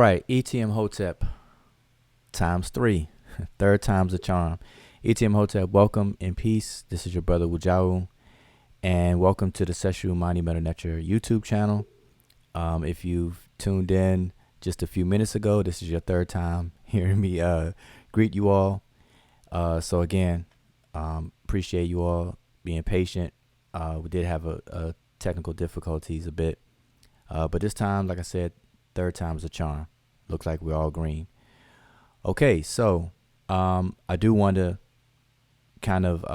right, ETM Hotep times three. Third time's a charm. ETM Hotep, welcome in peace. This is your brother Wujau, and welcome to the Sesh Netcher YouTube channel. If you've tuned in just a few minutes ago, this is your third time hearing me greet you all. So again, appreciate you all being patient. We did have a technical difficulties a bit, but this time, like I said, third time's a charm. Looks like we're all green. Okay, so I do want to kind of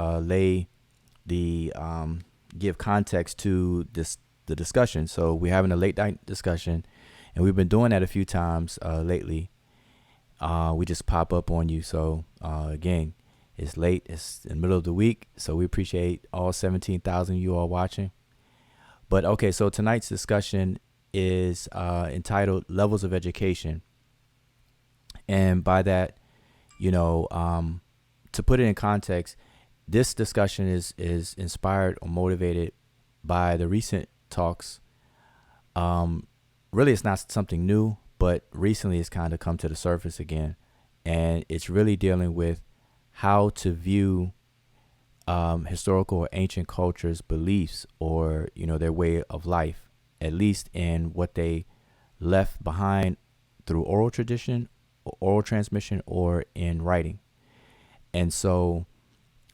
give context to the discussion. So we're having a late night discussion, and we've been doing that a few times lately. We just pop up on you. So again, it's late. It's in the middle of the week. So we appreciate all 17,000 you all watching. But okay, so tonight's discussion is entitled Levels of Education. And by that, to put it in context, this discussion is inspired or motivated by the recent talks. Really, it's not something new, but recently it's kind of come to the surface again. And it's really dealing with how to view historical or ancient cultures' beliefs or, their way of life, at least in what they left behind through oral tradition, oral transmission, or in writing. And so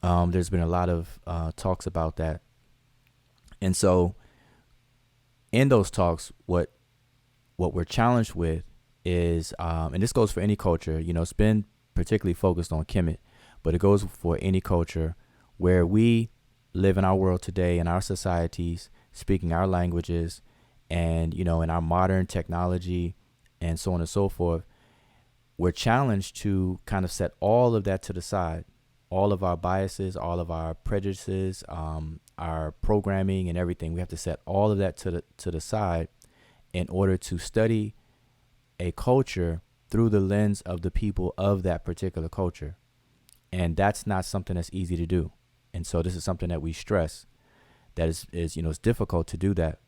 there's been a lot of talks about that. And so in those talks, what we're challenged with is, and this goes for any culture, it's been particularly focused on Kemet, but it goes for any culture where we live in our world today, in our societies, speaking our languages, and, in our modern technology and so on and so forth. We're challenged to kind of set all of that to the side, all of our biases, all of our prejudices, our programming and everything. We have to set all of that to the side in order to study a culture through the lens of the people of that particular culture. And that's not something that's easy to do. And so this is something that we stress, that is it's difficult to do that.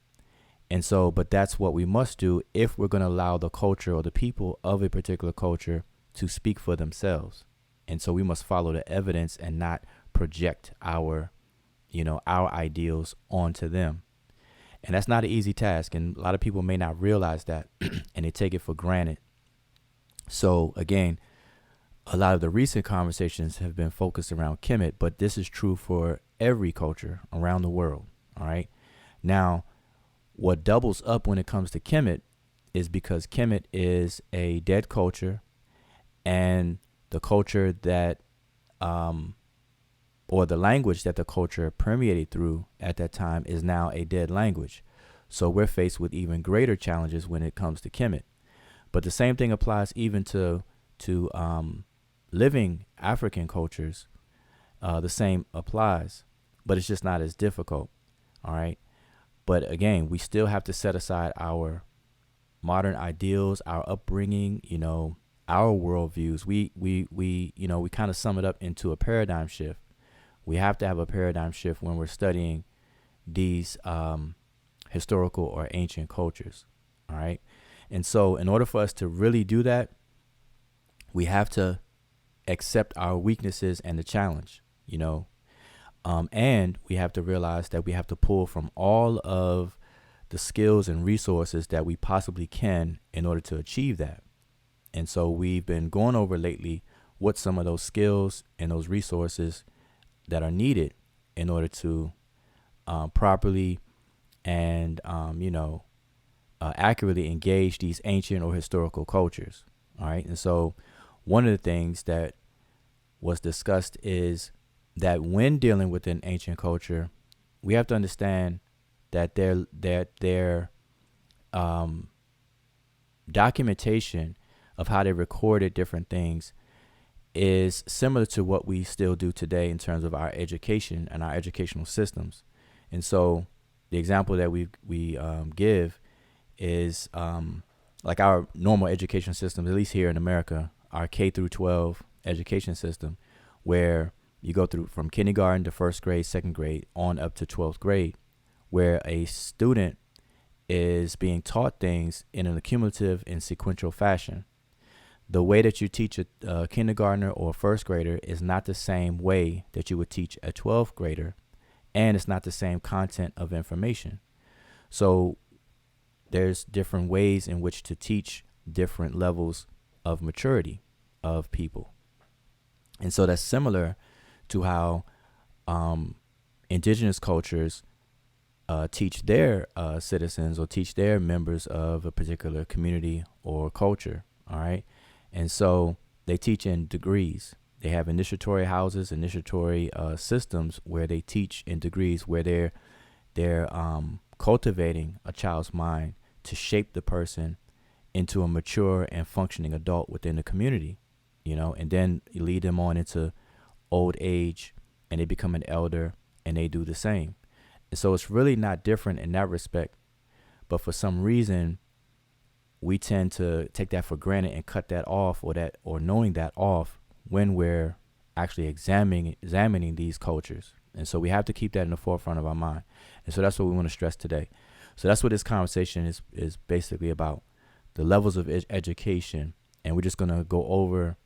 And so, but that's what we must do if we're going to allow the culture or the people of a particular culture to speak for themselves. And so we must follow the evidence and not project our ideals onto them. And that's not an easy task. And a lot of people may not realize that and they take it for granted. So again, a lot of the recent conversations have been focused around Kemet, but this is true for every culture around the world. All right. Now, what doubles up when it comes to Kemet is because Kemet is a dead culture, and the culture that, or the language that the culture permeated through at that time is now a dead language. So we're faced with even greater challenges when it comes to Kemet. But the same thing applies even to living African cultures. The same applies, but it's just not as difficult. All right. But again, we still have to set aside our modern ideals, our upbringing, our worldviews. We kind of sum it up into a paradigm shift. We have to have a paradigm shift when we're studying these historical or ancient cultures. All right. And so in order for us to really do that, we have to accept our weaknesses and the challenge, and we have to realize that we have to pull from all of the skills and resources that we possibly can in order to achieve that. And so we've been going over lately what some of those skills and those resources that are needed in order to properly and, accurately engage these ancient or historical cultures. All right. And so one of the things that was discussed is that when dealing with an ancient culture, we have to understand that their documentation of how they recorded different things is similar to what we still do today in terms of our education and our educational systems. And so the example that we give is like our normal education system, at least here in America, our K through 12 education system, where you go through from kindergarten to first grade, second grade, on up to 12th grade, where a student is being taught things in an accumulative and sequential fashion. The way that you teach a kindergartner or a first grader is not the same way that you would teach a 12th grader, and it's not the same content of information. So there's different ways in which to teach different levels of maturity of people. And so that's similar to how indigenous cultures teach their citizens or teach their members of a particular community or culture. All right. And so they teach in degrees. They have initiatory houses, initiatory systems where they teach in degrees, where they're cultivating a child's mind to shape the person into a mature and functioning adult within the community, and then you lead them on into old age and they become an elder and they do the same. And so it's really not different in that respect. But for some reason, we tend to take that for granted and cut that off, or knowing that off when we're actually examining these cultures. And so we have to keep that in the forefront of our mind. And so that's what we want to stress today. So that's what this conversation is basically about, the levels of education. And we're just going to go over,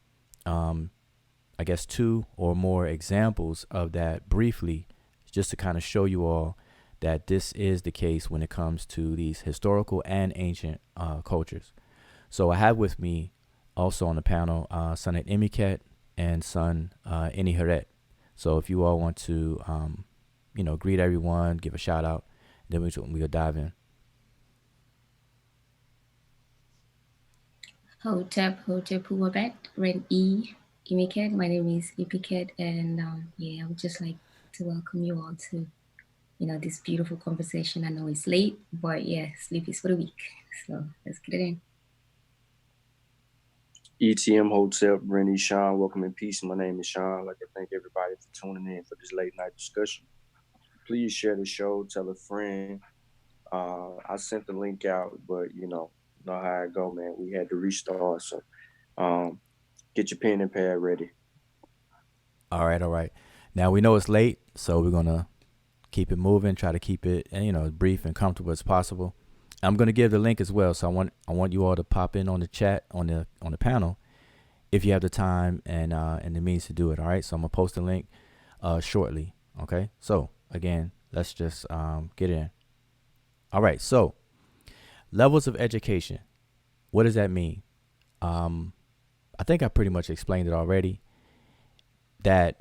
I guess, 2 or more examples of that briefly, just to kind of show you all that this is the case when it comes to these historical and ancient cultures. So I have with me also on the panel Son Imiket and Son Iniheret. So if you all want to, greet everyone, give a shout out, then we'll dive in. Hotep Huwabet, Ren Imiket. My name is Ipiket, and I would just like to welcome you all to this beautiful conversation. I know it's late, but sleep is for the weak. So let's get it in. ETM Hotel, Rennie, Sean, welcome in peace. My name is Sean. I'd like to thank everybody for tuning in for this late night discussion. Please share the show, tell a friend. I sent the link out, but know how it go, man. We had to restart, so get your pen and pad ready. All right. Now we know it's late, so we're gonna keep it moving. Try to keep it, as brief and comfortable as possible. I'm gonna give the link as well, so I want you all to pop in on the chat on the panel if you have the time and the means to do it. All right, so I'm gonna post the link shortly. Okay, so again, let's just get in. All right, so levels of education. What does that mean? I think I pretty much explained it already. That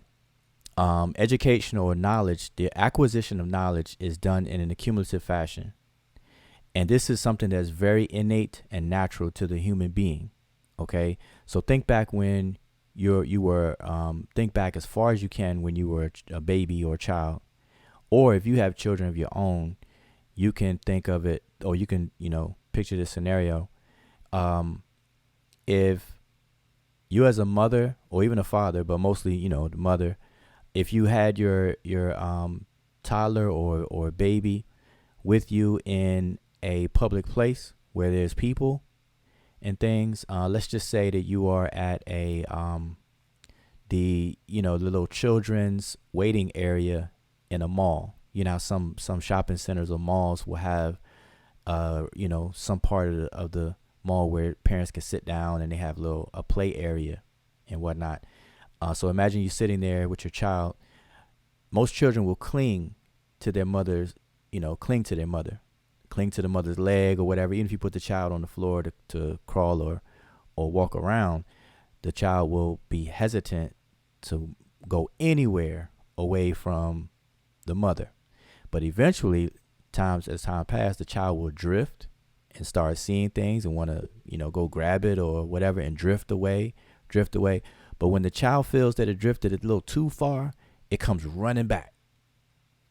education or knowledge, the acquisition of knowledge, is done in an accumulative fashion. And this is something that's very innate and natural to the human being. Okay, so think back when think back as far as you can when you were a baby or a child, or if you have children of your own, you can think of it, or you can picture this scenario. If you as a mother or even a father, but mostly the mother, if you had your toddler or baby with you in a public place where there's people and things, let's just say that you are at a the little children's waiting area in a mall. Some shopping centers or malls will have some part of the mall where parents can sit down and they have a play area and whatnot. So imagine you sitting there with your child. Most children will cling to their mother's, cling to the mother's leg or whatever. Even if you put the child on the floor to crawl or walk around, the child will be hesitant to go anywhere away from the mother. But eventually, as time passes, the child will drift and start seeing things and want to, go grab it or whatever and drift away. But when the child feels that it drifted a little too far, it comes running back.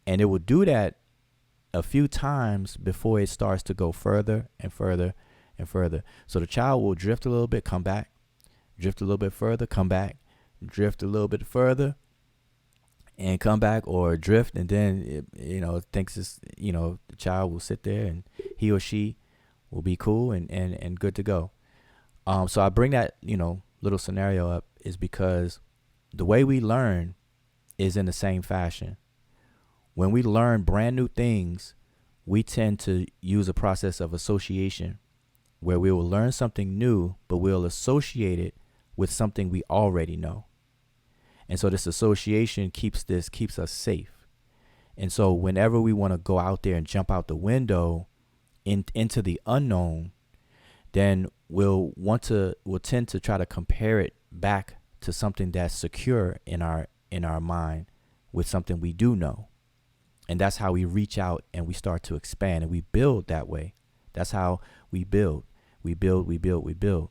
And it will do that a few times before it starts to go further and further and further. So the child will drift a little bit, come back, drift a little bit further, come back, drift a little bit further, and come back, or drift, and then it thinks it's the child will sit there and he or she will be cool and good to go. So I bring that little scenario up is because the way we learn is in the same fashion. When we learn brand new things, we tend to use a process of association where we will learn something new, but we'll associate it with something we already know. And so this association keeps us safe. And so whenever we want to go out there and jump out the window into the unknown, then we'll tend to try to compare it back to something that's secure in our mind with something we do know. And that's how we reach out and we start to expand and we build that way. That's how we build. We build.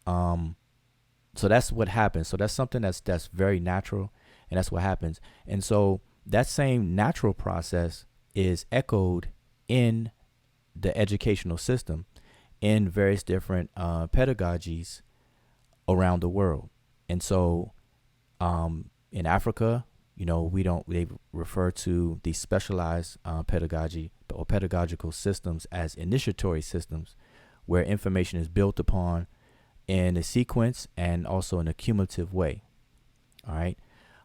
So that's what happens. So that's something that's very natural, and that's what happens. And so that same natural process is echoed in the educational system in various different pedagogies around the world. And so in Africa, they refer to these specialized pedagogy or pedagogical systems as initiatory systems, where information is built upon in a sequence and also in a cumulative way. All right.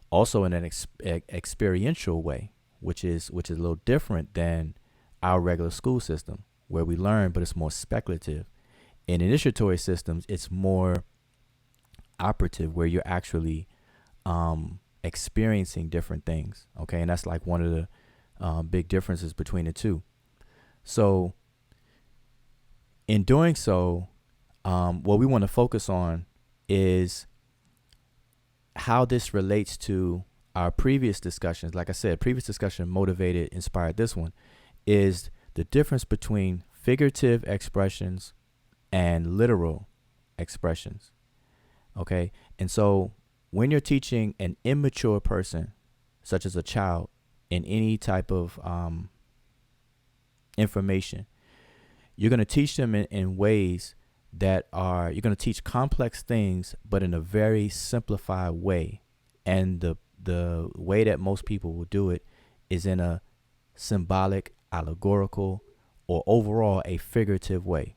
Also in an experiential way, which is a little different than our regular school system, where we learn, but it's more speculative. In initiatory systems, it's more operative, where you're actually experiencing different things. Okay. And that's like one of the big differences between the two. So in doing so, what we want to focus on is how this relates to our previous discussions. Like I said, previous discussion motivated, inspired this one, is the difference between figurative expressions and literal expressions. Okay. And so when you're teaching an immature person, such as a child, in any type of information, you're going to teach them in ways that you're going to teach complex things, but in a very simplified way. And the way that most people will do it is in a symbolic, allegorical, or overall a figurative way.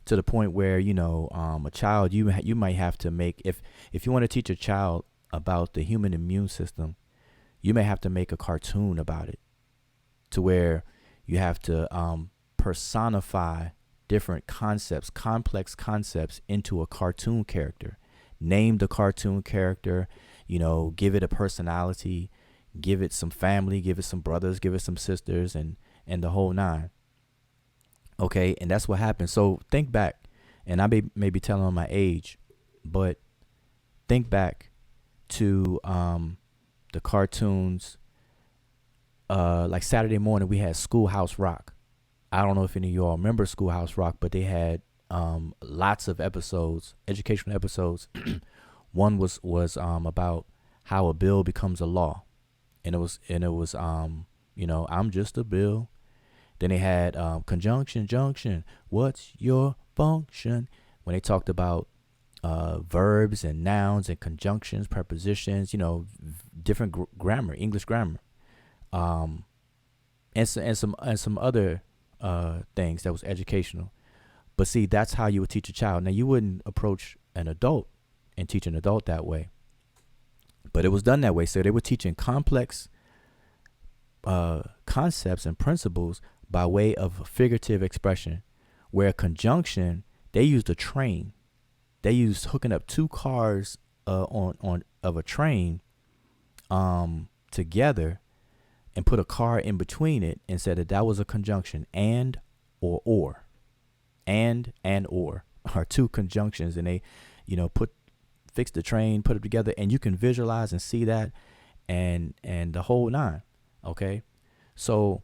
To the point where, a child, you might have to make, if you want to teach a child about the human immune system, you may have to make a cartoon about it, to where you have to personify different concepts, complex concepts, into a cartoon character. Name the cartoon character, give it a personality, give it some family, give it some brothers, give it some sisters, and the whole nine. Okay, and that's what happens. So think back, and I may be telling on my age, but think back to the cartoons. Like Saturday morning, we had Schoolhouse Rock. I don't know if any of y'all remember Schoolhouse Rock, but they had lots of episodes, educational episodes. One was about how a bill becomes a law, and it was I'm just a bill. Then they had conjunction, junction. What's your function? When they talked about verbs and nouns and conjunctions, prepositions, different grammar, English grammar, and some other things that was educational. But see, that's how you would teach a child. Now, you wouldn't approach an adult and teach an adult that way, but it was done that way. So they were teaching complex concepts and principles by way of figurative expression, where conjunction, they used a train. They used hooking up two cars on of a train together, and put a car in between it, and said that was a conjunction. And or are two conjunctions, and they fix the train, put it together, and you can visualize and see that, and the whole nine. Okay, so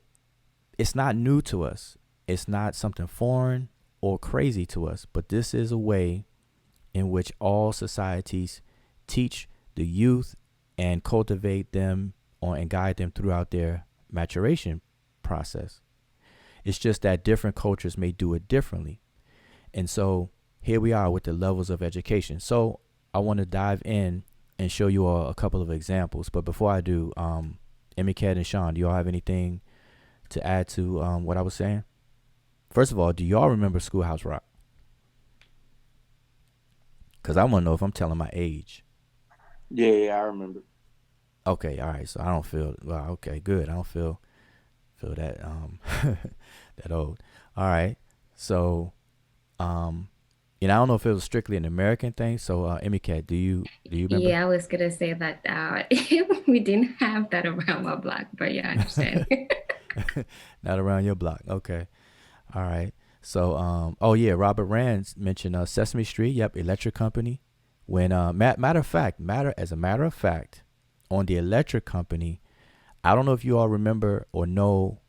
it's not new to us. It's not something foreign or crazy to us, but this is a way in which all societies teach the youth and cultivate them and guide them throughout their maturation process. It's just that different cultures may do it differently. And so here we are with the levels of education. So I want to dive in and show you all a couple of examples. But before I do, Emiket and Sean, do y'all have anything to add to what I was saying? First of all, do y'all remember Schoolhouse Rock? Because I want to know if I'm telling my age. Yeah, I remember. Okay, all right. So I don't feel, well, okay, good. I don't feel feel that that old. All right. So I don't know if it was strictly an American thing. So Emicat, do you remember? Yeah, I was gonna say that we didn't have that around my block, but yeah, I understand. Not around your block. Okay. All right. So oh yeah, Robert Rand mentioned Sesame Street. Yep, electric company. When matter of fact, on the electric company, I don't know if you all remember or know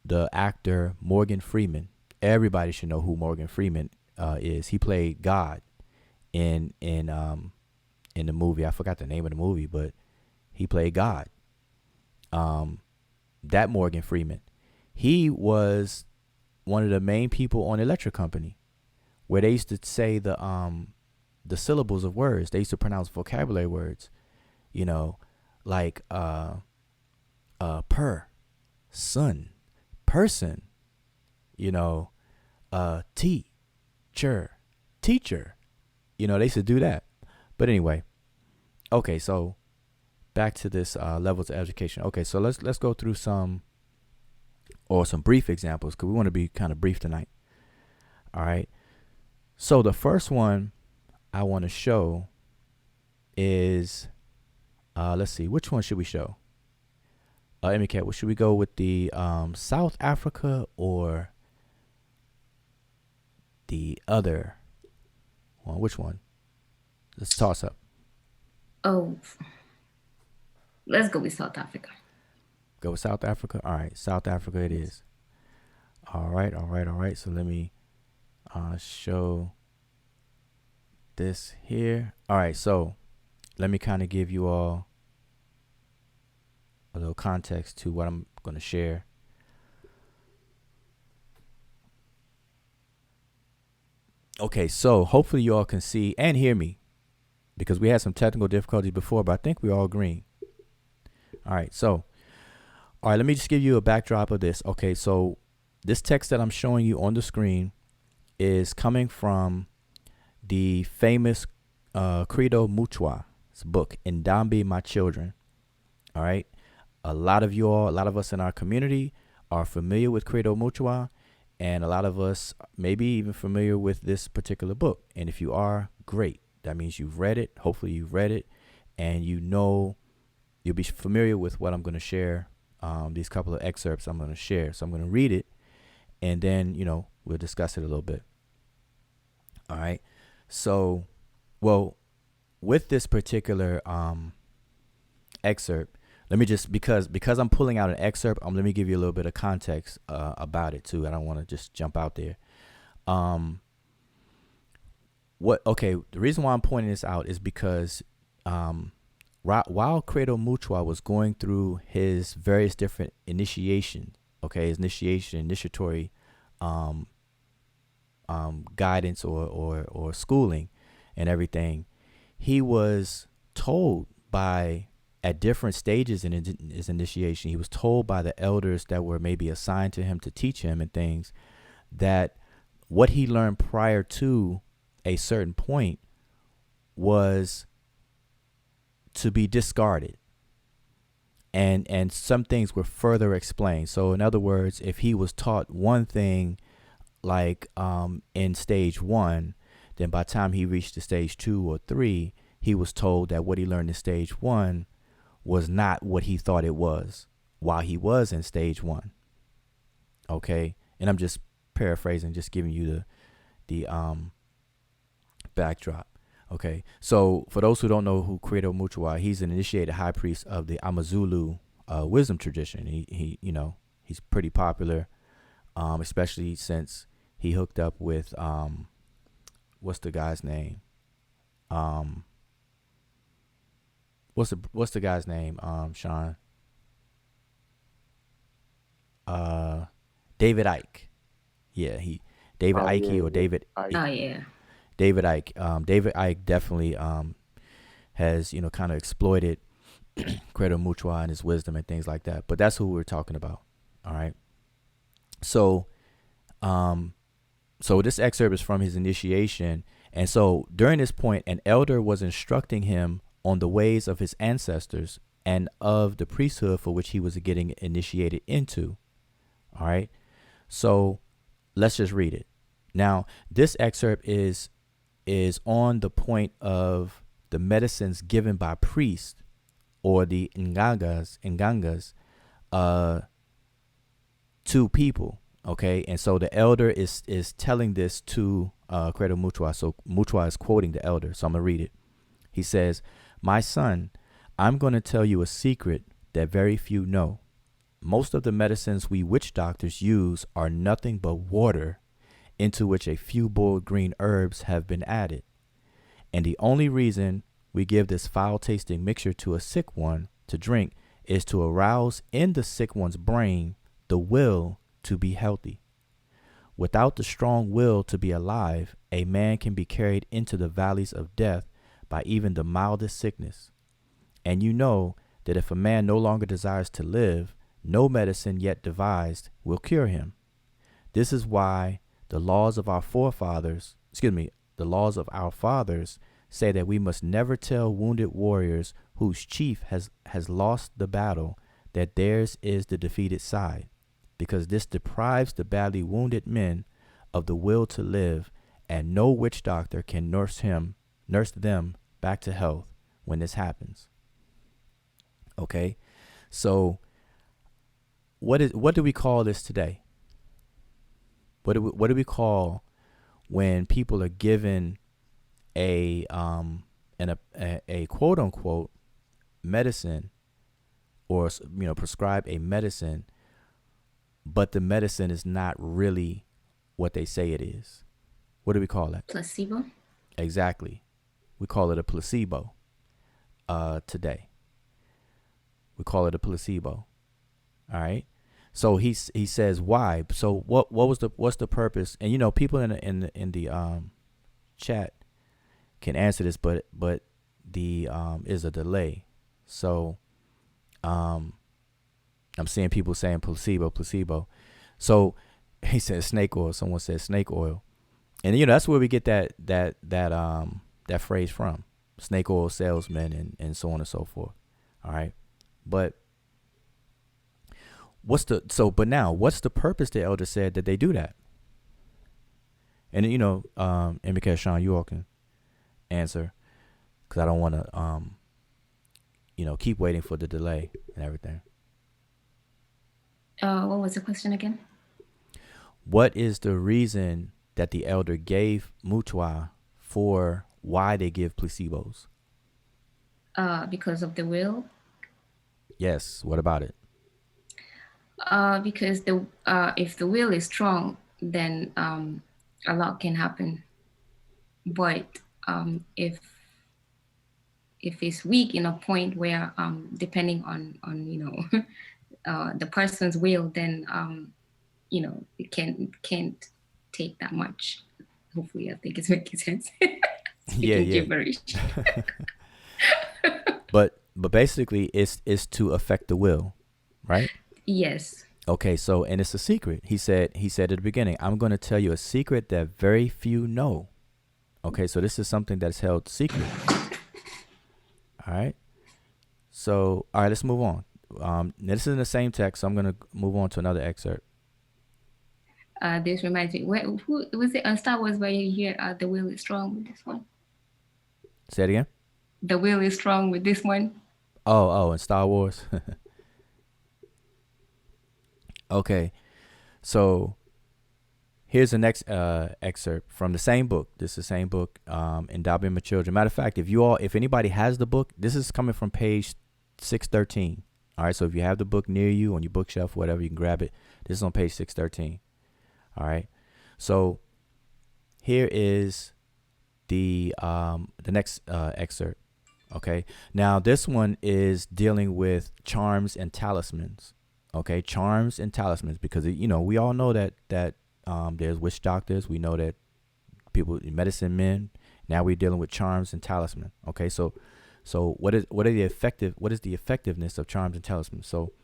the actor Morgan Freeman. Everybody should know who Morgan Freeman is. He played God in the movie. I forgot the name of the movie, but he played God. That Morgan Freeman, he was one of the main people on the electric company, where they used to say the syllables of words. They used to pronounce vocabulary words, like per, son, person, teacher, teacher. They used to do that. But anyway, okay, so back to this levels of education. Okay, so let's go through some brief examples, because we want to be kind of brief tonight. All right. So the first one I want to show is, let's see, which one should we show? Emicat, what should we go with, the South Africa or the other one? Which one? Let's toss up. Oh, let's go with South Africa. Go with South Africa? All right, South Africa it is. All right. So let me show this here. All right, so let me kind of give you all a little context to what I'm going to share. Okay, so hopefully you all can see and hear me, because we had some technical difficulties before, but I think we're all green. All right, let me just give you a backdrop of this. Okay, so this text that I'm showing you on the screen is coming from the famous Credo Mutua's book, Ndambi, My Children. All right. A lot of us in our community are familiar with Credo Mutua, and a lot of us maybe even familiar with this particular book. And if you are, great. That means you've read it. Hopefully you've read it, and you'll be familiar with what I'm going to share. These couple of excerpts I'm going to share. So I'm going to read it, and then, we'll discuss it a little bit. All right. So, with this particular excerpt, let me just, because I'm pulling out an excerpt, let me give you a little bit of context about it too. I don't want to just jump out there. The reason why I'm pointing this out is because while Credo Mutua was going through his various different initiations, his initiatory guidance or schooling and everything, he was told at different stages in his initiation, he was told by the elders that were maybe assigned to him to teach him and things, that what he learned prior to a certain point was to be discarded, and some things were further explained. So in other words, if he was taught one thing like in stage 1, then by the time he reached the stage 2 or 3, he was told that what he learned in stage 1 was not what he thought it was while he was in stage 1. Okay, and I'm just paraphrasing, just giving you the backdrop. Okay, so for those who don't know who Credo Mutua, he's an initiated high priest of the Amazulu wisdom tradition. He's pretty popular, especially since he hooked up with what's the guy's name? What's the guy's name? Sean. David Icke. Yeah, David Icke or David. Oh yeah. David Icke. David Icke definitely has kind of exploited Credo Mutua and his wisdom and things like that. But that's who we're talking about. All right. So this excerpt is from his initiation, and so during this point, an elder was instructing him on the ways of his ancestors and of the priesthood for which he was getting initiated into. All right. So let's just read it. Now, this excerpt is on the point of the medicines given by priests or the ngangas to people. Okay, and so the elder is telling this to Credo Mutua. So Mutua is quoting the elder. So I'm gonna read it. He says, "My son, I'm going to tell you a secret that very few know. Most of the medicines we witch doctors use are nothing but water into which a few boiled green herbs have been added. And the only reason we give this foul-tasting mixture to a sick one to drink is to arouse in the sick one's brain the will to be healthy. Without the strong will to be alive, a man can be carried into the valleys of death by even the mildest sickness. And you know that if a man no longer desires to live, no medicine yet devised will cure him. This is why the laws of our fathers say that we must never tell wounded warriors whose chief has lost the battle that theirs is the defeated side, because this deprives the badly wounded men of the will to live, and no witch doctor can nurse them back to health when this happens." Okay, so what do we call this today? What do we call when people are given a quote unquote medicine, or prescribe a medicine, but the medicine is not really what they say it is? What do we call that? Placebo. Exactly. We call it a placebo today. We call it a placebo. All right. So he says why. So what's the purpose? And people in the chat can answer this, but the is a delay. So I'm seeing people saying placebo. So he says snake oil. Someone says snake oil, and that's where we get that phrase from: snake oil salesman and so on and so forth. All right, but what's the purpose? The elder said that they do that, and and because Sean, you all can answer, because I don't want to keep waiting for the delay and everything. What was the question again? What is the reason that the elder gave Mutua for why they give placebos? Because of the will. Yes. What about it? Because if the will is strong, then a lot can happen. But if it's weak in a point where depending on the person's will, then it can't take that much. Hopefully, I think it's making sense. Yeah. Gibberish. But basically, it's to affect the will, right? Yes. Okay, so, and it's a secret. He said at the beginning, "I'm going to tell you a secret that very few know." Okay, so this is something that's held secret. All right. So, all right, let's move on. This is in the same text, so I'm going to move on to another excerpt. This reminds me. Who was it on Star Wars where you hear the will is strong with this one? Say it again. The will is strong with this one. Oh, in Star Wars. Okay, so here's the next excerpt from the same book. This is the same book, Endowing My Children. Matter of fact, if anybody has the book, this is coming from page 613. All right, so if you have the book near you on your bookshelf, whatever, you can grab it. This is on page 613. All right, so here is the next excerpt. Okay, now this one is dealing with charms and talismans. Okay, charms and talismans, because we all know that there's witch doctors. We know that people, medicine men. Now we're dealing with charms and talismans. Okay, so what is the effectiveness of charms and talismans? So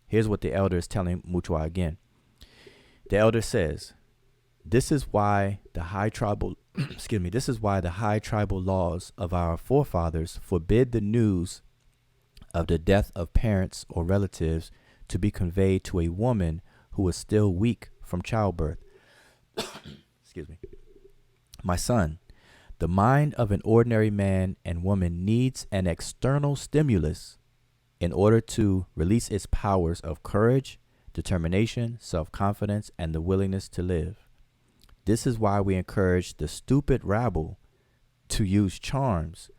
here's what the elder is telling Mutua again. The elder says, "This is why the high tribal this is why the high tribal laws of our forefathers forbid the news of the death of parents or relatives to be conveyed to a woman who is still weak from childbirth. Excuse me. My son, the mind of an ordinary man and woman needs an external stimulus in order to release its powers of courage, determination, self-confidence, and the willingness to live. This is why we encourage the stupid rabble to use charms,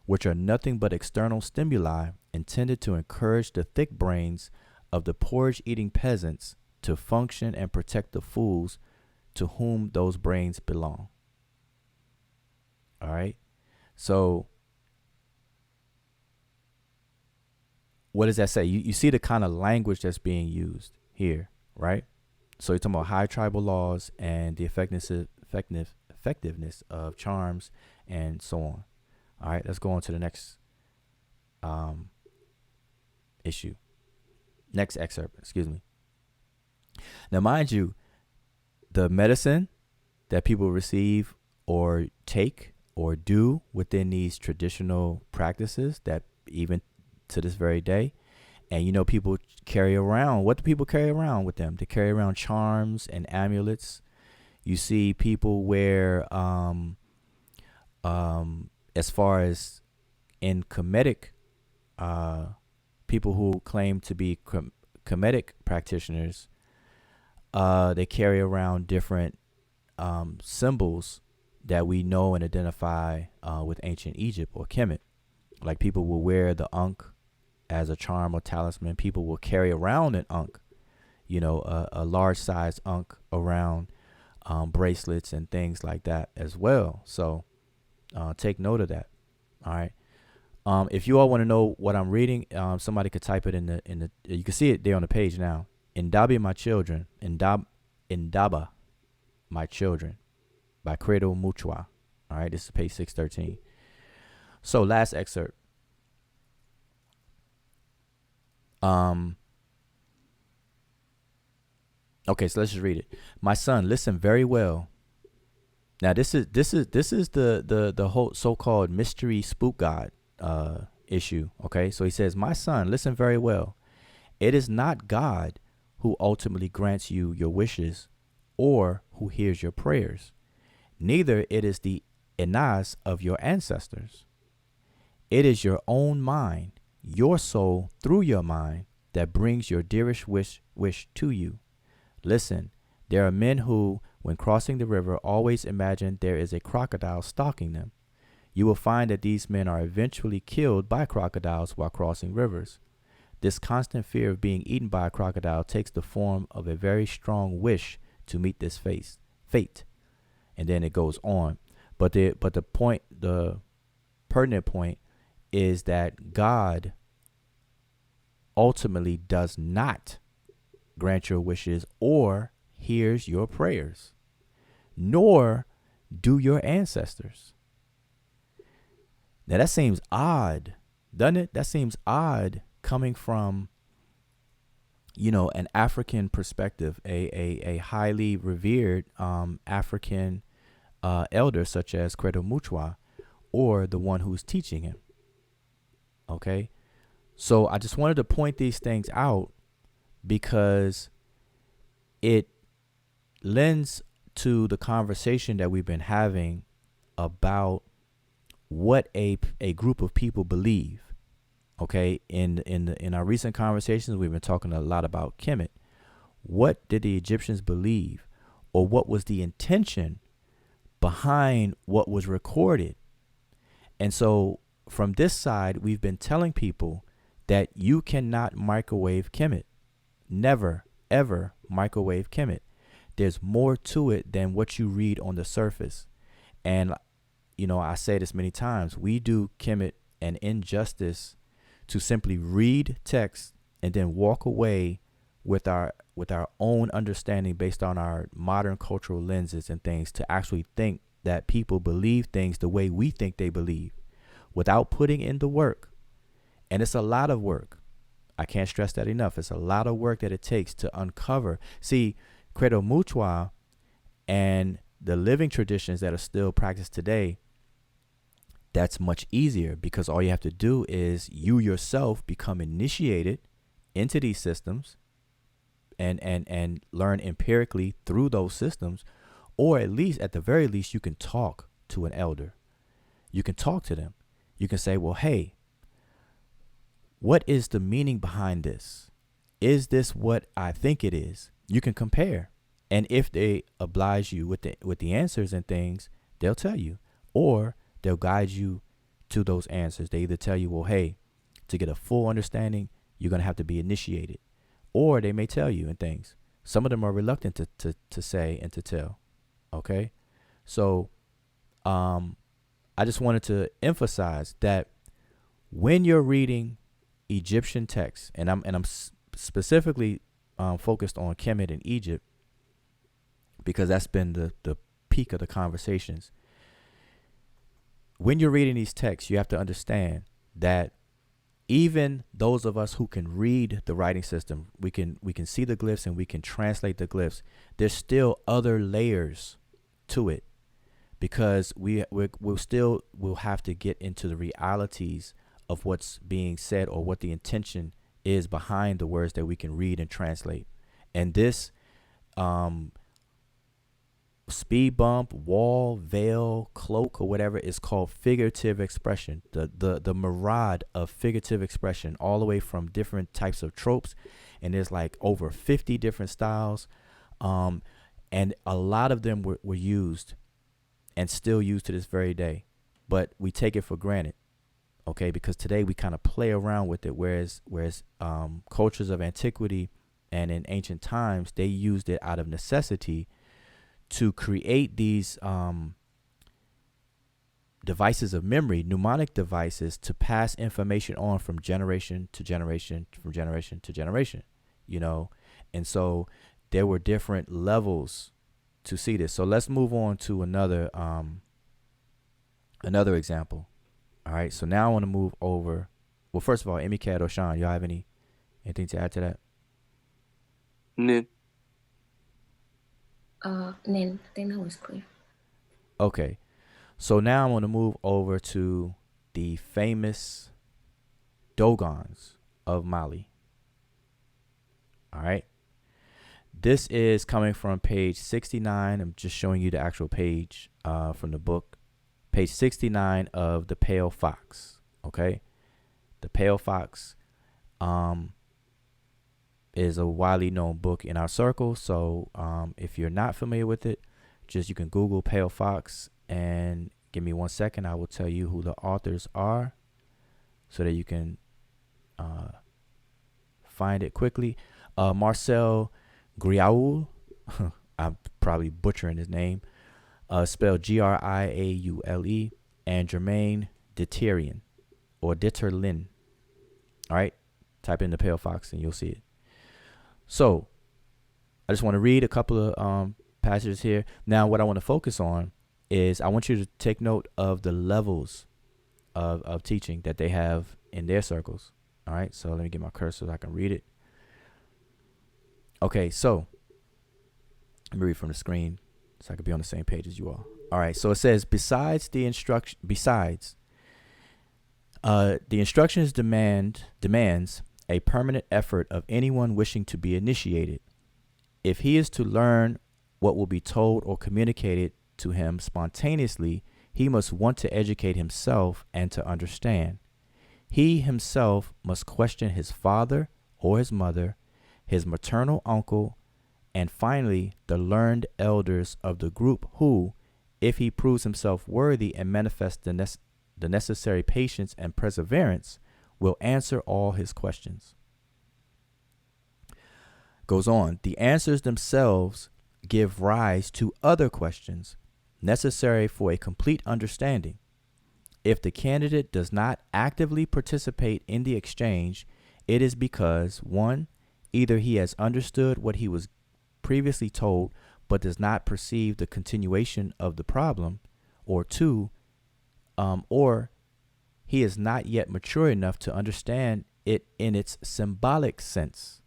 which are nothing but external stimuli intended to encourage the thick brains of the porridge-eating peasants to function and protect the fools to whom those brains belong. All right? So what does that say? You see the kind of language that's being used here, right? So you're talking about high tribal laws and the effectiveness of charms and so on. All right, let's go on to the next issue. Next excerpt, excuse me. Now, mind you, the medicine that people receive or take or do within these traditional practices that even to this very day, and you know, people carry around, what do people carry around with them? They carry around charms and amulets. You see people wear as far as in Kemetic, people who claim to be Kemetic practitioners, they carry around different symbols that we know and identify with ancient Egypt or Kemet. Like people will wear the Ankh as a charm or talisman. People will carry around an Ankh, you know, a large size Ankh around bracelets and things like that as well. So take note of that. All right. If you all want to know what I'm reading, somebody could type it in the. You can see it there on the page now. Indaba My Children, Indaba My Children, by Credo Muchwa. All right, this is page 613. So last excerpt. Okay, so let's just read it. My son, listen very well. Now this is the whole so-called mystery spook god issue. Okay, so he says, my son, listen very well. It is not God who ultimately grants you your wishes or who hears your prayers. Neither it is the Enas of your ancestors. It is your own mind, your soul through your mind, that brings your dearest wish to you. Listen, there are men who, when crossing the river, always imagine there is a crocodile stalking them. You will find that these men are eventually killed by crocodiles while crossing rivers. This constant fear of being eaten by a crocodile takes the form of a very strong wish to meet this fate. And then it goes on. But the pertinent point is that God ultimately does not grant your wishes or hears your prayers, nor do your ancestors. Now that seems odd, doesn't it? That seems odd coming from, you know, an African perspective, a highly revered African elder such as Credo Muchwa, or the one who's teaching him. Okay, so I just wanted to point these things out because it lends to the conversation that we've been having about what a group of people believe. Okay, in our recent conversations, we've been talking a lot about Kemet. What did the Egyptians believe, or what was the intention behind what was recorded? And so from this side, we've been telling people that you cannot microwave Kemet. Never, ever microwave Kemet. There's more to it than what you read on the surface. And, you know, I say this many times, we do Kemet an injustice to simply read text and then walk away with our own understanding based on our modern cultural lenses and things to actually think that people believe things the way we think they believe without putting in the work. And it's a lot of work. I can't stress that enough. It's a lot of work that it takes to uncover. See, Credo Muchwa and the living traditions that are still practiced today, that's much easier because all you have to do is you yourself become initiated into these systems and learn empirically through those systems, or at least, at the very least, you can talk to an elder. You can talk to them. You can say, well, hey, what is the meaning behind this? Is this what I think it is? You can compare. And if they oblige you with the answers and things, they'll tell you, or they'll guide you to those answers. They either tell you, well, hey, to get a full understanding, you're going to have to be initiated. Or they may tell you and things. Some of them are reluctant to say and to tell. Okay? So I just wanted to emphasize that when you're reading Egyptian texts, and I'm specifically focused on Kemet and Egypt, because that's been the peak of the conversations. When you're reading these texts, you have to understand that even those of us who can read the writing system, we can see the glyphs and we can translate the glyphs. There's still other layers to it, because we'll still have to get into the realities of what's being said, or what the intention is behind the words that we can read and translate. And this speed bump, wall, veil, cloak, or whatever is called figurative expression. The mirage of figurative expression, all the way from different types of tropes, and there's like over 50 different styles, and a lot of them were used and still used to this very day, but we take it for granted, okay? Because today we kind of play around with it, whereas cultures of antiquity and in ancient times, they used it out of necessity to create these devices of memory, mnemonic devices, to pass information on from generation to generation, from generation to generation, you know? And so there were different levels to see this. So let's move on to another example. All right. So now I want to move over. Well, first of all, Emicat or Sean, y'all have anything to add to that? Nin. Nin, I think that was clear. Okay. So now I want to move over to the famous Dogons of Mali. All right. This is coming from page 69. I'm just showing you the actual page from the book. Page 69 of The Pale Fox. Okay. The Pale Fox is a widely known book in our circle. So if you're not familiar with it, you can Google Pale Fox, and give me 1 second. I will tell you who the authors are so that you can find it quickly. Marcel Griaule, I'm probably butchering his name, spelled Griaule, and Germain Deterian, or Deterlin. All right, type in The Pale Fox and you'll see it. So I just want to read a couple of passages here. Now, what I want to focus on is I want you to take note of the levels of teaching that they have in their circles. All right, so let me get my cursor so I can read it. Okay, so let me read from the screen so I can be on the same page as you all. All right, so it says, the instructions demands a permanent effort of anyone wishing to be initiated. If he is to learn what will be told or communicated to him spontaneously, he must want to educate himself and to understand. He himself must question his father or his mother, his maternal uncle, and finally the learned elders of the group who, if he proves himself worthy and manifests the necessary patience and perseverance, will answer all his questions. Goes on, the answers themselves give rise to other questions necessary for a complete understanding. If the candidate does not actively participate in the exchange, it is because 1, either he has understood what he was previously told but does not perceive the continuation of the problem, or 2, or he is not yet mature enough to understand it in its symbolic sense.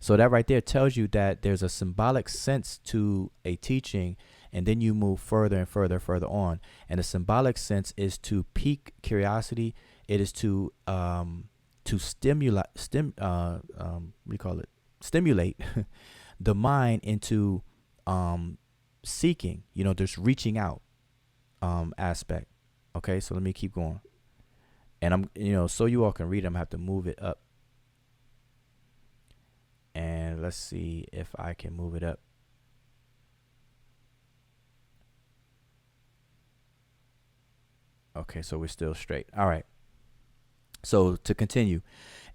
So that right there tells you that there's a symbolic sense to a teaching, and then you move further and further on. And the symbolic sense is to pique curiosity. It is to stimulate, stimulate the mind into seeking, there's reaching out aspect. Okay, so let me keep going. And I'm, so you all can read, I'm gonna have to move it up. And let's see if I can move it up. Okay, so we're still straight. All right. So to continue,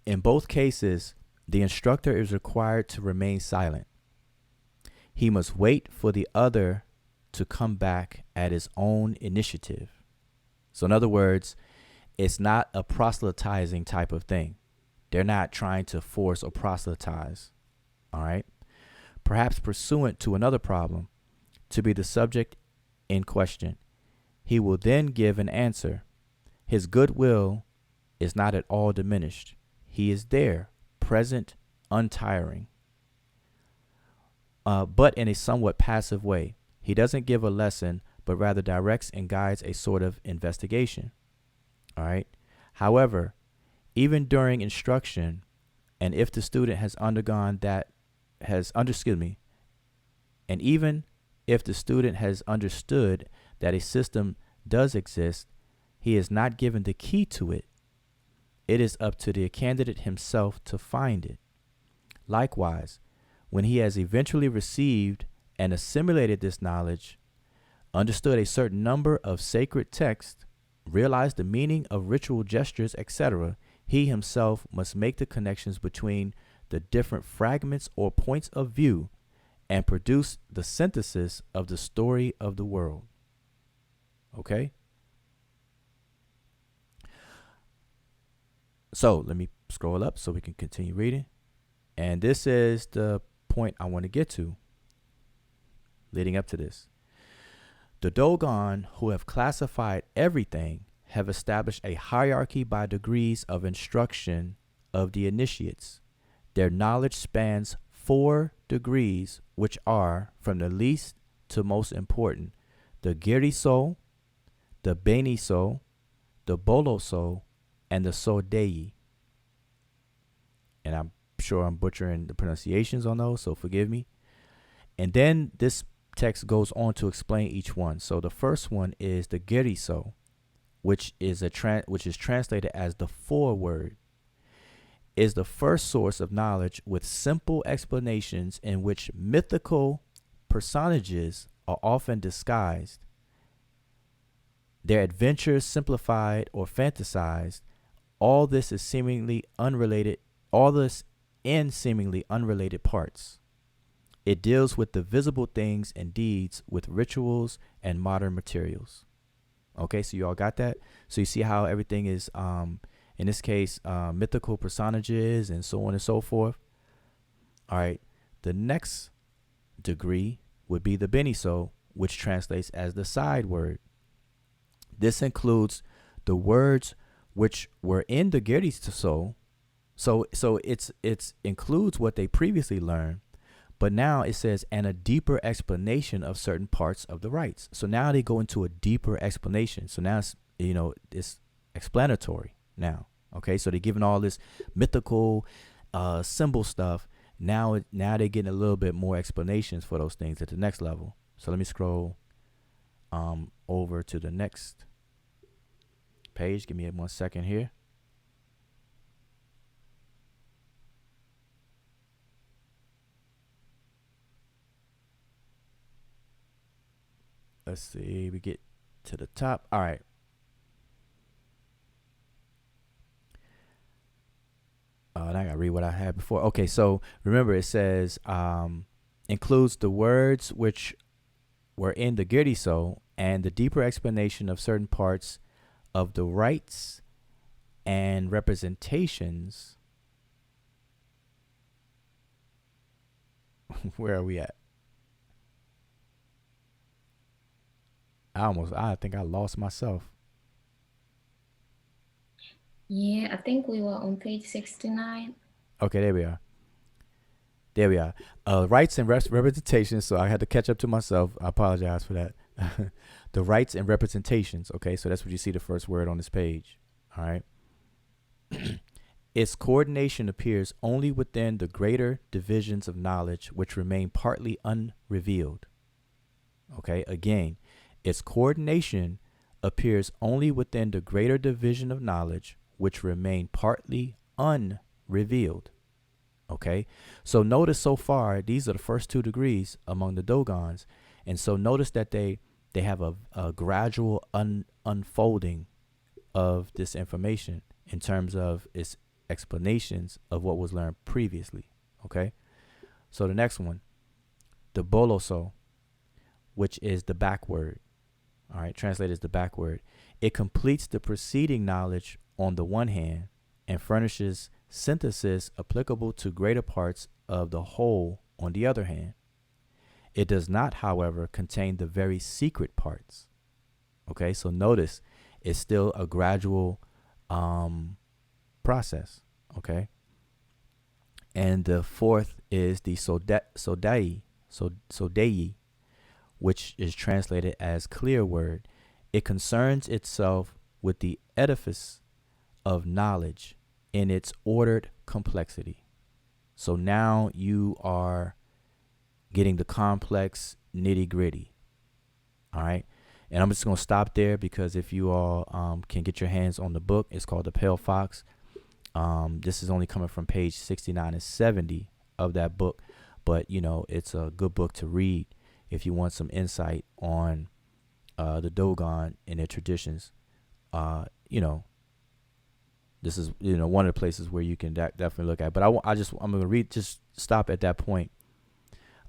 in both cases, the instructor is required to remain silent. He must wait for the other to come back at his own initiative. So in other words, it's not a proselytizing type of thing. They're not trying to force or proselytize. All right. Perhaps pursuant to another problem, to be the subject in question. He will then give an answer. His goodwill is not at all diminished. He is there, present, untiring. But in a somewhat passive way. He doesn't give a lesson, but rather directs and guides a sort of investigation. All right. However, even during instruction, and if the student has and even if the student has understood that a system does exist, he is not given the key to it. It is up to the candidate himself to find it. Likewise, when he has eventually received and assimilated this knowledge, understood a certain number of sacred texts, realized the meaning of ritual gestures, etc., he himself must make the connections between the different fragments or points of view and produce the synthesis of the story of the world. Okay? So let me scroll up so we can continue reading. And this is the point I want to get to leading up to this. The Dogon, who have classified everything, have established a hierarchy by degrees of instruction of the initiates. Their knowledge spans 4 degrees, which are, from the least to most important, the Giriso, the Beniso, the Boloso, and the Sodei. And I'm sure I'm butchering the pronunciations on those, so forgive me. And then this text goes on to explain each one. So the first one is the Giriso, which is translated as the foreword, is the first source of knowledge with simple explanations in which mythical personages are often disguised, their adventures simplified or fantasized. All this in seemingly unrelated parts. It deals with the visible things and deeds with rituals and modern materials. Okay, so you all got that? So you see how everything is, in this case, mythical personages and so on and so forth. All right, the next degree would be the Beniso, which translates as the side word. This includes the words which were in the Giriso. So it's includes what they previously learned, but now it says, and a deeper explanation of certain parts of the rites. So now they go into a deeper explanation. So now it's explanatory now. Okay, so they're giving all this mythical symbol stuff. Now they're getting a little bit more explanations for those things at the next level. So let me scroll over to the next page. Give me 1 second here. Let's see, we get to the top. All right. And I gotta read what I had before. Okay, so remember it says includes the words which were in the Giriso and the deeper explanation of certain parts of the rites and representations. Where are we at? I think I lost myself. Yeah, I think we were on page 69. Okay, there we are. Rights and representations. So I had to catch up to myself. I apologize for that. The rights and representations. Okay, so that's what you see the first word on this page. All right. its coordination appears only within the greater divisions of knowledge which remain partly unrevealed. Okay, again, its coordination appears only within the greater division of knowledge which remain partly unrevealed. Okay, so notice so far, these are the first 2 degrees among the Dogons. And so notice that they have a gradual unfolding of this information in terms of its explanations of what was learned previously. Okay, so the next one, the boloso, which is the backword. All right, translated as the backword. It completes the preceding knowledge on the one hand and furnishes synthesis applicable to greater parts of the whole on the other hand. It does not, however, contain the very secret parts. Okay, so notice it's still a gradual process. Okay, and the fourth is the sodai, which is translated as clear word. It concerns itself with the edifice of knowledge in its ordered complexity. So now you are getting the complex nitty gritty. All right. And I'm just going to stop there because if you all can get your hands on the book, it's called The Pale Fox. This is only coming from page 69 and 70 of that book. But, you know, it's a good book to read if you want some insight on the Dogon and their traditions. You know, this is, you know, one of the places where you can definitely look at. But I'm going to read, just stop at that point,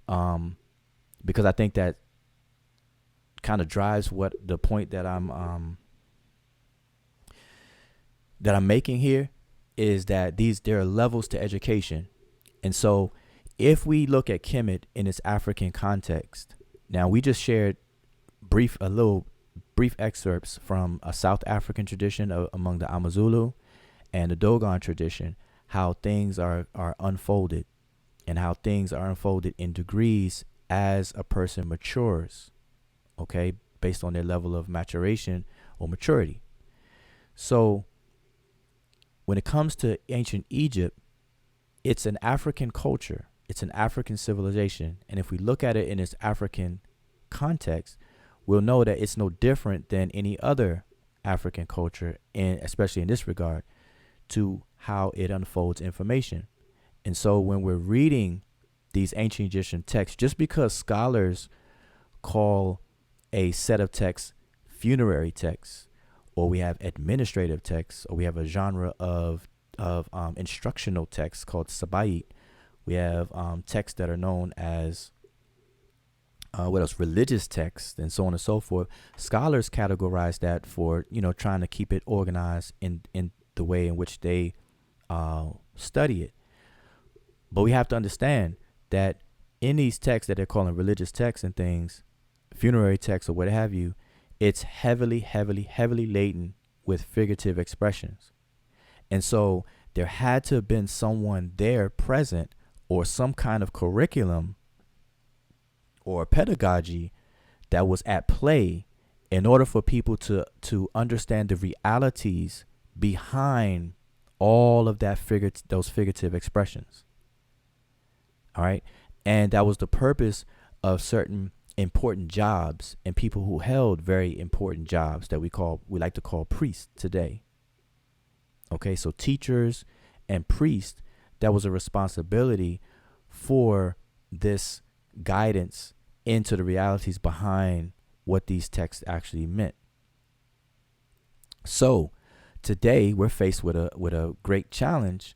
because I think that kind of drives what the point that I'm making here is that there are levels to education. And so if we look at Kemet in its African context, now we just shared brief excerpts from a South African tradition among the Amazulu and the Dogon tradition, how things are unfolded and how things are unfolded in degrees as a person matures, okay, based on their level of maturation or maturity. So when it comes to ancient Egypt, it's an African culture. It's an African civilization. And if we look at it in its African context, we'll know that it's no different than any other African culture, and especially in this regard, to how it unfolds information. And so when we're reading these ancient Egyptian texts, just because scholars call a set of texts funerary texts, or we have administrative texts, or we have a genre of instructional texts called sabayit, we have texts that are known as religious texts, and so on and so forth. Scholars categorize that for, you know, trying to keep it organized in the way in which they study it. But we have to understand that in these texts that they're calling religious texts and things, funerary texts or what have you, it's heavily laden with figurative expressions. And so there had to have been someone there present, or some kind of curriculum or pedagogy that was at play in order for people to understand the realities behind all of that those figurative expressions. All right. And that was the purpose of certain important jobs and people who held very important jobs that we like to call priests today. Okay, so teachers and priests, that was a responsibility for this guidance into the realities behind what these texts actually meant. So today we're faced with a great challenge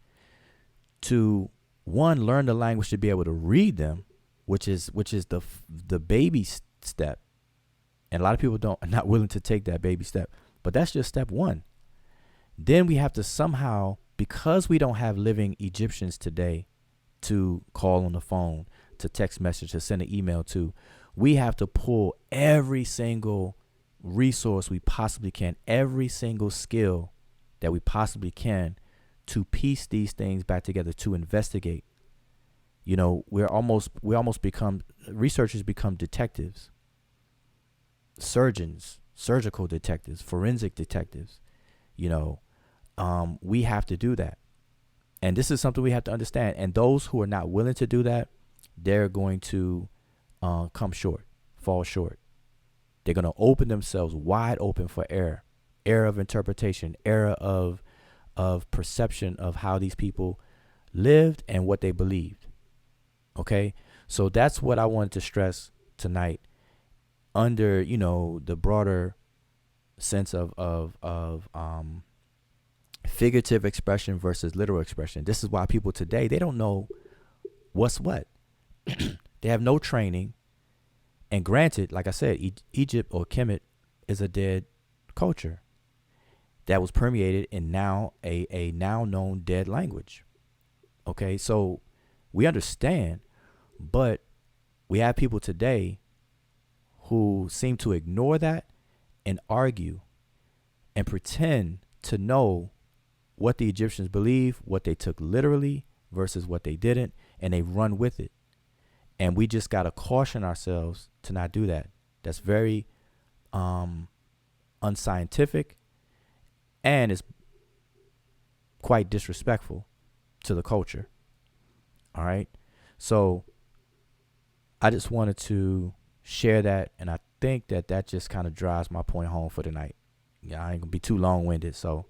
to, one, learn the language to be able to read them, which is the baby step. And a lot of people are not willing to take that baby step, but that's just step one. Then we have to somehow, because we don't have living Egyptians today to call on the phone, to text message, to send an email to, we have to pull every single resource we possibly can, every single skill that we possibly can, to piece these things back together, to investigate. You know, we almost become, researchers become detectives, surgeons, surgical detectives, forensic detectives. You know, we have to do that. And this is something we have to understand. And those who are not willing to do that, they're going to come short, fall short. They're going to open themselves wide open for error of interpretation, error of perception of how these people lived and what they believed. Okay, so that's what I wanted to stress tonight, under the broader sense of figurative expression versus literal expression. This is why people today, they don't know what's what. They have no training. And granted, like I said, Egypt or Kemet is a dead culture that was permeated in now a now known dead language. Okay, so we understand, but we have people today who seem to ignore that and argue and pretend to know what the Egyptians believe, what they took literally versus what they didn't, and they run with it. And we just got to caution ourselves to not do that. That's very unscientific, and it's quite disrespectful to the culture. All right. So I just wanted to share that, and I think that just kind of drives my point home for tonight. Yeah, I ain't gonna be too long-winded. So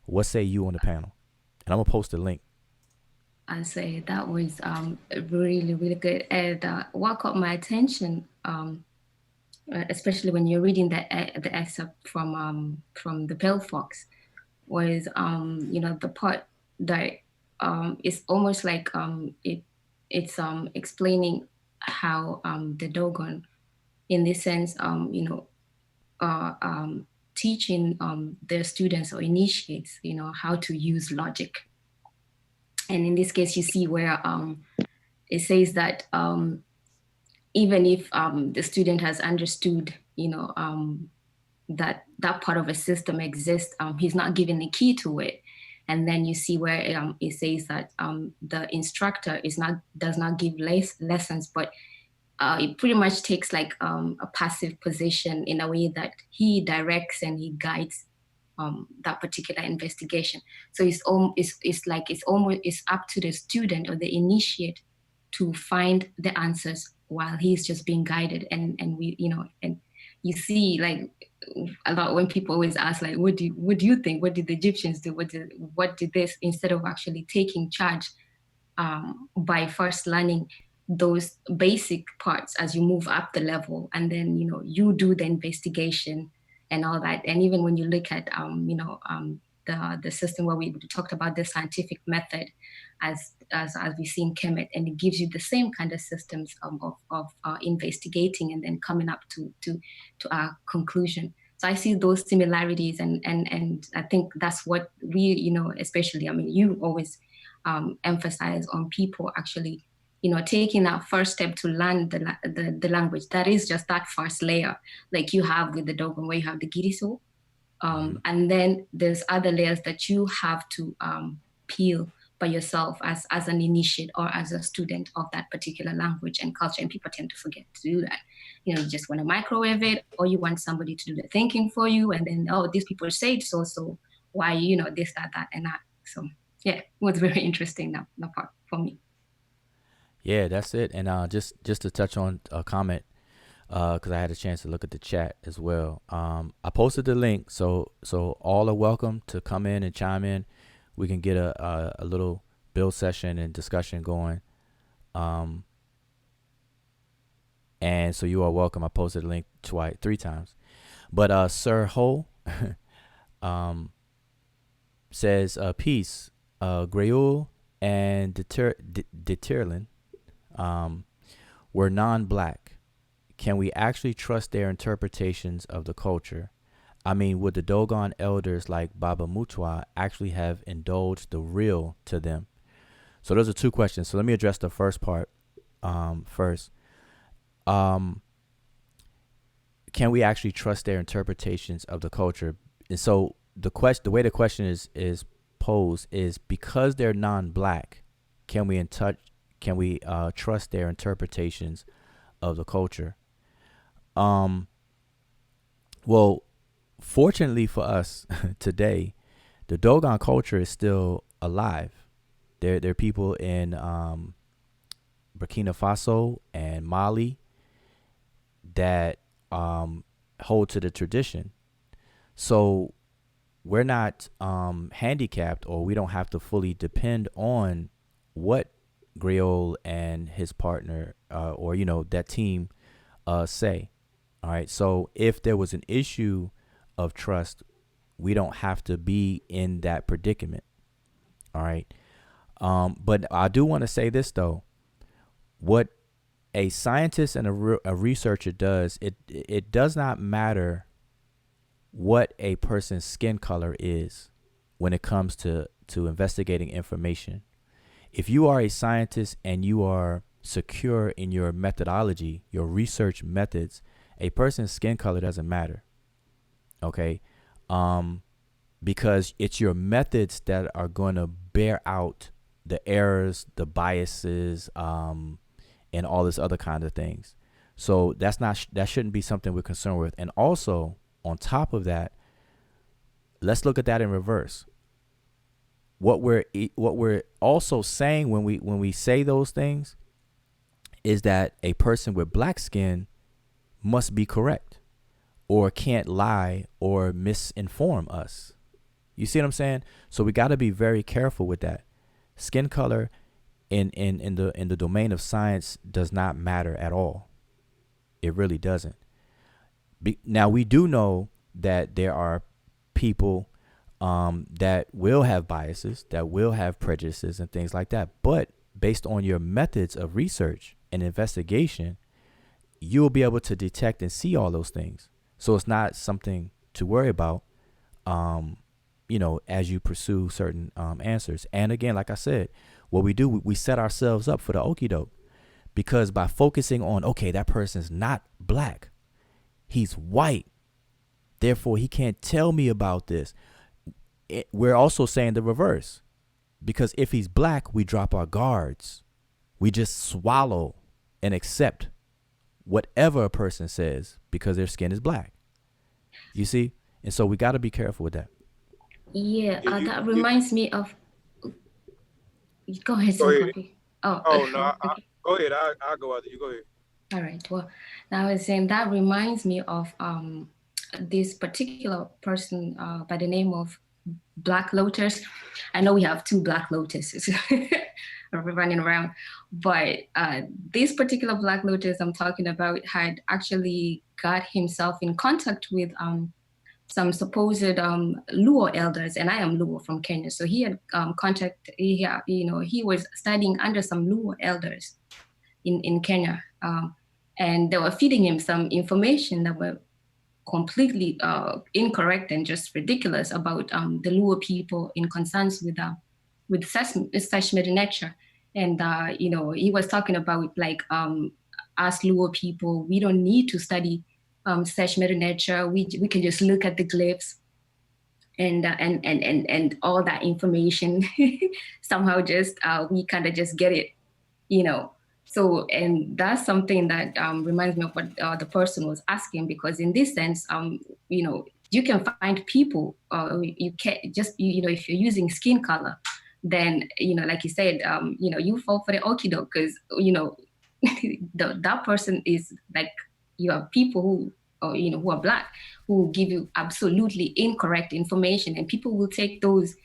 what say you on the panel? And I'm gonna post a link. I say that was really, really good. And what caught my attention, especially when you're reading the excerpt from the Pale Fox, was the part that is almost like it's explaining how the Dogon, in this sense, teaching their students or initiates, how to use logic. And in this case, you see where it says that even if the student has understood, that part of a system exists, he's not given a key to it. And then you see where it says that the instructor does not give lessons, but it pretty much takes like a passive position in a way that he directs and he guides that particular investigation. So it's up to the student or the initiate to find the answers while he's just being guided. And we, and you see, like, a lot when people always ask, like, what do you think? What did the Egyptians do? What did this? Instead of actually taking charge by first learning those basic parts as you move up the level, and then you do the investigation and all that. And even when you look at the system where we talked about the scientific method as we see in Kemet, and it gives you the same kind of systems of investigating and then coming up to our conclusion. So I see those similarities, and I think that's what we, especially, you always emphasize on people actually taking that first step to learn the language. That is just that first layer, like you have with the Dogon, where you have the Giriso. And then there's other layers that you have to peel by yourself as an initiate or as a student of that particular language and culture. And people tend to forget to do that. You just want to microwave it, or you want somebody to do the thinking for you. And then, these people say so why, this, that, and that. So yeah, it was very interesting, that part for me. Yeah, that's it. And just to touch on a comment, because I had a chance to look at the chat as well. I posted the link, so all are welcome to come in and chime in. We can get a little build session and discussion going. And so you are welcome. I posted the link 3 times. But Sir Ho says, peace, Greul and Deterlin were non-black. Can we actually trust their interpretations of the culture? I mean, would the Dogon elders like Baba Mutwa actually have indulged the real to them? So those are 2 questions. So let me address the first part first. Can we actually trust their interpretations of the culture? And so the way the question is posed is, because they're non-black, can we trust their interpretations of the culture? Well, fortunately for us today, the Dogon culture is still alive. There are people in Burkina Faso and Mali that hold to the tradition. So we're not handicapped, or we don't have to fully depend on what Griot and his partner, or that team, say. All right. So if there was an issue of trust, we don't have to be in that predicament. All right. But I do want to say this though: what a scientist and a researcher does, it does not matter what a person's skin color is when it comes to investigating information. If you are a scientist and you are secure in your methodology, your research methods, a person's skin color doesn't matter. Okay? Because it's your methods that are going to bear out the errors, the biases, and all this other kind of things. So that shouldn't be something we're concerned with. And also, on top of that, let's look at that in reverse. What we're also saying when we say those things is that a person with black skin must be correct, or can't lie or misinform us. You see what I'm saying? So we got to be very careful with that. Skin color in the domain of science does not matter at all. It really doesn't. Now we do know that there are people that will have biases, that will have prejudices and things like that. But based on your methods of research and investigation, you will be able to detect and see all those things. So it's not something to worry about, as you pursue certain answers. And again, like I said, what we do, we set ourselves up for the okie doke, because by focusing on, okay, that person's not black, he's white, therefore he can't tell me about this. We're also saying the reverse, because if he's black, we drop our guards. We just swallow and accept whatever a person says because their skin is black. You see? And so we got to be careful with that. Yeah, that reminds me of. Go ahead, Copy. Oh no, go ahead. I'll go after you. Go ahead. All right. Well, now I was saying that reminds me of this particular person by the name of Black Lotus. I know we have two Black Lotuses running around, but this particular Black Lotus I'm talking about had actually got himself in contact with some supposed Luo elders, and I am Luo from Kenya. So he had he was studying under some Luo elders in Kenya, and they were feeding him some information that were completely incorrect and just ridiculous about the Luo people in concerns with Sesh Netcher. And he was talking about like us Luo people, we don't need to study Sesh Netcher. We can just look at the glyphs and all that information. Somehow just we kind of just get it, So, and that's something that reminds me of what the person was asking, because in this sense, you can find people, you can't just, if you're using skin color, then, like you said, you fall for the okie doke, because, that person is like, you have people who are black, who give you absolutely incorrect information, and people will take those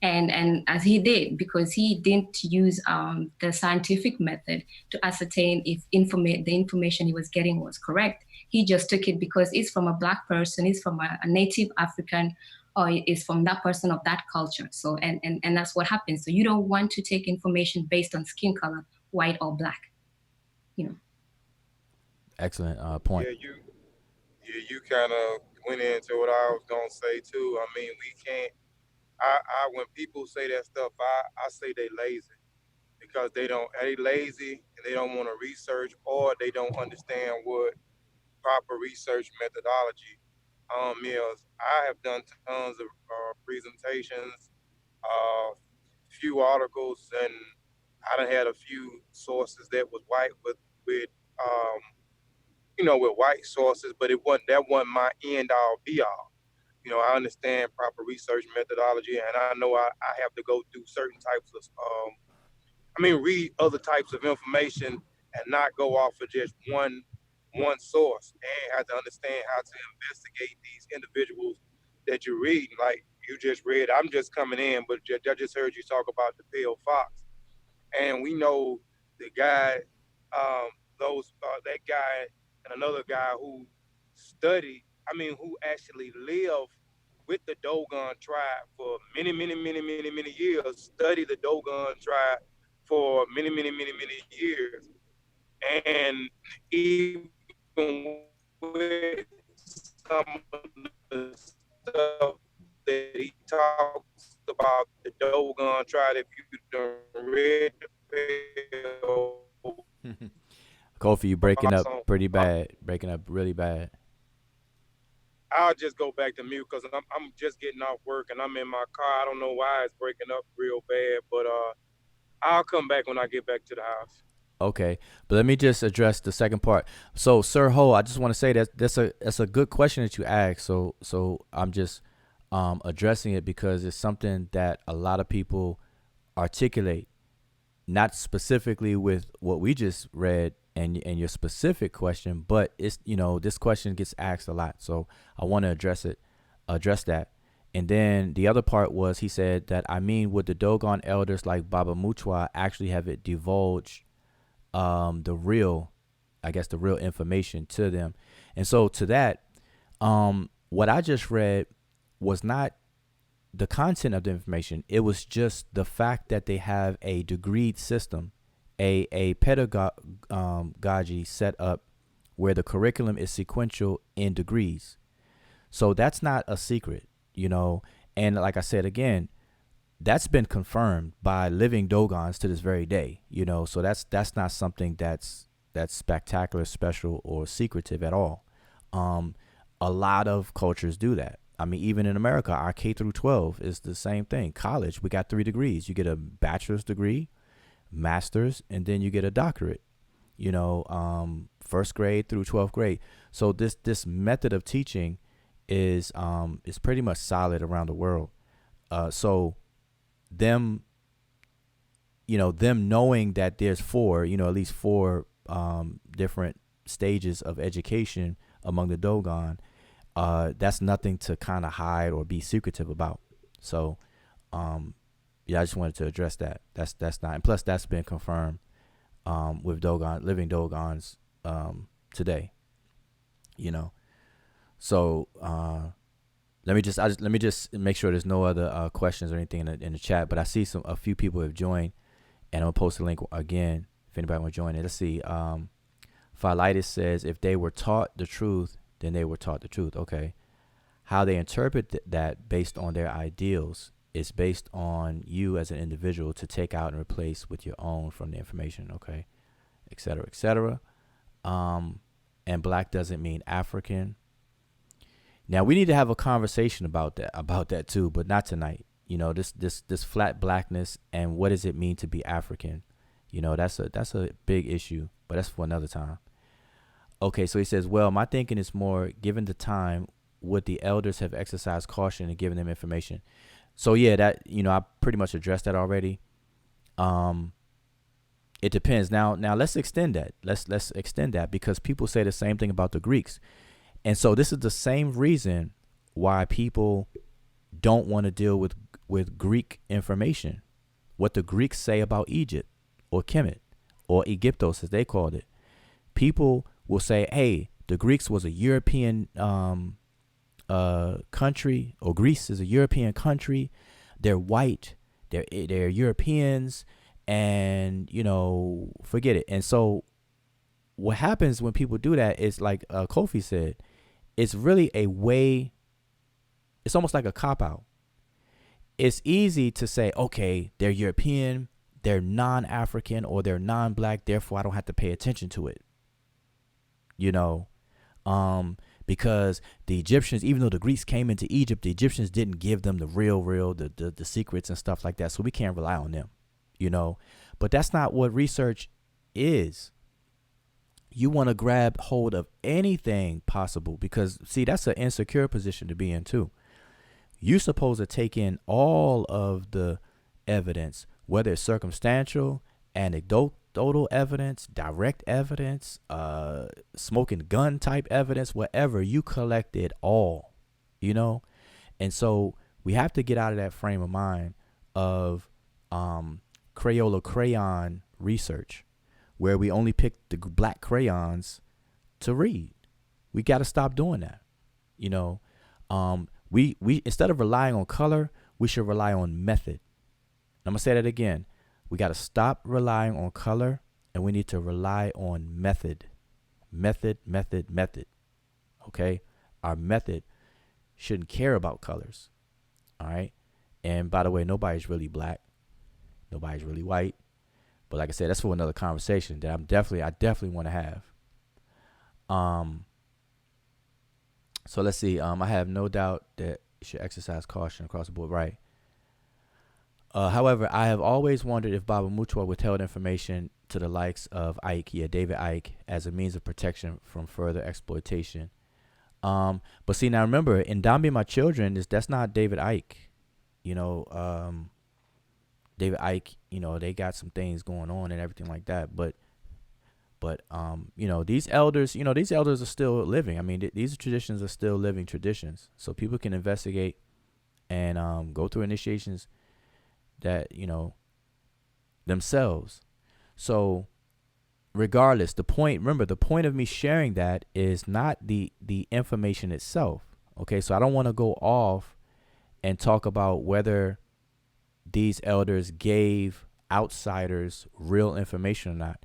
and as he did, because he didn't use the scientific method to ascertain if the information he was getting was correct. He just took it because it's from a black person, it's from a native African, or it's from that person of that culture. So and that's what happens. So you don't want to take information based on skin color, white or black. Excellent point. You kind of went into what I was gonna say too. I mean, we can't. I when people say that stuff, I say they lazy because they lazy and they don't want to research, or they don't understand what proper research methodology is. I have done tons of presentations, few articles, and I done had a few sources that was white with um, with white sources, but that wasn't my end all be all. I understand proper research methodology, and I know I have to go through certain types of read other types of information and not go off of just one source, and have to understand how to investigate these individuals that you're reading. Like you just read, I'm just coming in, but I just heard you talk about the pale fox, and we know the guy, that guy and another guy who studied, who actually lived with the Dogon tribe for many, many, many, many, many years, studied the Dogon tribe for many, many, many, many years. And even with some of the stuff that he talks about the Dogon tribe, if you done read the Kofi, you breaking up on, pretty bad, breaking up really bad. I'll just go back to mute because I'm just getting off work and I'm in my car. I don't know why it's breaking up real bad, but I'll come back when I get back to the house. Okay, but let me just address the second part. So, Sir Ho, I just want to say that that's a good question that you asked. So I'm just addressing it because it's something that a lot of people articulate, not specifically with what we just read and your specific question, but it's, this question gets asked a lot. So I want to address that. And then the other part was, he said that, would the Dogon elders like Baba Mutwa actually have it divulged the real information to them? And so to that, what I just read was not the content of the information. It was just the fact that they have a degreed system, a pedagogy set up where the curriculum is sequential in degrees. So that's not a secret, and like I said, again, that's been confirmed by living Dogons to this very day, so that's not something that's spectacular, special, or secretive at all. A lot of cultures do that. Even in America, our K through 12 is the same thing. College, we got 3 degrees. You get a bachelor's degree, master's, and then you get a doctorate, first grade through 12th grade. So this method of teaching is pretty much solid around the world. So them knowing that there's at least four different stages of education among the Dogon, that's nothing to kind of hide or be secretive about. So, I just wanted to address that. That's not, and plus that's been confirmed with living Dogons today. So let me just make sure there's no other questions or anything in the chat. But I see a few people have joined, and I'm gonna post the link again if anybody want to join it. Let's see. Philitis says, if they were taught the truth, then they were taught the truth. Okay. How they interpret that based on their ideals is based on you as an individual to take out and replace with your own from the information. Okay. Et cetera, et cetera. And black doesn't mean African. Now we need to have a conversation about that too, but not tonight. This flat blackness and what does it mean to be African? That's a big issue, but that's for another time. Okay, so he says, well, my thinking is more, given the time, would the elders have exercised caution in giving them information? So yeah, that, I pretty much addressed that already. It depends. Now let's extend that. Let's extend that, because people say the same thing about the Greeks. And so this is the same reason why people don't want to deal with Greek information, what the Greeks say about Egypt or Kemet or Egyptos, as they called it. People will say, hey, the Greeks was a European country, or Greece is a European country. They're white. They're Europeans, and, forget it. And so what happens when people do that is, like Kofi said, it's really it's almost like a cop-out. It's easy to say, okay, they're European, they're non-African, or they're non-black, therefore I don't have to pay attention to it. Because the Egyptians, even though the Greeks came into Egypt, the Egyptians didn't give them the real, the secrets and stuff like that. So we can't rely on them, but that's not what research is. You want to grab hold of anything possible, because see, that's an insecure position to be in too. You're supposed to take in all of the evidence, whether it's circumstantial, anecdotal evidence, direct evidence, smoking gun type evidence, whatever. You collect it all, you know? And so we have to get out of that frame of mind of Crayola crayon research, where we only pick the black crayons to read. We got to stop doing that. You know, we instead of relying on color, we should rely on method. I'm gonna say that again. We got to stop relying on color, and we need to rely on method. Method. Okay, our method shouldn't care about colors. All right. And by the way, nobody's really black. Nobody's really white. But like I said, that's for another conversation that I definitely want to have. So let's see. I have no doubt that you should exercise caution across the board. Right. However, I have always wondered if Baba Mutwa withheld information to the likes of David Icke, as a means of protection from further exploitation. But see, now remember, in Don't Be My Children, that's not David Icke. You know, David Icke, you know, they got some things going on and everything like that. But you know, these elders are still living. I mean, these traditions are still living traditions. So people can investigate and go through initiations that, you know, themselves. So regardless, the point of me sharing that is not the information itself. Okay, so I don't want to go off and talk about whether these elders gave outsiders real information or not.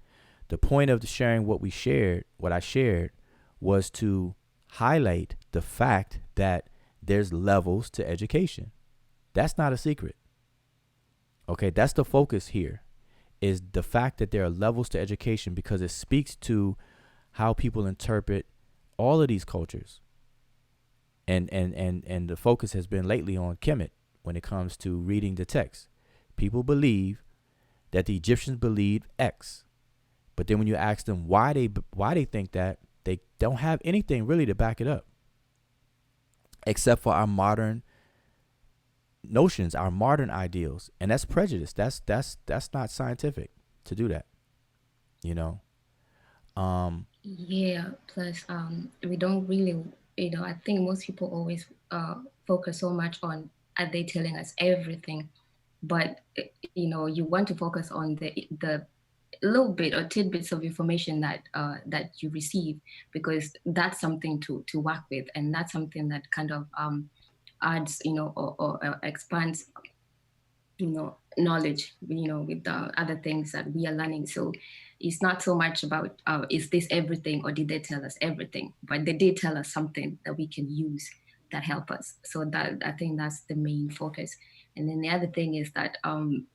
The point of sharing what I shared, was to highlight the fact that there's levels to education. That's not a secret. Okay, that's the focus here, is the fact that there are levels to education, because it speaks to how people interpret all of these cultures. And the focus has been lately on Kemet when it comes to reading the text. People believe that the Egyptians believed X, but then when you ask them why they think that, they don't have anything really to back it up, except for our modern notions, our modern ideals, and that's prejudice. That's not scientific to do that, you know. Yeah, plus we don't really, you know, I think most people always focus so much on, are they telling us everything? But you know, you want to focus on the little bit or tidbits of information that that you receive, because that's something to work with, and that's something that kind of adds, you know, or expands, you know, knowledge, you know, with the other things that we are learning. So it's not so much about is this everything, or did they tell us everything, but they did tell us something that we can use that help us. So that, I think that's the main focus. And then the other thing is that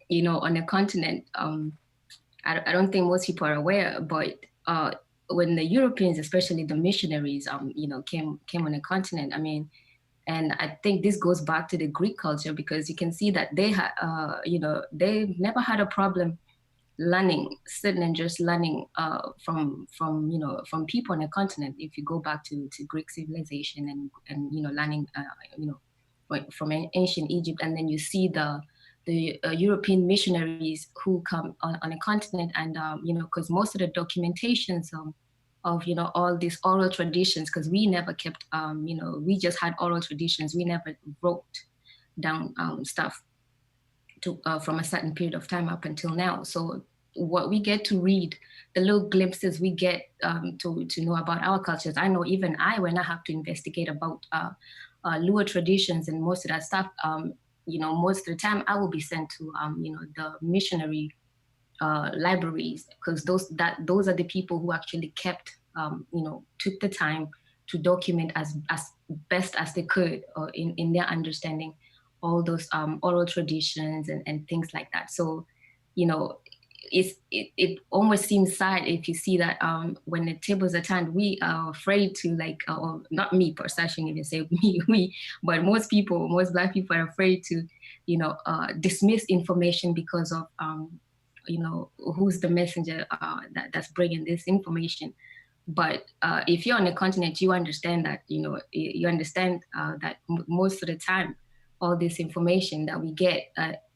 you know, on a continent, I don't think most people are aware, but when the Europeans, especially the missionaries, you know, came on a continent, I mean, and I think this goes back to the Greek culture, because you can see that they had, you know, they never had a problem learning, sitting and just learning from you know, from people on a continent. If you go back to Greek civilization and you know, learning, you know, from ancient Egypt, and then you see the European missionaries who come on a continent, and you know, because most of the documentations of, you know, all these oral traditions, because we never kept, you know, we just had oral traditions. We never wrote down stuff to from a certain period of time up until now. So what we get to read, the little glimpses we get to know about our cultures. I know even when I have to investigate about Lua traditions and most of that stuff, you know, most of the time I will be sent to, you know, the missionary libraries, because those are the people who actually kept, you know, took the time to document as best as they could, in their understanding, all those oral traditions and things like that. So, you know, it almost seems sad if you see that when the tables are turned, we are afraid to, like, or not me per se, I shouldn't even say we, but most Black people are afraid to, you know, dismiss information because of you know, who's the messenger that's bringing this information. But if you're on a continent, you understand that, you know, you understand that most of the time, all this information that we get,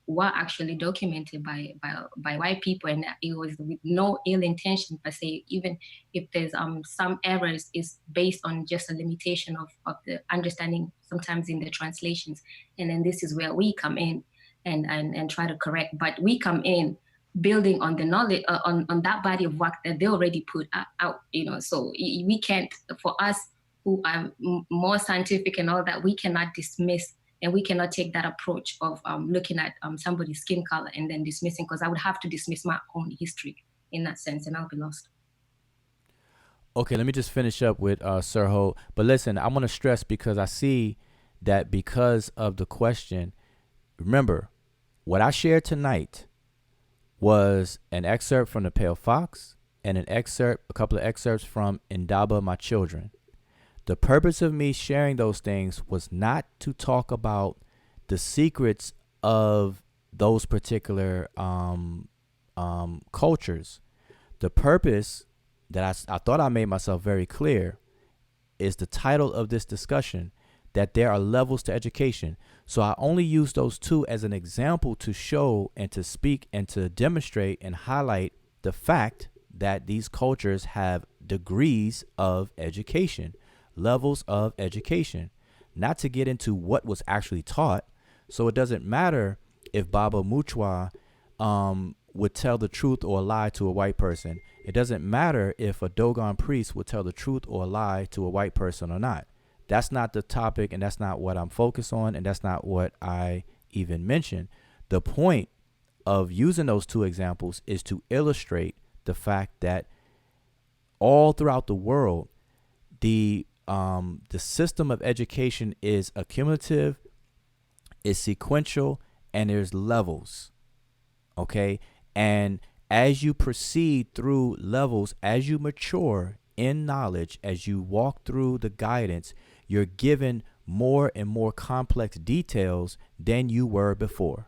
were actually documented by white people, and it was with no ill intention per se. Even if there's some errors, is based on just a limitation of the understanding sometimes in the translations. And then this is where we come in and try to correct. But we come in building on the knowledge on that body of work that they already put out, so we can't, for us who are more scientific and all that, we cannot dismiss, and we cannot take that approach of looking at somebody's skin color and then dismissing, because I would have to dismiss my own history in that sense, and I'll be lost. Okay, let me just finish up with Sir Ho. But listen, I want to stress, because I see that because of the question, remember, what I shared tonight was an excerpt from The Pale Fox and a couple of excerpts from Indaba, My Children. The purpose of me sharing those things was not to talk about the secrets of those particular cultures. The purpose that I thought I made myself very clear is the title of this discussion, that there are levels to education. So I only use those two as an example to show and to speak and to demonstrate and highlight the fact that these cultures have degrees of education, levels of education, not to get into what was actually taught. So it doesn't matter if Baba Muchwa would tell the truth or a lie to a white person. It doesn't matter if a Dogon priest would tell the truth or a lie to a white person or not. That's not the topic, and that's not what I'm focused on, and that's not what I even mentioned. The point of using those two examples is to illustrate the fact that all throughout the world, the system of education is accumulative, is sequential, and there's levels. Okay, and as you proceed through levels, as you mature in knowledge, as you walk through the guidance, you're given more and more complex details than you were before.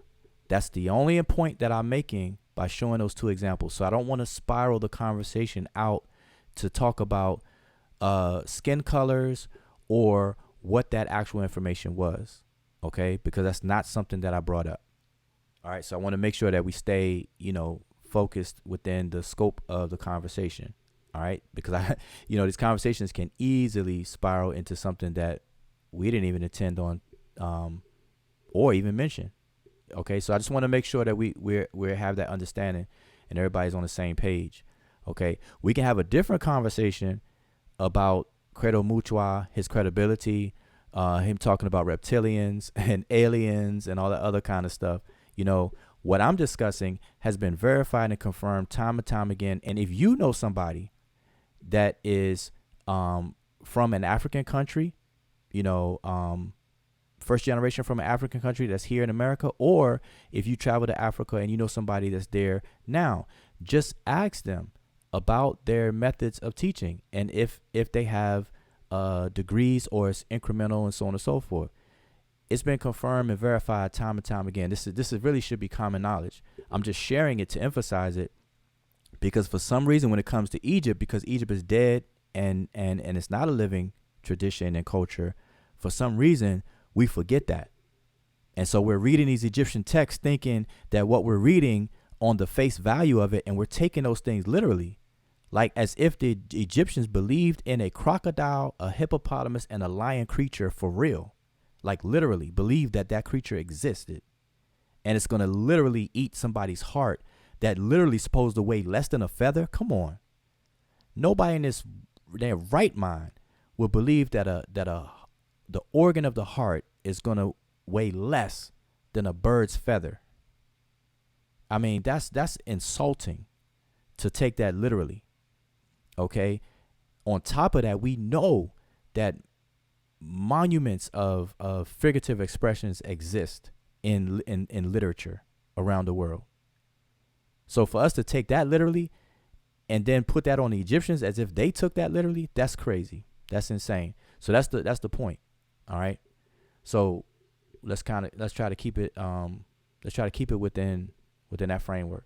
That's the only point that I'm making by showing those two examples. So I don't want to spiral the conversation out to talk about skin colors or what that actual information was, okay? Because that's not something that I brought up. All right, so I want to make sure that we stay, focused within the scope of the conversation. All right, because these conversations can easily spiral into something that we didn't even intend on, or even mention. Okay, so I just want to make sure that we have that understanding and everybody's on the same page. Okay, we can have a different conversation about Credo Muchwa, his credibility, him talking about reptilians and aliens and all that other kind of stuff. What I'm discussing has been verified and confirmed time and time again. And if you know somebody that is from an African country, first generation from an African country that's here in America, or if you travel to Africa and you know somebody that's there now, just ask them about their methods of teaching and if they have degrees or it's incremental and so on and so forth. It's been confirmed and verified time and time again. This really should be common knowledge. I'm just sharing it to emphasize it, because for some reason when it comes to Egypt, because Egypt is dead and it's not a living tradition and culture, for some reason we forget that. And so we're reading these Egyptian texts thinking that what we're reading on the face value of it, and we're taking those things literally, like as if the Egyptians believed in a crocodile, a hippopotamus, and a lion creature for real. Like literally believed that creature existed, and it's going to literally eat somebody's heart that literally supposed to weigh less than a feather. Come on. Nobody in their right mind will believe that the organ of the heart is going to weigh less than a bird's feather. I mean, that's insulting to take that literally. Okay. On top of that, we know that monuments of figurative expressions exist in literature around the world. So for us to take that literally and then put that on the Egyptians as if they took that literally, that's crazy. That's insane. So that's the point. All right. So let's try to keep it within that framework.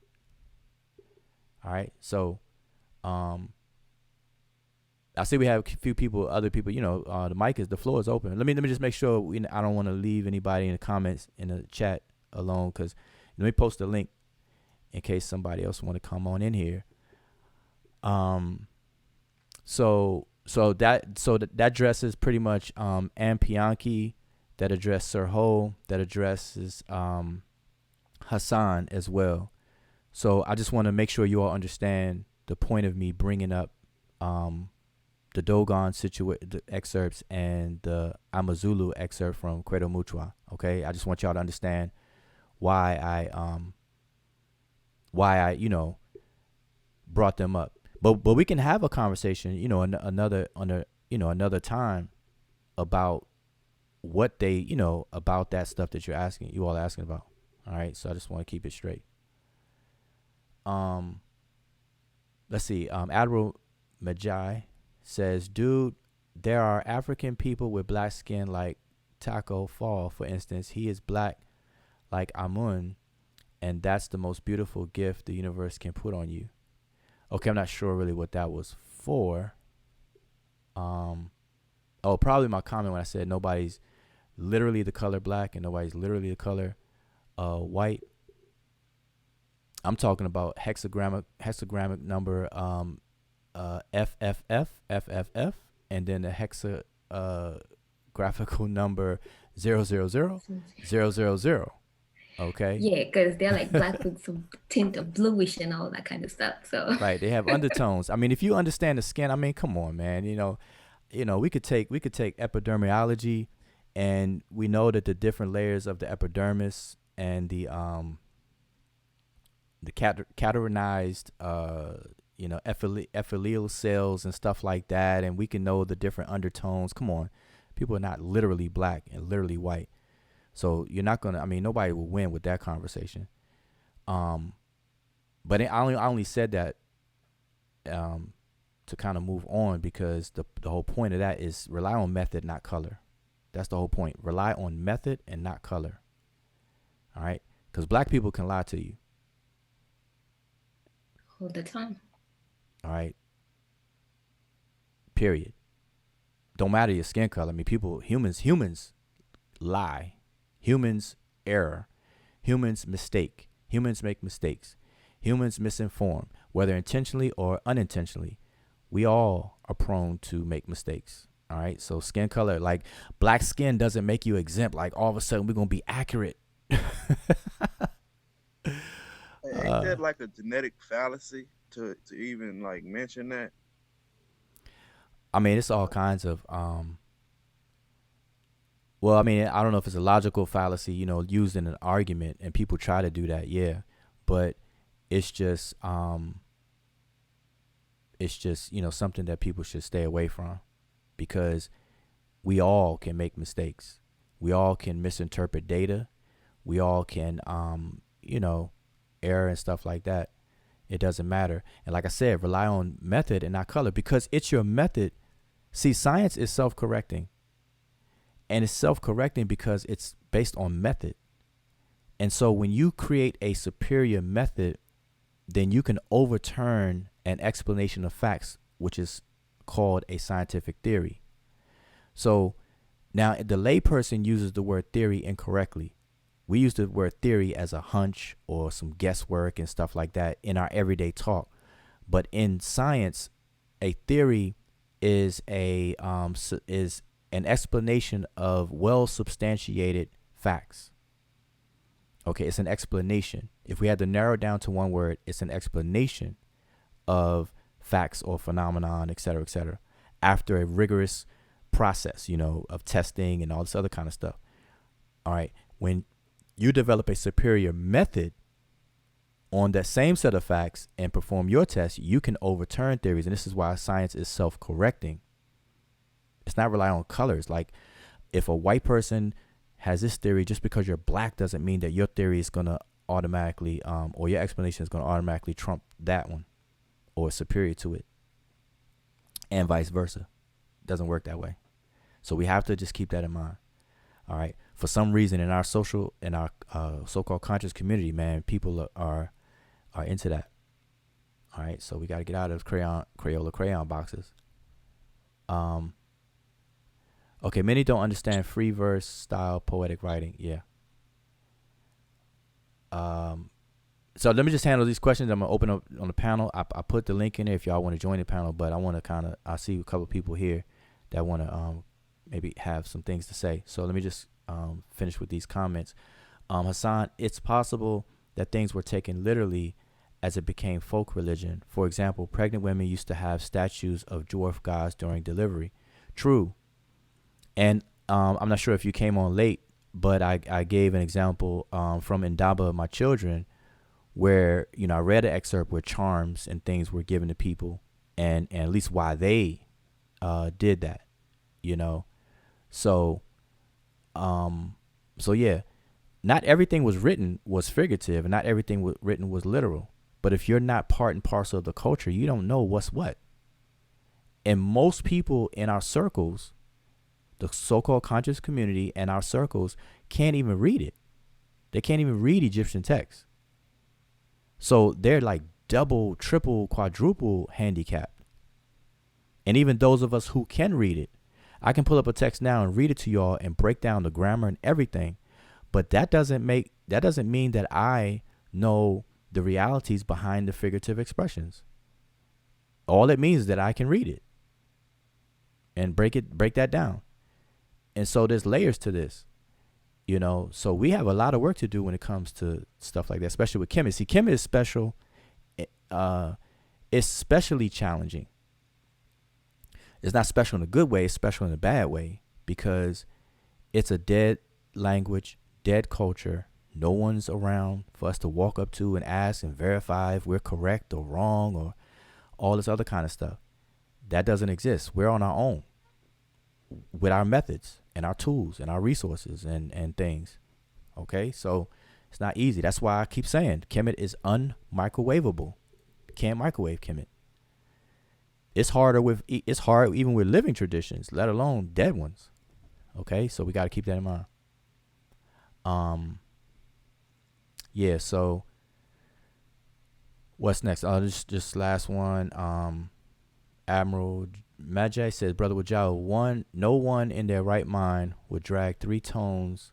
All right. So I see we have a few people, other people, the floor is open. Let me just make sure I don't want to leave anybody in the comments in the chat alone, because Let me post a link in case somebody else want to come on in here. That addresses pretty much Ampianki, that address Sir Ho, that addresses Hassan as well. So I just want to make sure you all understand the point of me bringing up the Dogon the excerpts and the Amazulu excerpt from Credo Mutua. Okay, I just want y'all to understand why I brought them up. But we can have a conversation, another time about what they, about that stuff that you all asking about. All right, so I just want to keep it straight. Let's see. Admiral Majai says, dude, there are African people with black skin like Taco Fall, for instance. He is black like Amun, and that's the most beautiful gift the universe can put on you. Okay, I'm not sure really what that was for. Probably my comment when I said nobody's literally the color black and nobody's literally the color white. I'm talking about hexagramic number FFF, and then the graphical number 000. Okay. Yeah, because they're like black with some tint of bluish and all that kind of stuff. So right, they have undertones. I mean, if you understand the skin, I mean, come on, man. We could take epidermology, and we know that the different layers of the epidermis and the categorized epithelial cells and stuff like that, and we can know the different undertones. Come on, people are not literally black and literally white, so you're not gonna. I mean, nobody will win with that conversation. But I only said that to kind of move on, because the whole point of that is rely on method, not color. That's the whole point. Rely on method and not color. All right, because black people can lie to you all the time. All right. Period. Don't matter your skin color. I mean, humans lie. Humans error. Humans mistake. Humans make mistakes. Humans misinform, whether intentionally or unintentionally. We all are prone to make mistakes. All right. So skin color, like black skin doesn't make you exempt. Like all of a sudden we're going to be accurate. Ain't that like a genetic fallacy to even like mention that? I mean, it's all kinds of well, I mean, I don't know if it's a logical fallacy, used in an argument, and people try to do that, yeah. But it's just something that people should stay away from, because we all can make mistakes. We all can misinterpret data. We all can error and stuff like that. It doesn't matter. And like I said, rely on method and not color, because it's your method. See, science is self-correcting, and it's self-correcting because it's based on method. And so when you create a superior method, then you can overturn an explanation of facts, which is called a scientific theory. So now the layperson uses the word theory incorrectly. We use the word theory as a hunch or some guesswork and stuff like that in our everyday talk. But in science, a theory is an explanation of well substantiated facts. Okay, it's an explanation. If we had to narrow it down to one word, it's an explanation of facts or phenomenon, et cetera, after a rigorous process, of testing and all this other kind of stuff. All right, when you develop a superior method on that same set of facts and perform your test, you can overturn theories. And this is why science is self-correcting. It's not relying on colors. Like if a white person has this theory, just because you're black doesn't mean that your theory is going to automatically, or your explanation is going to automatically trump that one or superior to it, and vice versa. It doesn't work that way. So we have to just keep that in mind. All right. For some reason in our so-called conscious community, man, people are into that. All right. So we got to get out of Crayola crayon boxes. Okay. Many don't understand free verse style poetic writing. Yeah. So let me just handle these questions. I'm gonna open up on the panel. I put the link in there if y'all want to join the panel, but I want to I see a couple people here that want to maybe have some things to say. So let me just finish with these comments. Hassan, it's possible that things were taken literally as it became folk religion. For example, pregnant women used to have statues of dwarf gods during delivery. True. And I'm not sure if you came on late, but I gave an example from Indaba, my children, where, I read an excerpt where charms and things were given to people, and at least why they did that, So, yeah, not everything was written was figurative, and not everything written was literal. But if you're not part and parcel of the culture, you don't know what's what. And most people in our circles, the so-called conscious community and our circles, can't even read it. They can't even read Egyptian text. So they're like double, triple, quadruple handicapped. And even those of us who can read it, I can pull up a text now and read it to y'all and break down the grammar and everything. But that doesn't mean that I know the realities behind the figurative expressions. All it means is that I can read it and break that down. And so there's layers to this. So we have a lot of work to do when it comes to stuff like that, especially with Kemet. See, Kemet is special, especially challenging. It's not special in a good way, it's special in a bad way, because it's a dead language, dead culture. No one's around for us to walk up to and ask and verify if we're correct or wrong or all this other kind of stuff. That doesn't exist. We're on our own with our methods and our tools and our resources and things. Okay, so it's not easy. That's why I keep saying Kemet is unmicrowavable. Can't microwave Kemet. It's hard even with living traditions, let alone dead ones. Okay, so we got to keep that in mind. Yeah, so what's next? Just last one. Admiral Magi says, Brother Wajau, no one in their right mind would drag 3 tons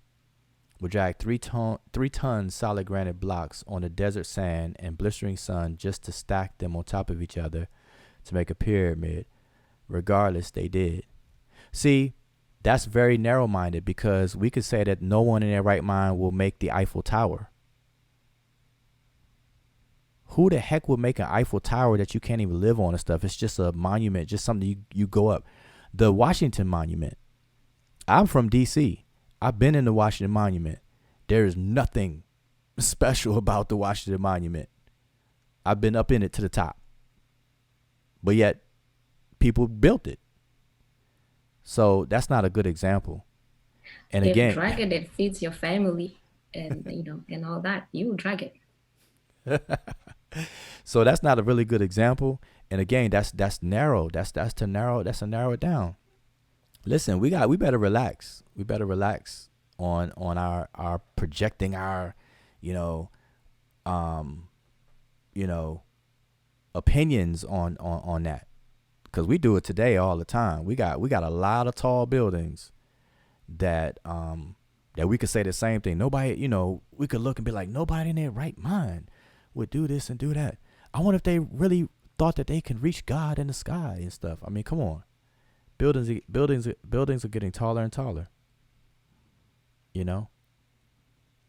solid granite blocks on the desert sand and blistering sun just to stack them on top of each other to make a pyramid. Regardless, they did. See, that's very narrow-minded, because we could say that no one in their right mind will make the Eiffel Tower. Who the heck would make an Eiffel Tower that you can't even live on and stuff? It's just a monument, just something you go up. The Washington Monument. I'm from D.C. I've been in the Washington Monument. There is nothing special about the Washington Monument. I've been up in it to the top. But yet, people built it. So that's not a good example. And if again, drag it, it feeds your family and and all that. You drag it. So that's not a really good example. And again, that's narrow. That's to narrow it down. Listen, we better relax. We better relax on our projecting our, opinions on that. Because we do it today all the time. We got a lot of tall buildings that we could say the same thing. Nobody, we could look and be like, nobody in their right mind would do this and do that. I wonder if they really thought that they could reach God in the sky and stuff. I mean, come on. Buildings are getting taller and taller. No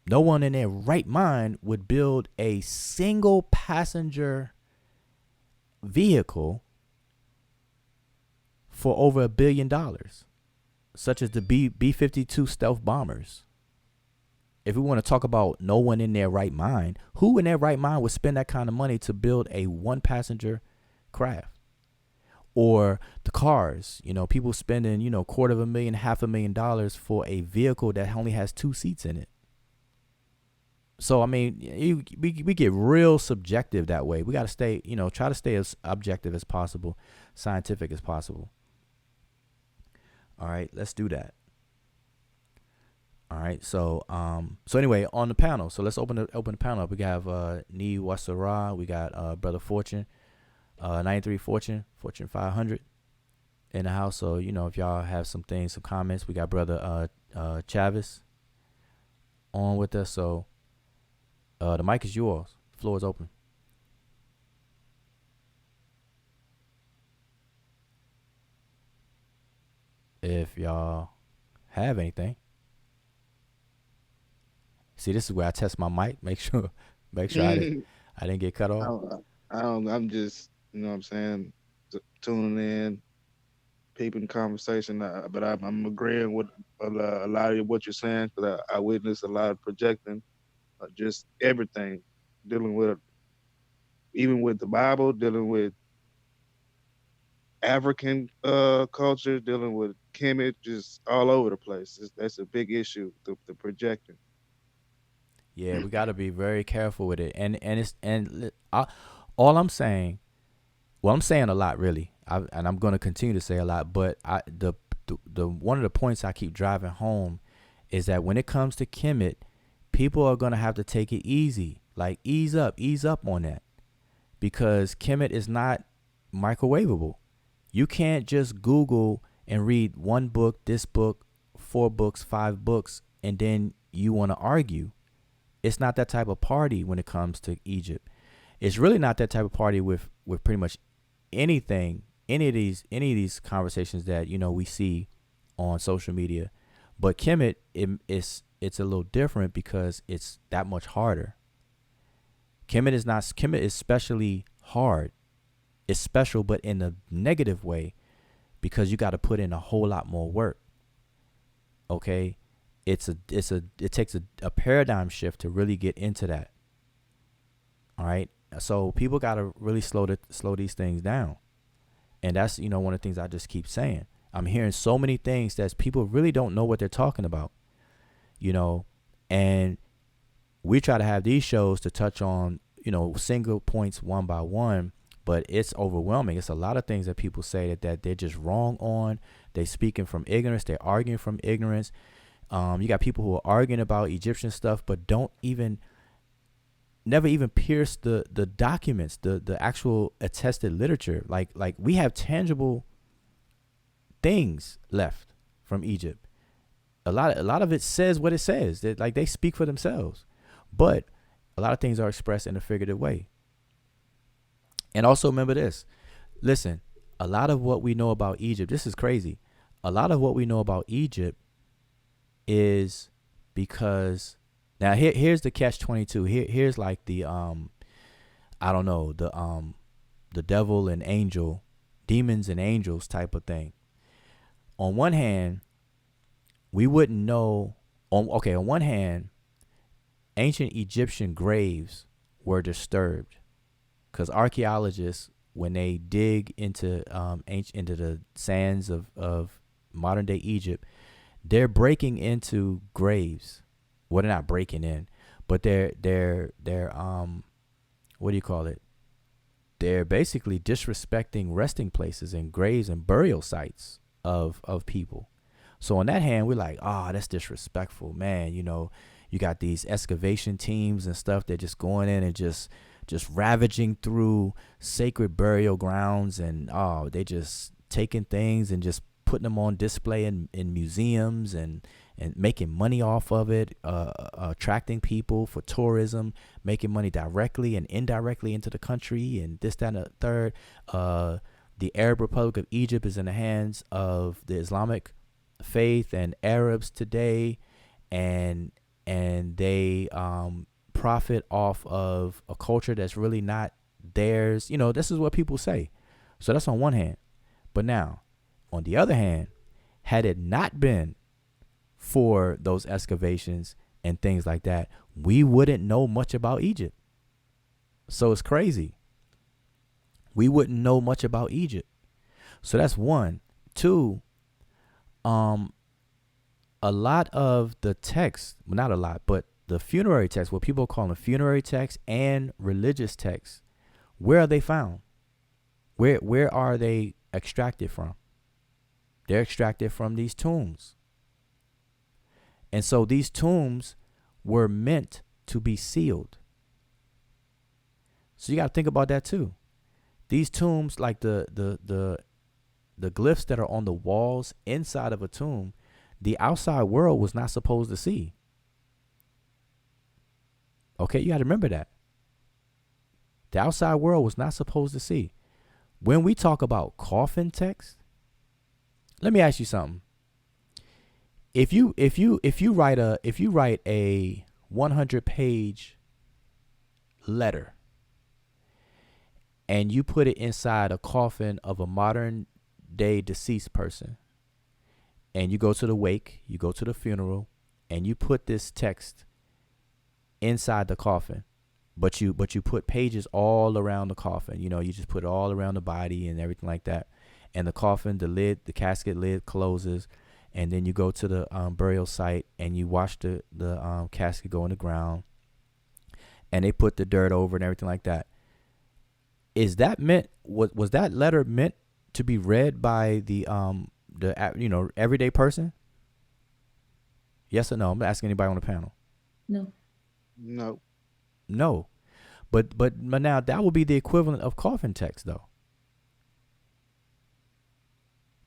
one in their right mind would build a single passenger vehicle for over $1 billion, such as the B-52 stealth bombers. If we want to talk about no one in their right mind, who in their right mind would spend that kind of money to build a one-passenger craft? Or the cars, people spending, $250,000, $500,000 for a vehicle that only has 2 seats in it. So, I mean, we get real subjective that way. We got to stay, try to stay as objective as possible, scientific as possible. All right, let's do that. All right, so anyway, on the panel, so let's open the panel up. We have Ni Wasara, we got Brother Fortune, 93 Fortune 500 in the house. So if y'all have some comments, we got Brother Chavis on with us. So the mic is yours. floor is open. If y'all have anything. See, this is where I test my mic. Make sure I didn't get cut I, off. I'm just, you know what I'm saying, tuning in, peeping conversation. But I'm agreeing with a lot of what you're saying because I witnessed a lot of projecting, just everything, dealing with, even with the Bible, dealing with African culture, dealing with Kemet, just all over the place. That's a big issue, the projecting. Yeah, we got to be very careful with it. All I'm saying, well, I'm saying a lot really, and I'm going to continue to say a lot. But the one of the points I keep driving home is that when it comes to Kemet, people are going to have to take it easy, like ease up on that, because Kemet is not microwavable. You can't just Google and read one book, this book, 4 books, 5 books, and then you want to argue. It's not that type of party when it comes to Egypt. It's really not that type of party with pretty much anything, any of these conversations that we see on social media. But Kemet, it's a little different because it's that much harder. Kemet is especially hard. It's special, but in a negative way, because you got to put in a whole lot more work. Okay, it takes a paradigm shift to really get into that. All right, so people got to really slow these things down, and that's one of the things I just keep saying. I'm hearing so many things that people really don't know what they're talking about, and we try to have these shows to touch on single points one by one. But it's overwhelming. It's a lot of things that people say that they're just wrong on. They're speaking from ignorance. They're arguing from ignorance. You got people who are arguing about Egyptian stuff, but never even pierce the documents, the actual attested literature. Like we have tangible things left from Egypt. A lot of it says what it says. They speak for themselves, but a lot of things are expressed in a figurative way. And also remember this. Listen, a lot of what we know about Egypt, this is crazy. A lot of what we know about Egypt is because now here's the catch-22. Here's like the I don't know, the devil and angel, demons and angels type of thing. On one hand, we wouldn't know on one hand, ancient Egyptian graves were disturbed. Because archaeologists, when they dig into the sands of modern day Egypt, they're breaking into graves. Well, they're not breaking in, but they're what do you call it? They're basically disrespecting resting places and graves and burial sites of people. So on that hand, we're like, that's disrespectful, man. You got these excavation teams and stuff. They're just going in and just ravaging through sacred burial grounds, and they just taking things and just putting them on display in museums and making money off of it, attracting people for tourism, making money directly and indirectly into the country, and this, that, and the third. The Arab Republic of Egypt is in the hands of the Islamic faith and Arabs today, and they profit off of a culture that's really not theirs. This is what people say. So that's on one hand. But now, on the other hand, had it not been for those excavations and things like that, we wouldn't know much about Egypt. So it's crazy. We wouldn't know much about Egypt. So that's one. Two, a lot of the text, well, not a lot, but the funerary texts, what people call them funerary texts and religious texts, where are they found? Where are they extracted from? They're extracted from these tombs. And so these tombs were meant to be sealed. So you got to think about that too. These tombs, like the glyphs that are on the walls inside of a tomb, the outside world was not supposed to see. Okay, you got to remember that. The outside world was not supposed to see. When we talk about coffin text, let me ask you something. If you write a 100-page letter and you put it inside a coffin of a modern day deceased person, and you go to the wake, you go to the funeral, and you put this text inside the coffin, but you put pages all around the coffin. You just put it all around the body and everything like that. And the coffin, the casket lid closes, and then you go to the burial site and you watch the casket go in the ground, and they put the dirt over and everything like that. Is that meant? Was that letter meant to be read by the everyday person? Yes or no? I'm asking anybody on the panel. No. No. No, but now that would be the equivalent of coffin text, though,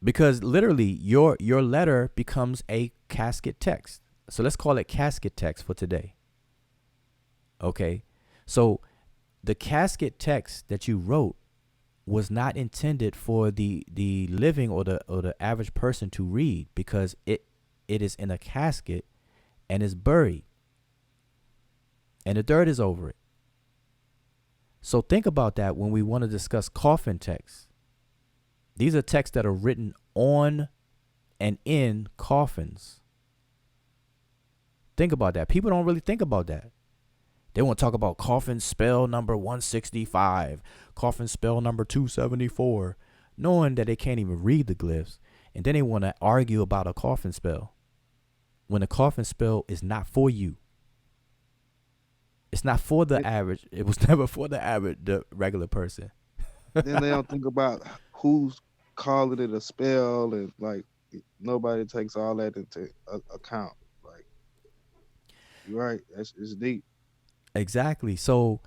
because literally your letter becomes a casket text. So let's call it casket text for today. Okay, so the casket text that you wrote was not intended for the living or the average person to read, because it is in a casket and is buried, and the dirt is over it. So think about that when we want to discuss coffin texts. These are texts that are written on and in coffins. Think about that. People don't really think about that. They want to talk about coffin spell number 165, coffin spell number 274, knowing that they can't even read the glyphs. And then they want to argue about a coffin spell when a coffin spell is not for you. It's not for the average. It was never for the regular person. Then they don't think about who's calling it a spell, and like nobody takes all that into account. Like, you're right. It's deep. Exactly. So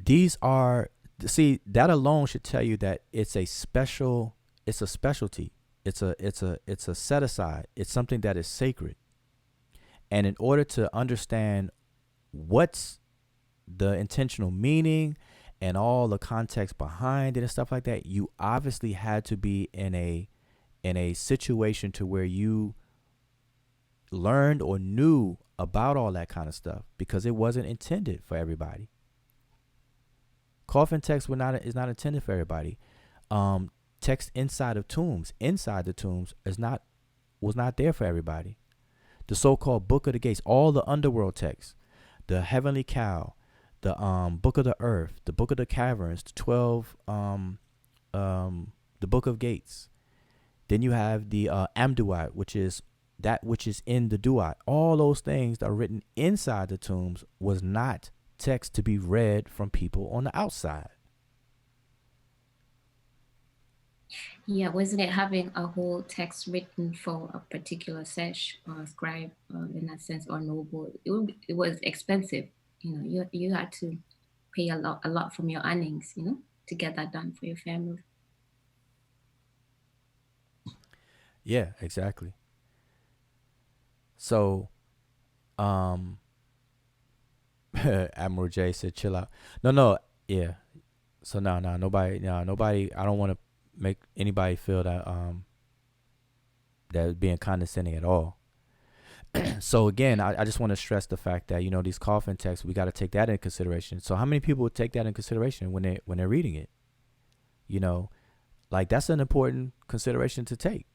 that alone should tell you that it's a specialty. It's a set aside. It's something that is sacred. And in order to understand what's the intentional meaning and all the context behind it and stuff like that, you obviously had to be in a situation to where you learned or knew about all that kind of stuff, because it wasn't intended for everybody. Coffin text is not intended for everybody. Text inside the tombs was not there for everybody. The so-called Book of the Gates, all the underworld texts, the Heavenly Cow, the Book of the Earth, the Book of the Caverns, the 12, the Book of Gates. Then you have the Amduat, which is that which is in the Duat. All those things that are written inside the tombs was not text to be read from people on the outside. Yeah, wasn't it having a whole text written for a particular sesh or scribe in that sense, or noble? It was expensive. You had to pay a lot from your earnings, to get that done for your family. Yeah, exactly. So, Admiral J said, "Chill out." No, yeah. So nobody. I don't want to make anybody feel that that being condescending at all. So again, I just want to stress the fact that these coffin texts, we got to take that into consideration. So how many people would take that in consideration when they're reading it? Like that's an important consideration to take.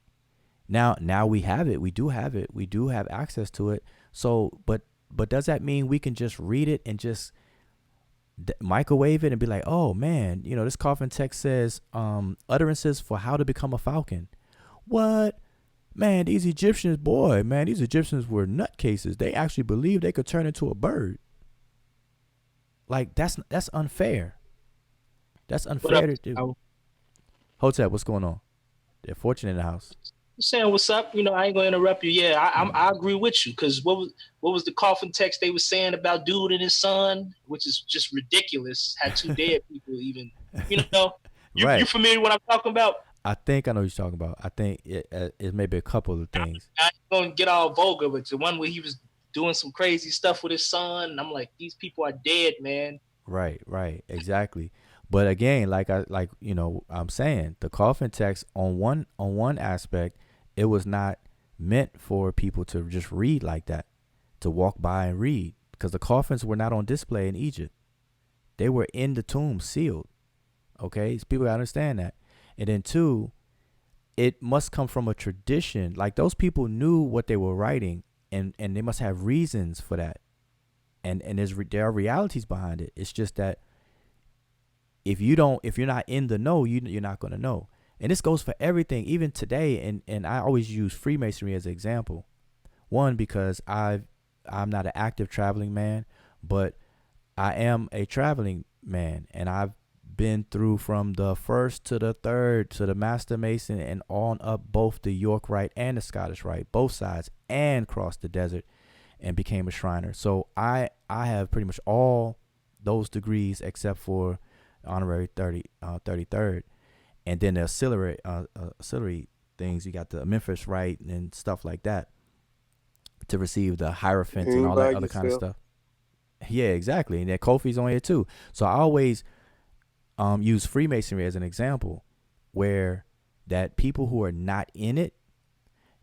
Now we have it. We do have it. We do have access to it. So, but does that mean we can just read it and just microwave it and be like, oh man, this coffin text says utterances for how to become a falcon? What? Man, these Egyptians were nutcases. They actually believed they could turn into a bird. Like that's unfair. That's unfair to do. Hotep, what's going on? They're fortunate in the house. Saying what's up? I ain't gonna interrupt you. Yeah, I agree with you, because what was the coffin text they were saying about dude and his son, which is just ridiculous. Had two dead people even. Right. You familiar with what I'm talking about? I think I know what you're talking about. I think it may be a couple of things. I ain't gonna get all vulgar, but the one where he was doing some crazy stuff with his son, and I'm like, these people are dead, man. Right, exactly. But again, I'm saying, the coffin text on one aspect, it was not meant for people to just read like that, to walk by and read, because the coffins were not on display in Egypt. They were in the tomb sealed. Okay, so people gotta understand that. And then two, it must come from a tradition. Like, those people knew what they were writing, and they must have reasons for that. And there are realities behind it. It's just that if you're not in the know, you're not gonna know. And this goes for everything, even today. And I always use Freemasonry as an example. One, because I'm not an active traveling man, but I am a traveling man, and I've been through from the first to the third to the Master Mason and on up both the York Rite and the Scottish Rite, both sides, and crossed the desert and became a Shriner. So I have pretty much all those degrees except for honorary 33rd, and then the auxiliary things. You got the Memphis Rite and stuff like that to receive the Hierophants and all that other kind of stuff. Yeah, exactly. And then Kofi's on here too. So I always use Freemasonry as an example, where that people who are not in it,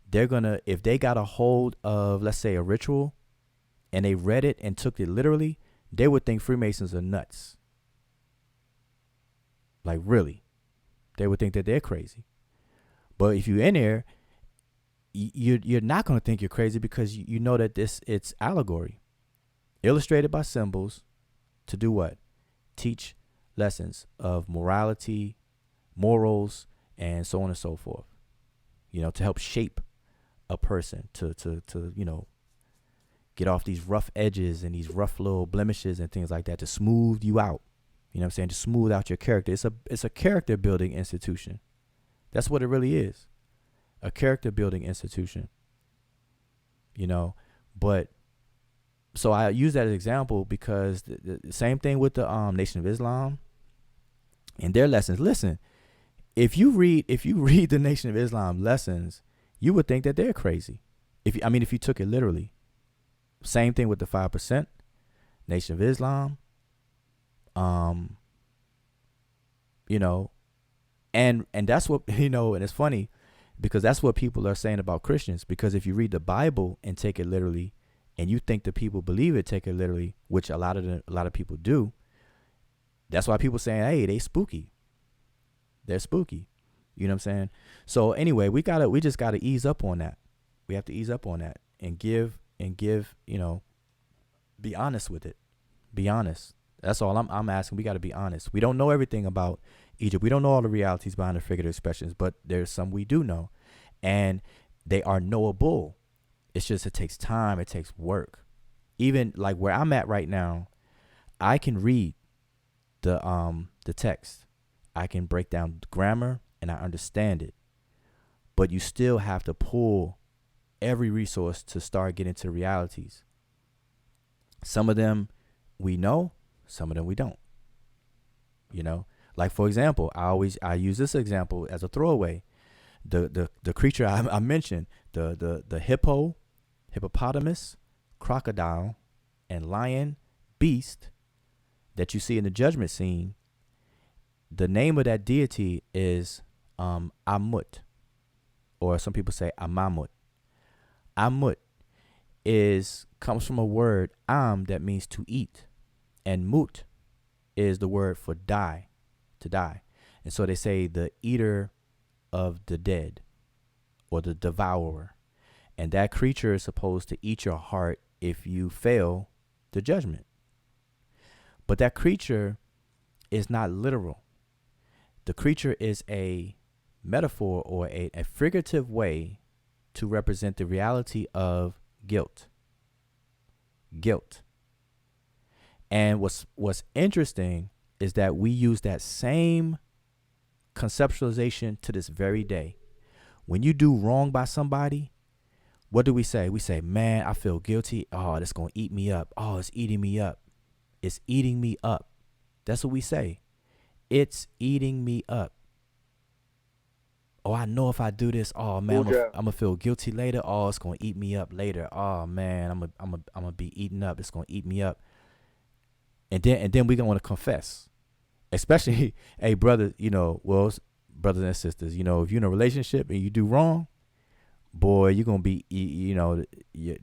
they're gonna, if they got a hold of, let's say, a ritual, and they read it and took it literally, they would think Freemasons are nuts. Like, really, they would think that they're crazy. But if you're in there, you're not gonna think you're crazy, because you know that it's allegory, illustrated by symbols, to do what? Teach lessons of morality, morals, and so on and so forth. To help shape a person to get off these rough edges and these rough little blemishes and things like that, to smooth you out. You know what I'm saying? To smooth out your character. It's a character building institution. That's what it really is. A character building institution. But so I use that as an example, because the same thing with the Nation of Islam and their lessons. Listen, if you read the Nation of Islam lessons, you would think that they're crazy. If you took it literally. Same thing with the 5%, Nation of Islam. And that's what, and it's funny, because that's what people are saying about Christians. Because if you read the Bible and take it literally, and you think the people believe it, take it literally, which a lot of people do, that's why people saying, hey, they spooky. They're spooky. You know what I'm saying? So anyway, we just gotta ease up on that. We have to ease up on that and give, be honest with it. Be honest. That's all I'm asking. We got to be honest. We don't know everything about Egypt. We don't know all the realities behind the figurative expressions, but there's some we do know, and they are knowable. It's just, it takes time. It takes work. Even like where I'm at right now, I can read the text. I can break down the grammar, and I understand it. But you still have to pull every resource to start getting to realities. Some of them we know, some of them we don't. Like, for example, I use this example as a throwaway. The creature I mentioned, the hippopotamus, crocodile, and lion beast that you see in the judgment scene. The name of that deity is Amut, or some people say Amamut. Amut comes from a word that means to eat, and mut is the word for die, to die. And so they say the eater of the dead, or the devourer. And that creature is supposed to eat your heart if you fail the judgment. But that creature is not literal. The creature is a metaphor, or a figurative way to represent the reality of guilt. And what's interesting is that we use that same conceptualization to this very day. When you do wrong by somebody, what do we say? We say, man, I feel guilty. Oh, that's going to eat me up. Oh, it's eating me up. It's eating me up. That's what we say. It's eating me up. Oh, I know if I do this, oh man, I'm gonna feel guilty later. Oh, it's gonna eat me up later. Oh man, I'm gonna be eaten up. It's gonna eat me up. and then we're gonna want to confess, especially hey brother, brothers and sisters, if you're in a relationship and you do wrong, boy, you're gonna be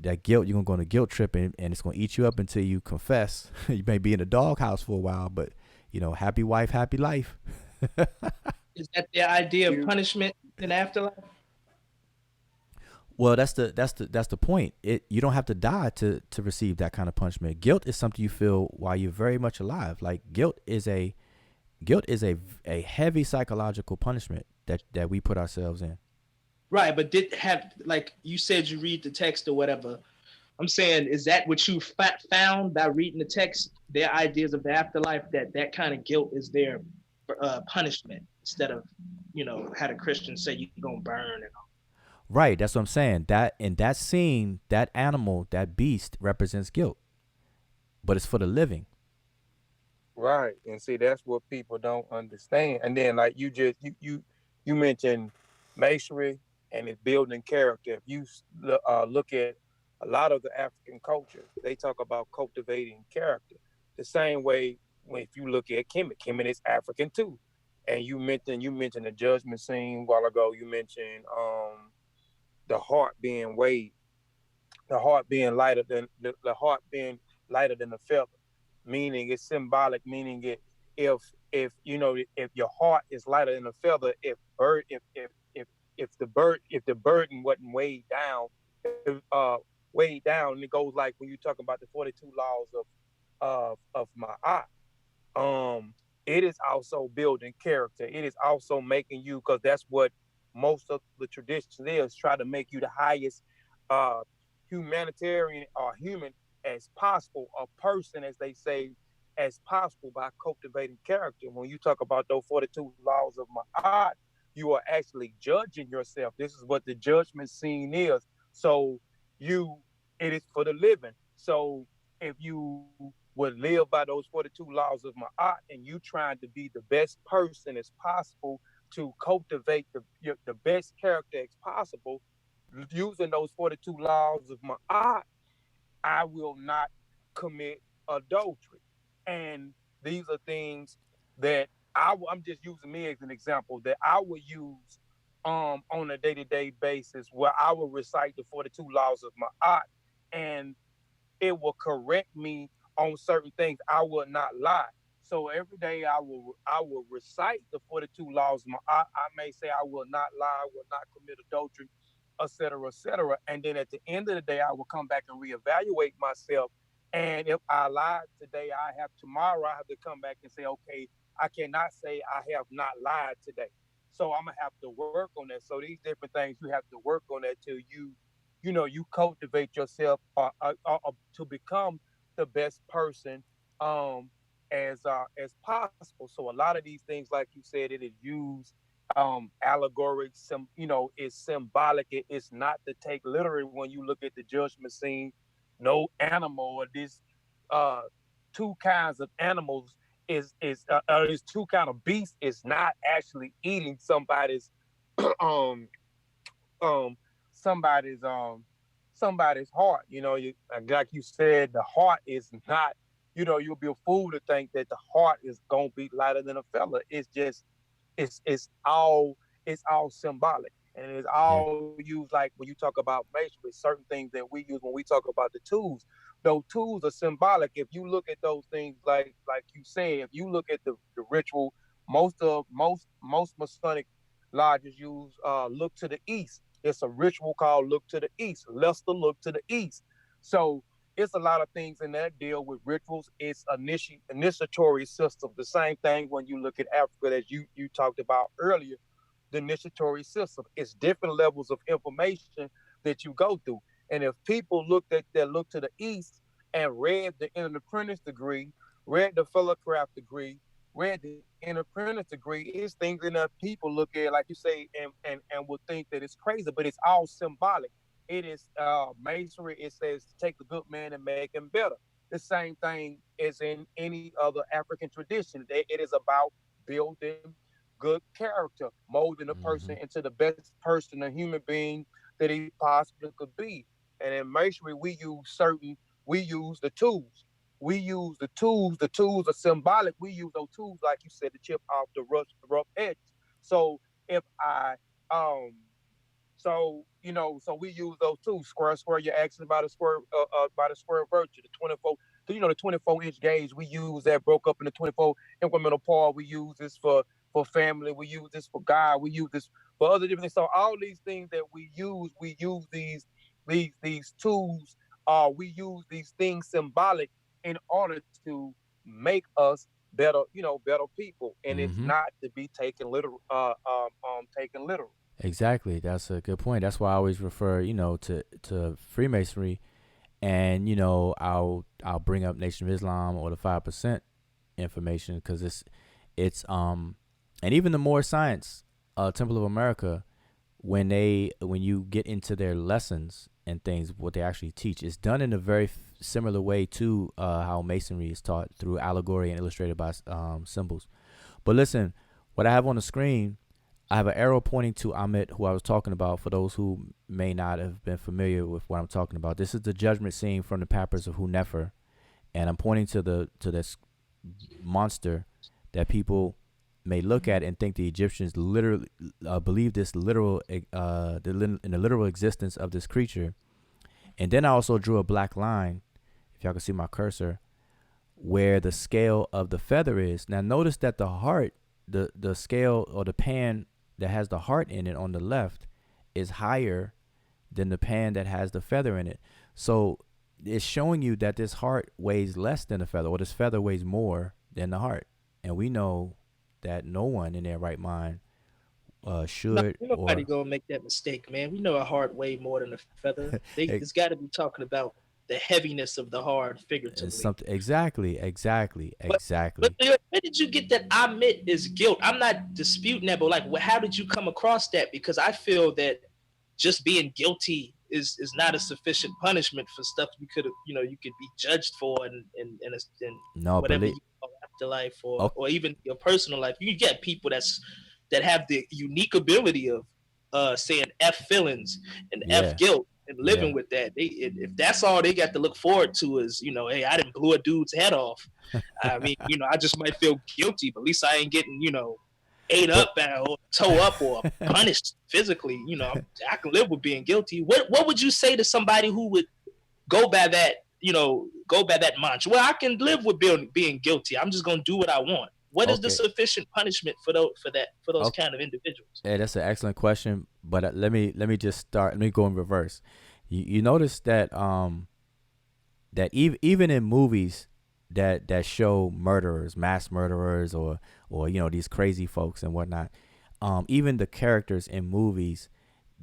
that guilt, you're gonna go on a guilt trip, and it's gonna eat you up until you confess. You may be in a doghouse for a while, but happy wife, happy life. Is that the idea of punishment in the afterlife? Well, that's the point. You don't have to die to receive that kind of punishment. Guilt is something you feel while you're very much alive. Like guilt is a heavy psychological punishment that we put ourselves in. Right, but did have, like you said, you read the text or whatever. I'm saying, is that what you found by reading the text? Their ideas of the afterlife, that kind of guilt is their punishment, instead of how the Christians say you're gonna burn and all. Right, that's what I'm saying. That in that scene, that animal, that beast represents guilt, but it's for the living. Right. And see, that's what people don't understand. And then like you mentioned masonry and it's building character. If you look at a lot of the African culture, they talk about cultivating character. The same way when if you look at Kemet is African too. And you mentioned the judgment scene a while ago. You mentioned the heart being weighed, the heart being lighter than the heart being lighter than the feather, meaning it's symbolic, meaning if your heart is lighter than a feather, if the burden wasn't weighed down, and it goes like when you talk about the 42 laws of Ma'at. It is also building character. It is also making you, because that's what most of the tradition is, try to make you the highest uh humanitarian or human as possible, a person, as they say, as possible, by cultivating character. When you talk about those 42 laws of Ma'at, you are actually judging yourself. This is what the judgment scene is. So you, it is for the living. So if you would live by those 42 laws of Ma'at and you trying to be the best person as possible to cultivate the best character as possible, using those 42 laws of Ma'at, I will not commit adultery. And these are things that I'm just using me as an example that I would use on a day-to-day basis, where I will recite the 42 laws of Ma'at, and it will correct me on certain things. I will not lie. So every day I will recite the 42 laws. I may say I will not lie, I will not commit adultery, etc., etc. And then at the end of the day, I will come back and reevaluate myself. And if I lied today, tomorrow I have to come back and say, okay, I cannot say I have not lied today. So I'm gonna have to work on that. So these different things you have to work on that till you cultivate yourself to become the best person um as possible. So a lot of these things, like you said, it is used allegory, it's symbolic. It's not to take literally. When you look at the judgment scene, no animal, or this uh two kinds of animals is two kind of beasts is not actually eating um um somebody's um somebody's heart. Like you said, the heart is not. You'll be a fool to think that the heart is gonna be lighter than a fella. It's all symbolic, and it's Yeah. all used. Like when you talk about masonry, certain things that we use when we talk about the tools, those tools are symbolic. If you look at those things, like you said, if you look at the ritual, most Masonic lodges use look to the east. It's a ritual called look to the east. Lester look to the east. So it's a lot of things in that deal with rituals. It's initiatory system. The same thing when you look at Africa, as you talked about earlier, the initiatory system. It's different levels of information that you go through. And if people look to the east and read the apprentice degree, read the fellowcraft degree, read the apprentice degree, it's things in that people look at, like you say, and will think that it's crazy, but it's all symbolic. It is masonry. It says to take the good man and make him better. The same thing as in any other African tradition. It is about building good character, molding a person Hmm. into the best person, a human being that he possibly could be. And in masonry, we use the tools. we use the tools. The tools are symbolic. We use those tools, like you said, to chip off the rough edges. So if I so we use those tools. Square. You're asking about a square virtue. The 24. So the 24-inch gauge we use that broke up into 24 incremental part. We use this for family. We use this for God. We use this for other different things. So all these things that we use these tools. We use these things symbolic in order to make us better people, and it's not to be taken literal. Taken literal. Exactly. That's a good point. That's why I always refer, to Freemasonry, and I'll bring up Nation of Islam or the 5% information, because it's and even the More Science, Temple of America, when you get into their lessons and things, what they actually teach is done in a very similar way to how Masonry is taught, through allegory and illustrated by symbols. But listen, what I have on the screen, I have an arrow pointing to Amit, who I was talking about, for those who may not have been familiar with what I'm talking about. This is the judgment scene from the papers of Hu-Nefer, and I'm pointing to this monster that people may look at and think the Egyptians literally believe this in the literal existence of this creature. And then I also drew a black line, if y'all can see my cursor, where the scale of the feather is. Now notice that the heart, the scale or the pan that has the heart in it on the left is higher than the pan that has the feather in it. So it's showing you that this heart weighs less than the feather, or this feather weighs more than the heart. And we know that no one in their right mind should. Nobody gonna make that mistake, man. We know a heart weigh more than a feather. It's got to be talking about the heaviness of the heart, figuratively. Something exactly. But where did you get that Amit is guilt? I'm not disputing that, but how did you come across that? Because I feel that just being guilty is not a sufficient punishment for stuff you could be judged for in whatever you call afterlife or even your personal life. You get people that have the unique ability of saying F feelings and F guilt and living with that. If that's all they got to look forward to is, hey, I didn't blow a dude's head off. I mean, I just might feel guilty, but at least I ain't getting, ate up or toe up or punished physically. I can live with being guilty. What would you say to somebody who would go by that, mantra? Well, I can live with being guilty. I'm just gonna do what I want. What is the sufficient punishment for those kind of individuals? Yeah, that's an excellent question. But let me just start. Let me go in reverse. You notice that that even in movies that show murderers, mass murderers, or these crazy folks and whatnot, even the characters in movies,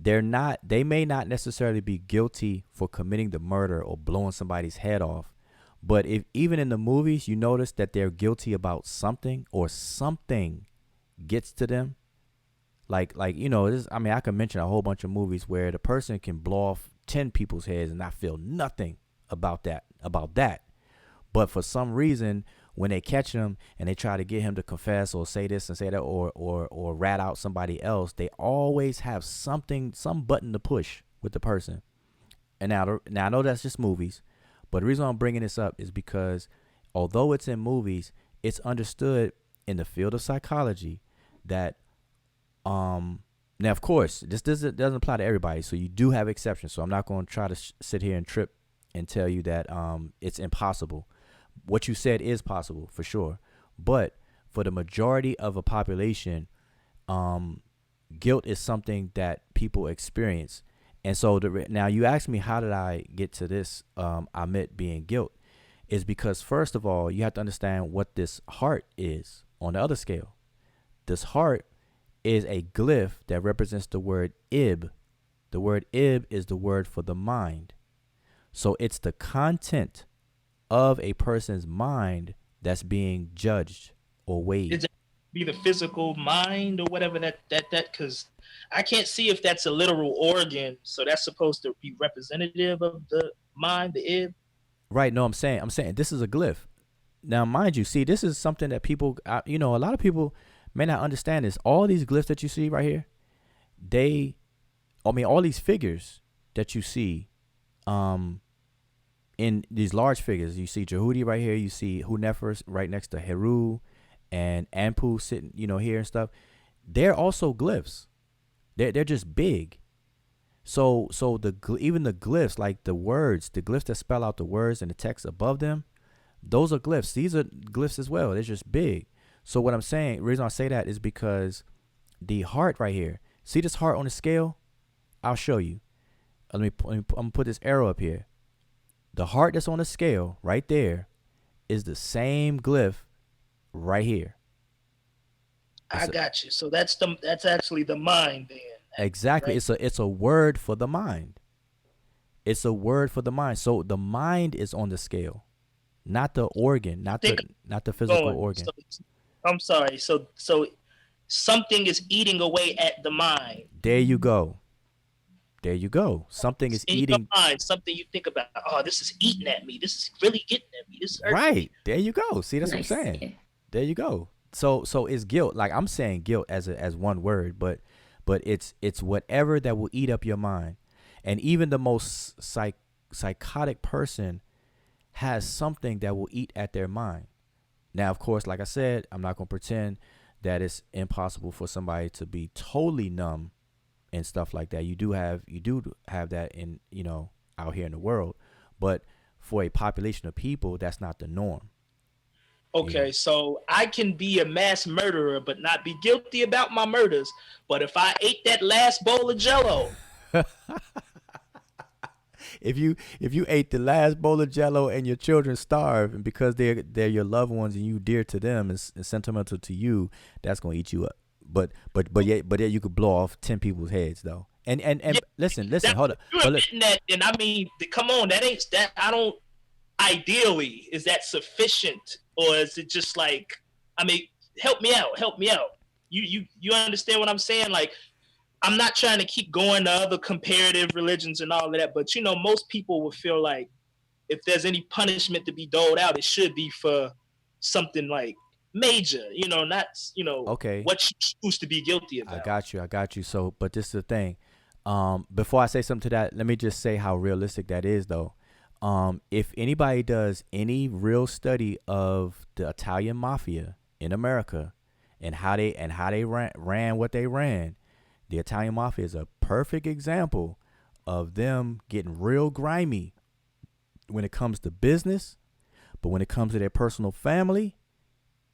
they may not necessarily be guilty for committing the murder or blowing somebody's head off. But if even in the movies you notice that they're guilty about something, or something gets to them, I can mention a whole bunch of movies where the person can blow off 10 people's heads and not feel nothing about that. But for some reason, when they catch him and they try to get him to confess or say this and say that, or rat out somebody else, they always have some button to push with the person. And now I know that's just movies. But the reason I'm bringing this up is because although it's in movies, it's understood in the field of psychology that, now of course, this doesn't apply to everybody. So you do have exceptions. So I'm not going to try to sit here and trip and tell you that it's impossible. What you said is possible for sure. But for the majority of a population, guilt is something that people experience. And so now you ask me, how did I get to this Amit being guilt? Is because, first of all, you have to understand what this heart is on the other scale. This heart is a glyph that represents the word ib. The word ib is the word for the mind. So it's the content of a person's mind that's being judged or weighed. Is it be the physical mind or whatever that because I can't see if that's a literal organ, so that's supposed to be representative of the mind, the ib. Right. No, I'm saying this is a glyph. Now, mind you, see, this is something that people, a lot of people may not understand this. All these glyphs that you see right here, all these figures that you see, in in these large figures, you see Jehudi right here, you see Hunefers right next to Heru, and Anpu sitting, here and stuff. They're also glyphs. They're just big. So even the glyphs, like the words, the glyphs that spell out the words and the text above them, those are glyphs. These are glyphs as well. They're just big. So what I'm saying, the reason I say that is because the heart right here, see this heart on the scale? I'll show you. I'm gonna put this arrow up here. The heart that's on the scale right there is the same glyph right here. I got you. So that's actually the mind then. Exactly. Right? It's a word for the mind. It's a word for the mind. So the mind is on the scale, not the organ, not the physical organ. So, I'm sorry. So something is eating away at the mind. There you go. There you go. Something is eating. Your mind, something you think about. Oh, this is eating at me. This is really getting at me. This is right. Me. There you go. See, that's nice. What I'm saying. There you go. So it's guilt. Like I'm saying guilt as one word, but it's whatever that will eat up your mind. And even the most psychotic person has something that will eat at their mind. Now, of course, like I said, I'm not going to pretend that it's impossible for somebody to be totally numb and stuff like that. You do have that in, out here in the world, but for a population of people, that's not the norm. Okay, so I can be a mass murderer but not be guilty about my murders. But if I ate that last bowl of Jell-O, if you ate the last bowl of Jell-O and your children starve, and because they're your loved ones and you dear to them and sentimental to you, that's gonna eat you up. But yet you could blow off 10 people's heads though. And yeah, listen, hold up. And I mean, come on, that ain't that. I don't. Ideally, is that sufficient, or is it just like? I mean, help me out. You understand what I'm saying? Like, I'm not trying to keep going to other comparative religions and all of that, but most people would feel like if there's any punishment to be doled out, it should be for something like major, not, okay, what you choose to be guilty about. I got you. So, but this is the thing. Before I say something to that, let me just say how realistic that is, though. If anybody does any real study of the Italian mafia in America and how they ran what they ran, the Italian mafia is a perfect example of them getting real grimy when it comes to business, but when it comes to their personal family,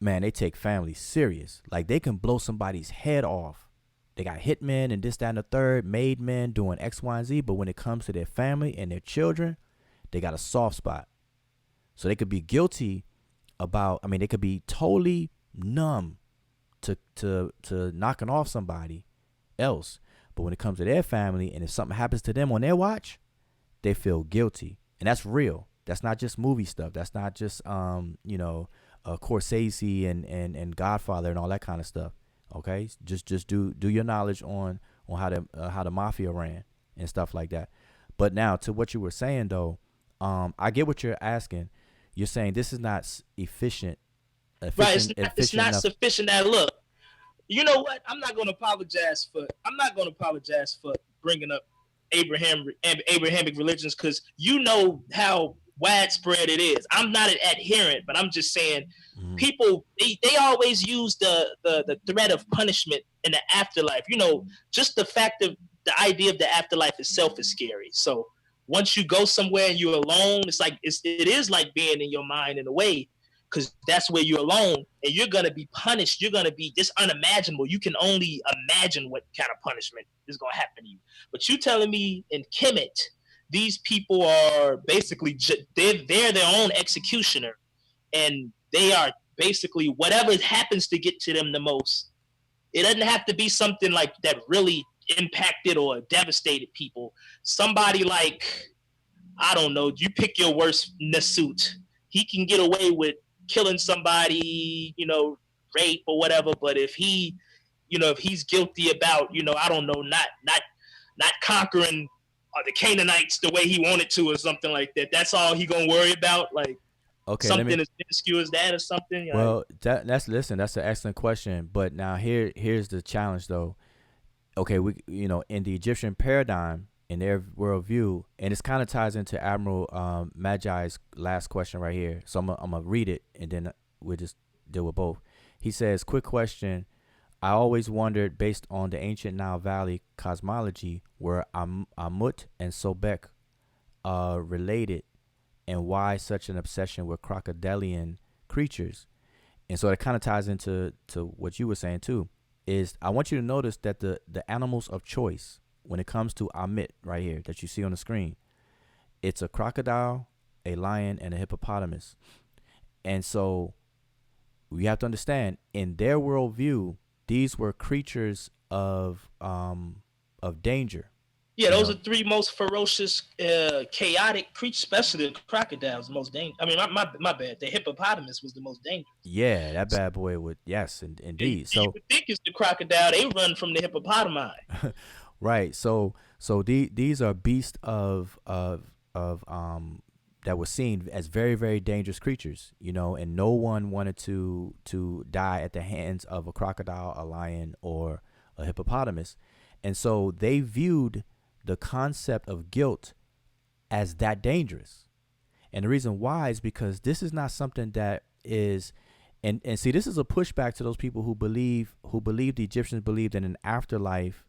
man, they take family serious. Like, they can blow somebody's head off. They got hitmen and this, that, and the third, made men doing X, Y, and Z. But when it comes to their family and their children, they got a soft spot. So they could be guilty they could be totally numb to knocking off somebody else. But when it comes to their family, and if something happens to them on their watch, they feel guilty. And that's real. That's not just movie stuff. That's not just Scorsese and Godfather and all that kind of stuff. Okay, just do your knowledge on how the mafia ran and stuff like that. But now to what you were saying though, I get what you're asking. You're saying this is not efficient. Right, it's not sufficient. That look, you know what? I'm not going to apologize for bringing up Abrahamic religions, because you know how widespread it is. I'm not an adherent, but I'm just saying, people they always use the threat of punishment in the afterlife. Just the fact of the idea of the afterlife itself is scary. So once you go somewhere and you're alone, it is like being in your mind in a way, because that's where you're alone and you're going to be punished. You're going to be just unimaginable. You can only imagine what kind of punishment is going to happen to you. But you telling me in Kemet, these people are basically, they're their own executioner, and they are basically whatever happens to get to them the most. It doesn't have to be something like that really impacted or devastated people. Somebody like, I don't know, you pick your worst Nasut. He can get away with killing somebody, rape or whatever. But if if he's guilty about, I don't know, not conquering the Canaanites the way he wanted to or something like that, that's all he gonna worry about. Like, okay, something as minuscule as that or something. Well, that's an excellent question. But now here's the challenge though. Okay, we in the Egyptian paradigm, in their worldview, and this kind of ties into Admiral Magi's last question right here. So I'm gonna read it, and then we'll just deal with both. He says, "Quick question. I always wondered, based on the ancient Nile Valley cosmology, were Amut and Sobek related, and why such an obsession with crocodilian creatures?" And so it kind of ties into what you were saying too. Is I want you to notice that the animals of choice when it comes to Amit right here that you see on the screen, it's a crocodile, a lion, and a hippopotamus. And so we have to understand, in their worldview, these were creatures of danger. Yeah, those are three most ferocious, chaotic creatures, especially the crocodiles, the most dangerous. I mean, my bad. The hippopotamus was the most dangerous. Yeah, that bad boy would, yes, indeed. So you would think it's the crocodile. They run from the hippopotami. right. So these are beasts of that were seen as very, very dangerous creatures, and no one wanted to die at the hands of a crocodile, a lion, or a hippopotamus. And so they viewed the concept of guilt as that dangerous. And the reason why is because this is not something that is, and see, this is a pushback to those people who believe the Egyptians believed in an afterlife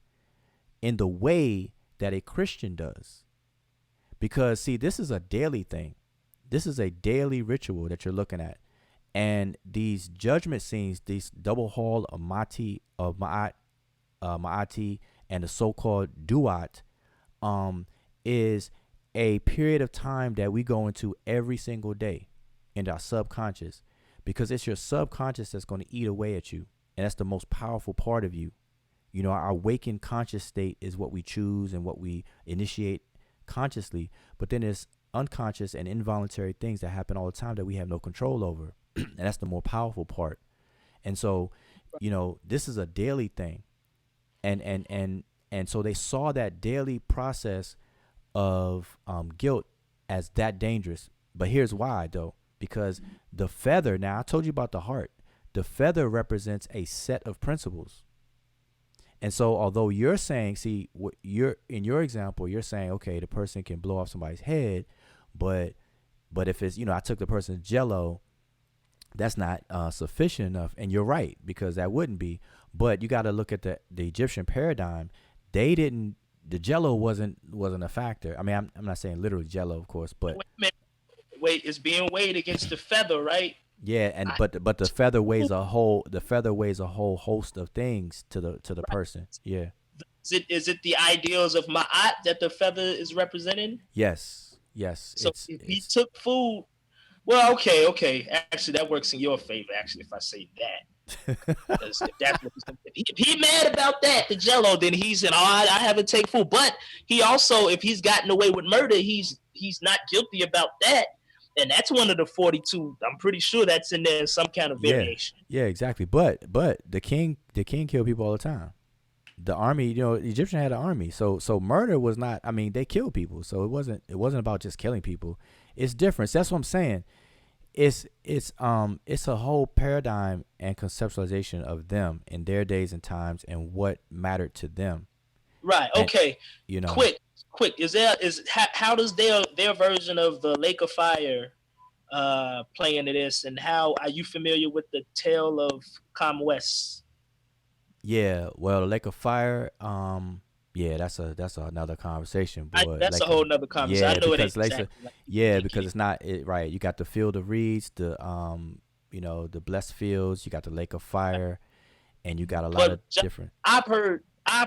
in the way that a Christian does. Because see, this is a daily thing. This is a daily ritual that you're looking at. And these judgment scenes, these double hall of Ma'ati, and the so-called Duat, is a period of time that we go into every single day in our subconscious, because it's your subconscious that's going to eat away at you. And that's the most powerful part of you. Our awakened conscious state is what we choose and what we initiate consciously, but then there's unconscious and involuntary things that happen all the time that we have no control over. And that's the more powerful part. And so, this is a daily thing. And so they saw that daily process of guilt as that dangerous. But here's why, though, because the feather, now I told you about the heart, the feather represents a set of principles. And so although you're saying, see, in your example, you're saying, okay, the person can blow off somebody's head, but if it's, I took the person's Jello, that's not sufficient enough. And you're right, because that wouldn't be. But you got to look at the Egyptian paradigm. The Jello wasn't a factor. I mean, I'm not saying literally Jello, of course, but wait, it's being weighed against the feather, right? Yeah, and but the feather weighs a whole host of things to the right. person. Yeah. Is it the ideals of Ma'at that the feather is representing? Yes. So if he took food, well, okay. Actually, that works in your favor. Actually, if I say that, because if he mad about that, the Jello, then he's in. I have to take food. But he also, if he's gotten away with murder, he's not guilty about that. And that's one of the 42. I'm pretty sure that's in there in some kind of variation. Yeah, exactly. But the king killed people all the time. The army, the Egyptian had an army. So murder was not. I mean, they killed people. So it wasn't about just killing people. It's different. That's what I'm saying. It's a whole paradigm and conceptualization of them in their days and times and what mattered to them. Right. Okay. And, quick. How does their version of the Lake of Fire play into this, and how are you familiar with the tale of Com West? Yeah, well, the Lake of Fire, that's another conversation, boy. That's a whole nother conversation. Yeah, I know because it ain't exactly because it's not right. You got the Field of Reeds, the the blessed fields. You got the Lake of Fire, and you got a lot of different. I've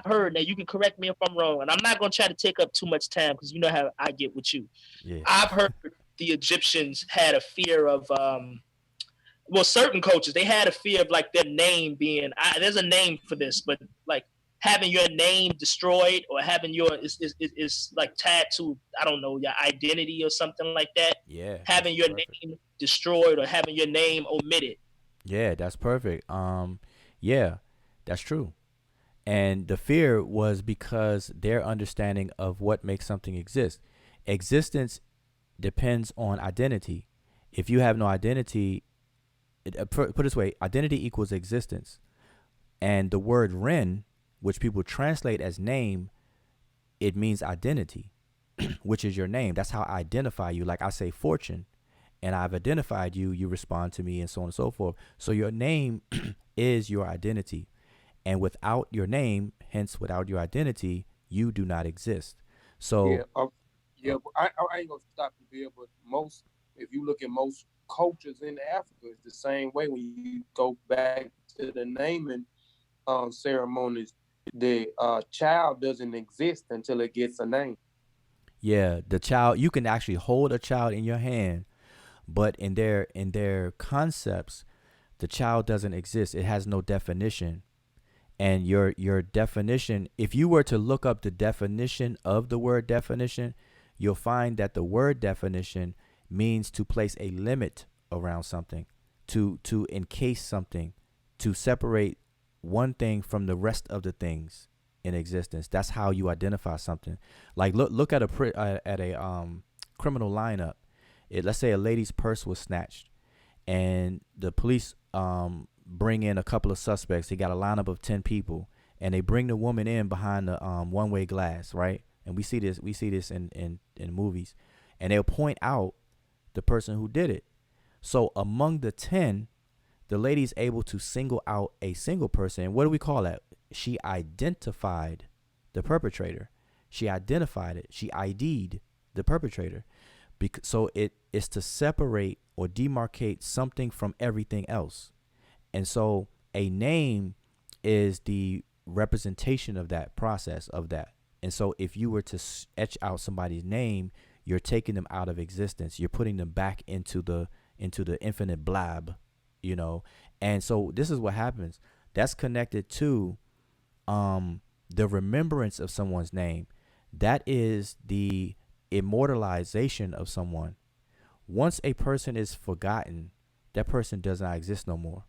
heard that. You can correct me if I'm wrong, and I'm not gonna try to take up too much time because you know how I get with you. Yeah. I've heard the Egyptians had a fear of certain cultures, they had a fear of like their name being. There's a name for this, but like having your name destroyed or having your is like tied to, I don't know, your identity or something like that. Yeah. Having your name destroyed or having your name omitted. Yeah, that's perfect. Yeah, that's true. And the fear was because their understanding of what makes something exist. Existence depends on identity. If you have no identity, put it this way, identity equals existence. And the word Ren, which people translate as name, it means identity, which is your name. That's how I identify you. Like I say fortune, and I've identified you, you respond to me, and so on and so forth. So your name is your identity. And without your name, hence without your identity, you do not exist. So but I ain't gonna stop you there. But if you look at most cultures in Africa, it's the same way. When you go back to the naming ceremonies, the child doesn't exist until it gets a name. yeah, the child, you can actually hold a child in your hand, but in their concepts, the child doesn't exist. It has no definition. And your definition, if you were to look up the definition of the word definition, you'll find that the word definition means to place a limit around something, to encase something, to separate one thing from the rest of the things in existence. That's how you identify something. Like look at a criminal lineup. Let's say a lady's purse was snatched, and the police bring in a couple of suspects. They got a lineup of 10 people, and they bring the woman in behind the one-way glass, right? And we see this in movies, and they'll point out the person who did it. So among the 10, the lady's able to single out a single person. And what do we call that? She identified the perpetrator. She identified it. She ID'd the perpetrator. So it is to separate or demarcate something from everything else. And so a name is the representation of that process of that. And so if you were to etch out somebody's name, you're taking them out of existence. You're putting them back into the infinite blab, you know. And so this is what happens. That's connected to the remembrance of someone's name. That is the immortalization of someone. Once a person is forgotten, that person does not exist no more.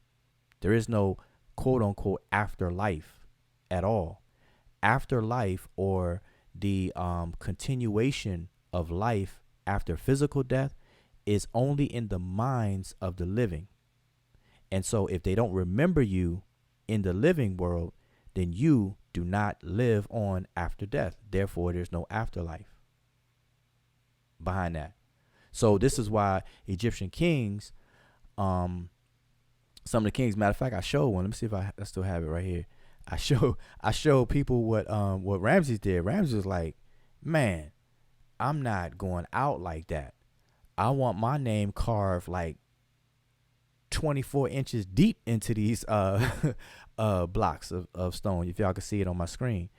There is no quote unquote afterlife at all. Afterlife, or the continuation of life after physical death, is only in the minds of the living. And so if they don't remember you in the living world, then you do not live on after death. Therefore, there's no afterlife behind that. So this is why Egyptian kings, some of the kings, matter of fact, I showed one. Let me see if I still have it right here. I show people what Ramses did. Ramses was like, man, I'm not going out like that. I want my name carved like 24 inches deep into these blocks of stone. If y'all can see it on my screen,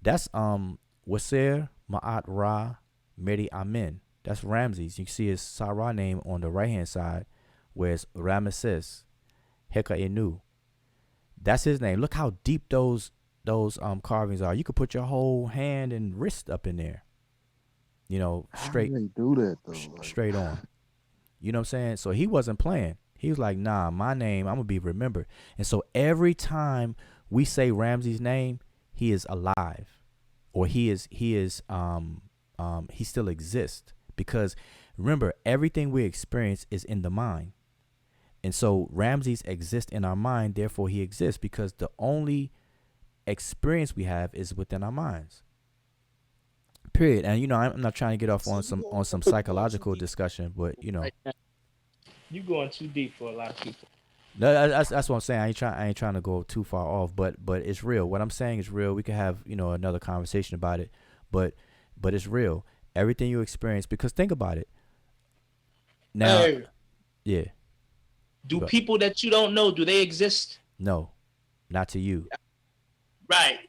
that's Waser Ma'at Ra Medi Amen. That's Ramses. You can see his Sarah name on the right hand side, where it's Ramesses Heka Enu. That's his name. Look how deep those carvings are. You could put your whole hand and wrist up in there. You know, straight. How do they do that though? Straight on. You know what I'm saying? So he wasn't playing. He was like, nah, my name, I'm gonna be remembered. And so every time we say Ramses' name, he is alive, or he still exists. Because remember, everything we experience is in the mind. And so Ramses exists in our mind, therefore he exists, because the only experience we have is within our minds. Period. And you know, I'm not trying to get off on some psychological discussion, but you know, you going too deep for a lot of people. No, that's what I'm saying. I ain't trying to go too far off, but it's real. What I'm saying is real. We could have, you know, another conversation about it, but it's real. Everything you experience, because think about it. Now, Hey, yeah. do people that you don't know, do they exist? No, not to you. Right.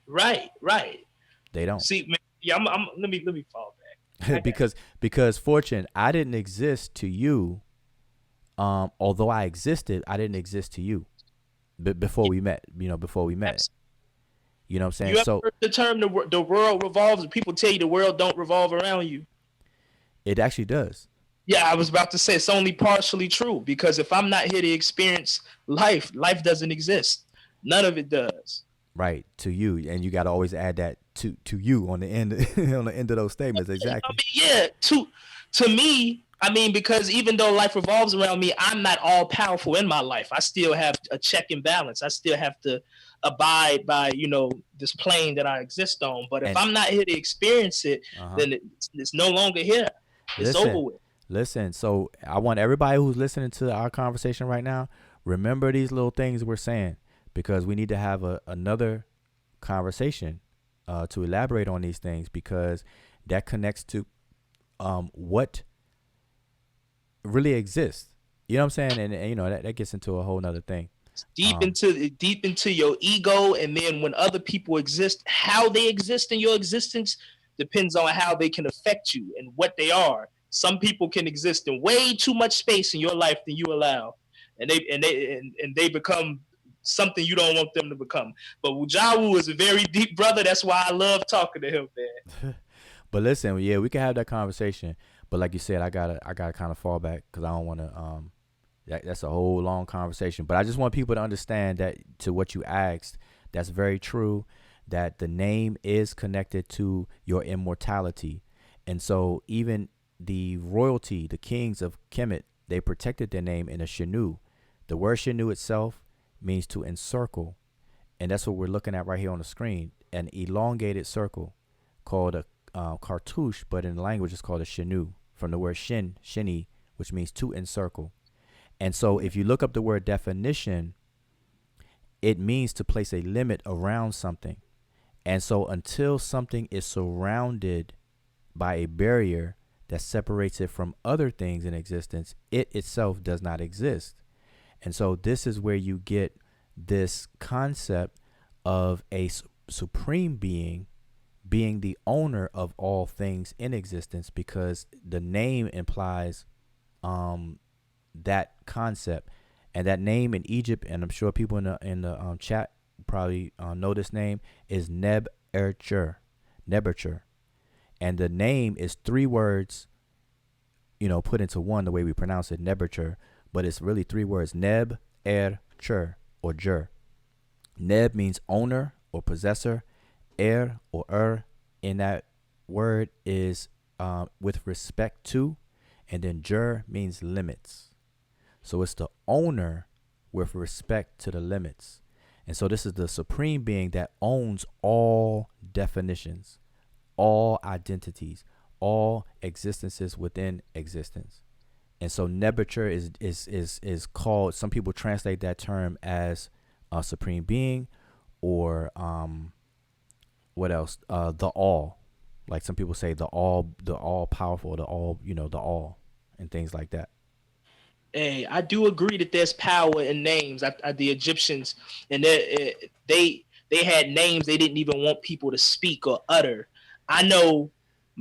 They don't. See, man, yeah, let me fall back. because Fortune, I didn't exist to you. Although I existed, I didn't exist to you. Before we met, you know, You know what I'm saying? You ever heard the term the world revolves? People tell you the world don't revolve around you. It actually does. Yeah, I was about to say it's only partially true, because if I'm not here to experience life doesn't exist. None of it does. Right, to you, and you got to always add that to you on the end on the end of those statements. Exactly. I mean, yeah, to me, I mean, because even though life revolves around me, I'm not all powerful in my life. I still have a check and balance. I still have to abide by, this plane that I exist on. But if And I'm not here to experience it, then it's no longer here. It's over with. Listen. So I want everybody who's listening to our conversation right now, remember these little things we're saying, because we need to have another conversation to elaborate on these things, because that connects to what really exists. You know what I'm saying? And that gets into a whole nother thing. Deep into your ego, and then when other people exist, how they exist in your existence depends on how they can affect you and what they are. Some people can exist in way too much space in your life than you allow, and they become something you don't want them to become. But Wujawu is a very deep brother. That's why I love talking to him, man. But listen, yeah, we can have that conversation. But like you said, I gotta kind of fall back, because I don't want to. That's a whole long conversation. But I just want people to understand that, to what you asked, that's very true. That the name is connected to your immortality, and so even the royalty, the kings of Kemet, they protected their name in a Shanu. The word Shanu itself means to encircle, and that's what we're looking at right here on the screen. An elongated circle called a cartouche, but in the language it's called a Shanu, from the word shini, which means to encircle. And so if you look up the word definition, it means to place a limit around something. And so until something is surrounded by a barrier that separates it from other things in existence, it itself does not exist. And so this is where you get this concept of a supreme being the owner of all things in existence, because the name implies that concept. And that name in Egypt, and I'm sure people in the chat probably know this name, is Nebercher. And the name is 3 words, put into one, the way we pronounce it, Nebercher, but it's really 3 words, Neb, or Jer. Neb means owner or possessor. Or in that word is with respect to, and then Jer means limits. So it's the owner with respect to the limits. And so this is the supreme being that owns all definitions, all identities, all existences within existence. And so Nebuchadnezzar is called, some people translate that term as a supreme being, or what else? The all. Like some people say the all powerful, the all, the all, and things like that. Hey, I do agree that there's power in names. The Egyptians, and they had names they didn't even want people to speak or utter. I know,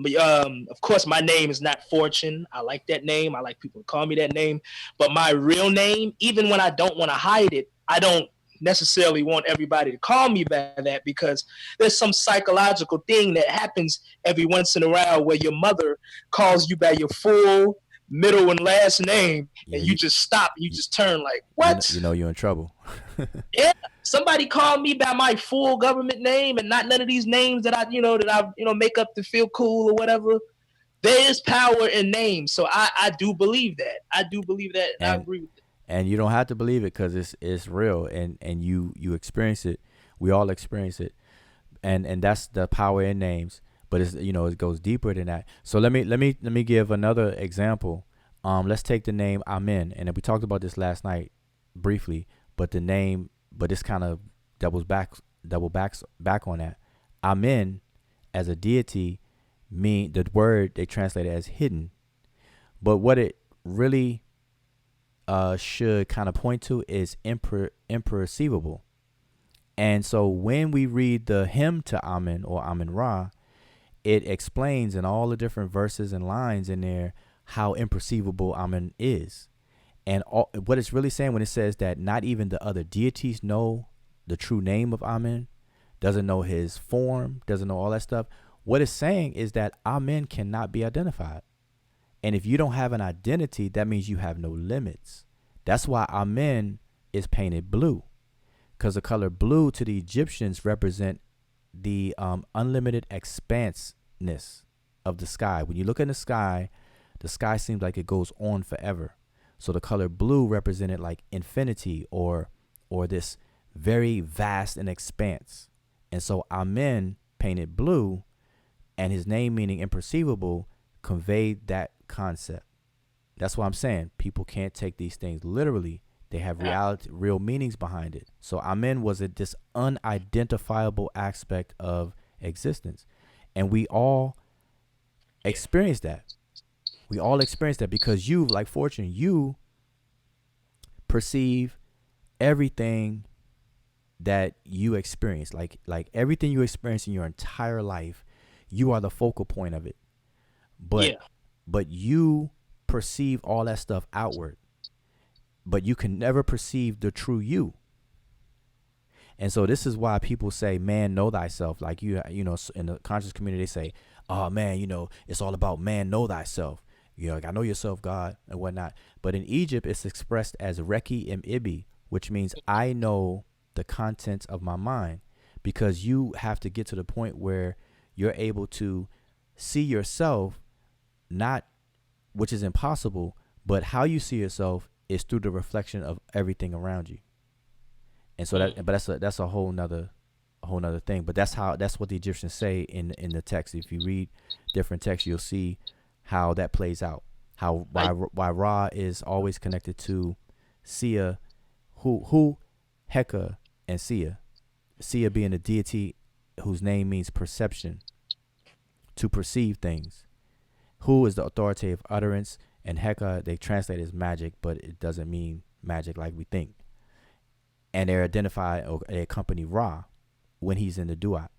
of course, my name is not Fortune. I like that name. I like people to call me that name. But my real name, even when I don't want to hide it, I don't necessarily want everybody to call me by that, because there's some psychological thing that happens every once in a while where your mother calls you by your full middle and last name, and you just stop. You just turn like, what? You're in trouble. Yeah, somebody called me by my full government name and not none of these names that I make up to feel cool or whatever. There is power in names, so I do believe that. I agree with it. And you don't have to believe it, because it's real, and you experience it. We all experience it, and that's the power in names. But it's it goes deeper than that. So let me give another example. Let's take the name Amen, and we talked about this last night briefly. But this kind of doubles back on that. Amen, as a deity, the word they translate it as hidden. But what it really should kind of point to is imperceivable. And so when we read the hymn to Amen, or Amen Ra, it explains in all the different verses and lines in there how imperceivable Amen is. And what it's really saying when it says that not even the other deities know the true name of Amen, doesn't know his form, doesn't know all that stuff. What it's saying is that Amen cannot be identified. And if you don't have an identity, that means you have no limits. That's why Amen is painted blue, because the color blue to the Egyptians represent the unlimited expanseness of the sky. When you look in the sky, the sky seems like it goes on forever. So the color blue represented like infinity or this very vast and expanse. And so Amen, painted blue, and his name meaning imperceivable, conveyed that concept. That's what I'm saying. People can't take these things literally. They have real meanings behind it. So Amen was this unidentifiable aspect of existence. And we all experience that. We all experience that because you, like Fortune, you perceive everything that you experience. Like everything you experience in your entire life, you are the focal point of it. But you perceive all that stuff outward. But you can never perceive the true you. And so this is why people say, man, know thyself. Like, you know, in the conscious community, they say, oh, man, you know, it's all about man, know thyself. You know, like, I know yourself, God, and whatnot. But in Egypt, it's expressed as Reki im Ibi, which means I know the contents of my mind, because you have to get to the point where you're able to see yourself, not, which is impossible, but how you see yourself is through the reflection of everything around you. And so that's a whole nother thing. But that's what the Egyptians say in the text. If you read different texts, you'll see how that plays out. Why Ra is always connected to Sia, who Heka and Sia. Sia being a deity whose name means perception, to perceive things. Hu is the authoritative utterance, and Heka they translate as magic, but it doesn't mean magic like we think. And they're identified, or they accompany Ra when he's in the duat.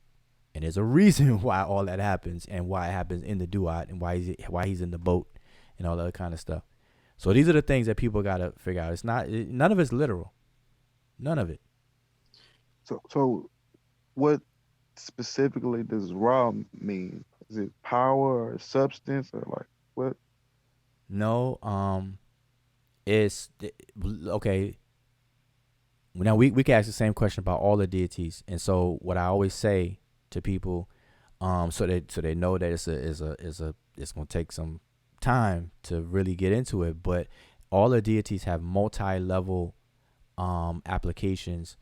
And there's a reason why all that happens, and why it happens in the duat, and why he's in the boat and all that other kind of stuff. So these are the things that people got to figure out. None of it's literal. None of it. So what specifically does Ra mean? Is it power or substance, or like what? No, it's okay. Now we can ask the same question about all the deities, and so what I always say to people, so they know that it's gonna take some time to really get into it, but all the deities have multi-level applications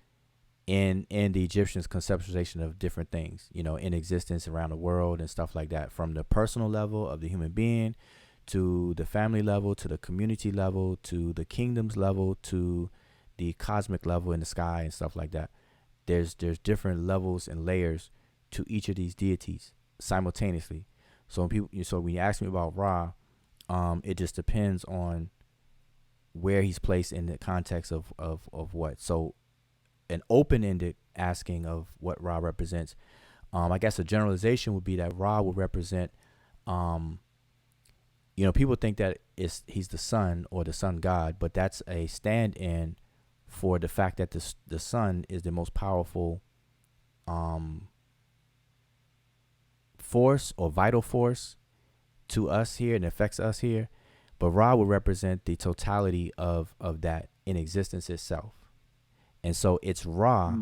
in the Egyptians' conceptualization of different things, you know, in existence around the world and stuff like that, from the personal level of the human being to the family level, to the community level, to the kingdoms level, to the cosmic level in the sky and stuff like that. There's different levels and layers to each of these deities simultaneously. So when you ask me about Ra, it just depends on where he's placed in the context of what. So an open-ended asking of what Ra represents, I guess a generalization would be that Ra would represent, people think that he's the sun or the sun god, but that's a stand-in for the fact that the sun is the most powerful force or vital force to us here and affects us here. But Ra would represent the totality of that in existence itself. And so it's Ra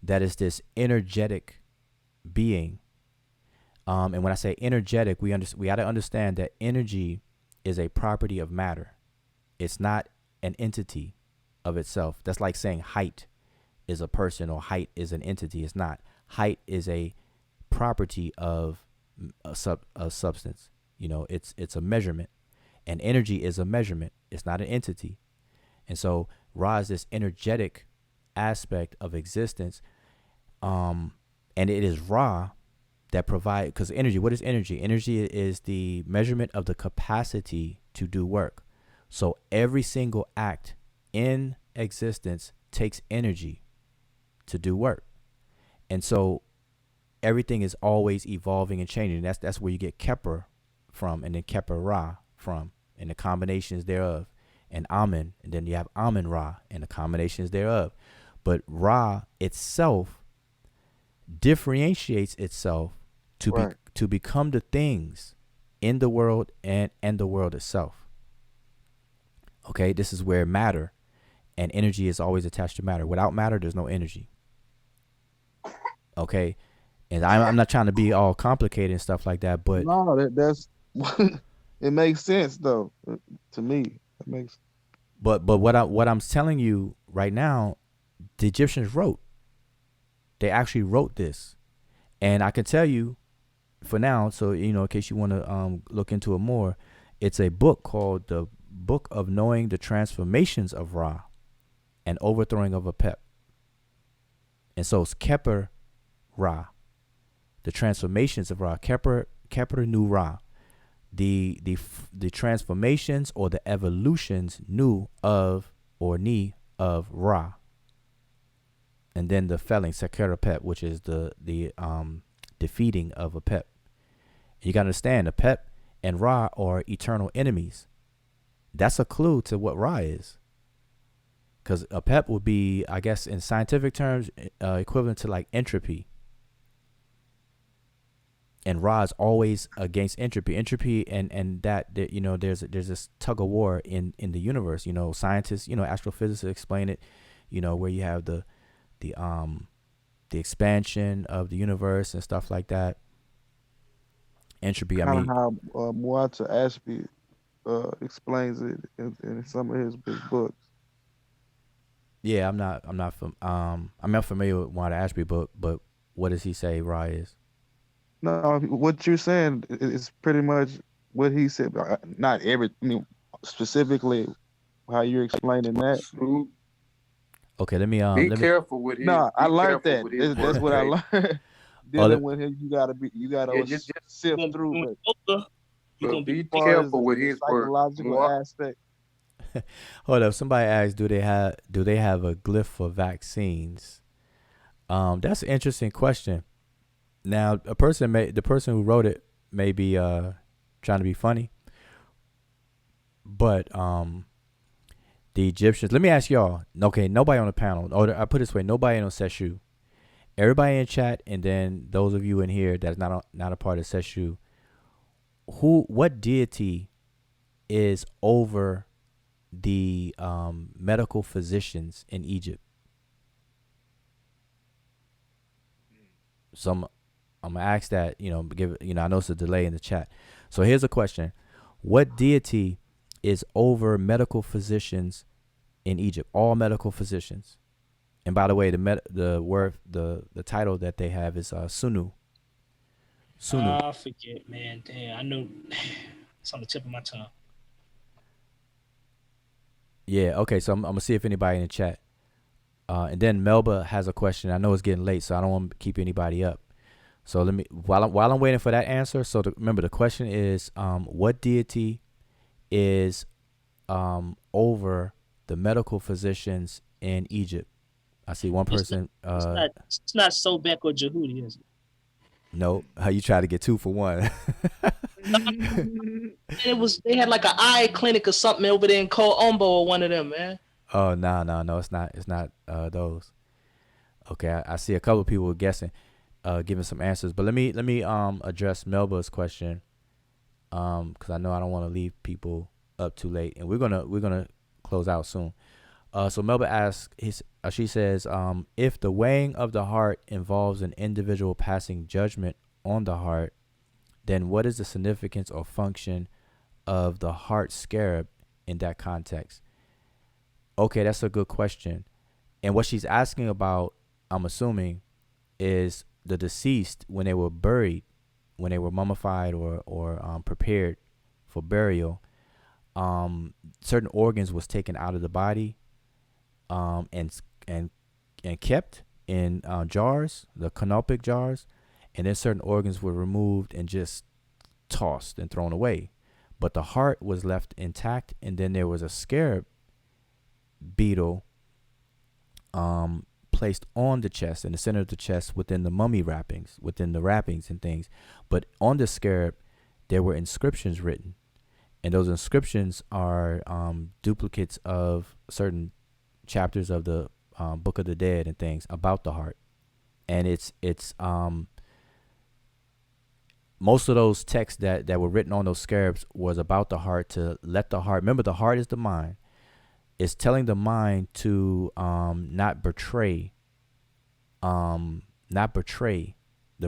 that is this energetic being. And when I say energetic, we got to understand that energy is a property of matter. It's not an entity of itself. That's like saying height is a person or height is an entity. It's not. Height is a property of a substance. You know, it's a measurement, and energy is a measurement. It's not an entity. And so Ra is this energetic aspect of existence. And it is Ra that provide, because energy, what is energy? Energy is the measurement of the capacity to do work. So every single act in existence takes energy to do work. And so everything is always evolving and changing. That's where you get Keper from, and then Keper Ra from, and the combinations thereof, and Amen, and then you have Amen Ra and the combinations thereof. But Ra itself differentiates itself to become the things in the world and the world itself. Okay, this is where matter and energy is always attached to matter. Without matter, there's no energy. Okay, and I'm not trying to be all complicated and stuff like that, but no, It makes sense though. To me, it makes. But what I'm telling you right now, the Egyptians wrote. They actually wrote this, and I can tell you for now. So in case you want to look into it more, it's a book called the Book of Knowing the Transformations of Ra and Overthrowing of Apep. And so it's Keper Ra, the transformations of Ra. Keper Nu Ra, the transformations or the evolutions Nu of or Ni of Ra. And then the felling Sekerapep, which is the defeating of Apep. You got to understand, Apep and Ra are eternal enemies. That's a clue to what Ra is. Because Apep would be, I guess, in scientific terms, equivalent to like entropy. And Ra is always against entropy. Entropy and that there's this tug of war in the universe. Scientists, astrophysicists explain it. Where you have the expansion of the universe and stuff like that. Entropy. Kind of how Muata Ashby explains it in some of his books. Yeah, I'm not familiar with Wanda Ashby, but what does he say Ra is? No, what you're saying is pretty much what he said. Not specifically how you're explaining that. Okay, let me be careful with his. No, I learned that. That's what I learned. Dealing with him, you gotta just sift through. But be careful with his psychological aspect. Hold up. Somebody asked, do they have a glyph for vaccines? That's an interesting question. Now, the person who wrote it may be trying to be funny, but the Egyptians. Let me ask y'all. Okay, nobody on the panel. Or I put it this way: nobody on Seshu. Everybody in chat, and then those of you in here that's not a part of Seshu. What deity is over the medical physicians in Egypt? So I'm gonna ask that. I know it's a delay in the chat. So here's a question: what deity is over medical physicians in Egypt? All medical physicians. And by the way, the title that they have is Sunu. Sunu. I forget, man. Damn, I know. It's on the tip of my tongue. Yeah. Okay. So I'm gonna see if anybody in the chat. And then Melba has a question. I know it's getting late, so I don't want to keep anybody up. So let me while I'm waiting for that answer. So remember, the question is, what deity is over the medical physicians in Egypt? I see one person. It's not Sobek or Jehudi, is it? No, how you try to get 2 for 1? They had like an eye clinic or something over there in Ko Ombo or one of them, man. Oh no, it's not those. Okay, I see a couple of people guessing, giving some answers, but let me address Melba's question, because I know I don't want to leave people up too late, and we're gonna close out soon. So Melba asks, she says, if the weighing of the heart involves an individual passing judgment on the heart, then what is the significance or function of the heart scarab in that context? Okay, that's a good question. And what she's asking about, I'm assuming, is the deceased when they were buried, when they were mummified or prepared for burial, certain organs was taken out of the body, and kept in jars, the canopic jars, and then certain organs were removed and just tossed and thrown away. But the heart was left intact, and then there was a scarab beetle placed on the chest, in the center of the chest, within the mummy wrappings, within the wrappings and things. But on the scarab, there were inscriptions written, and those inscriptions are duplicates of certain chapters of the Book of the Dead and things about the heart. And it's most of those texts that were written on those scarabs was about the heart, to let the heart, remember, the heart is the mind. It's telling the mind to not betray the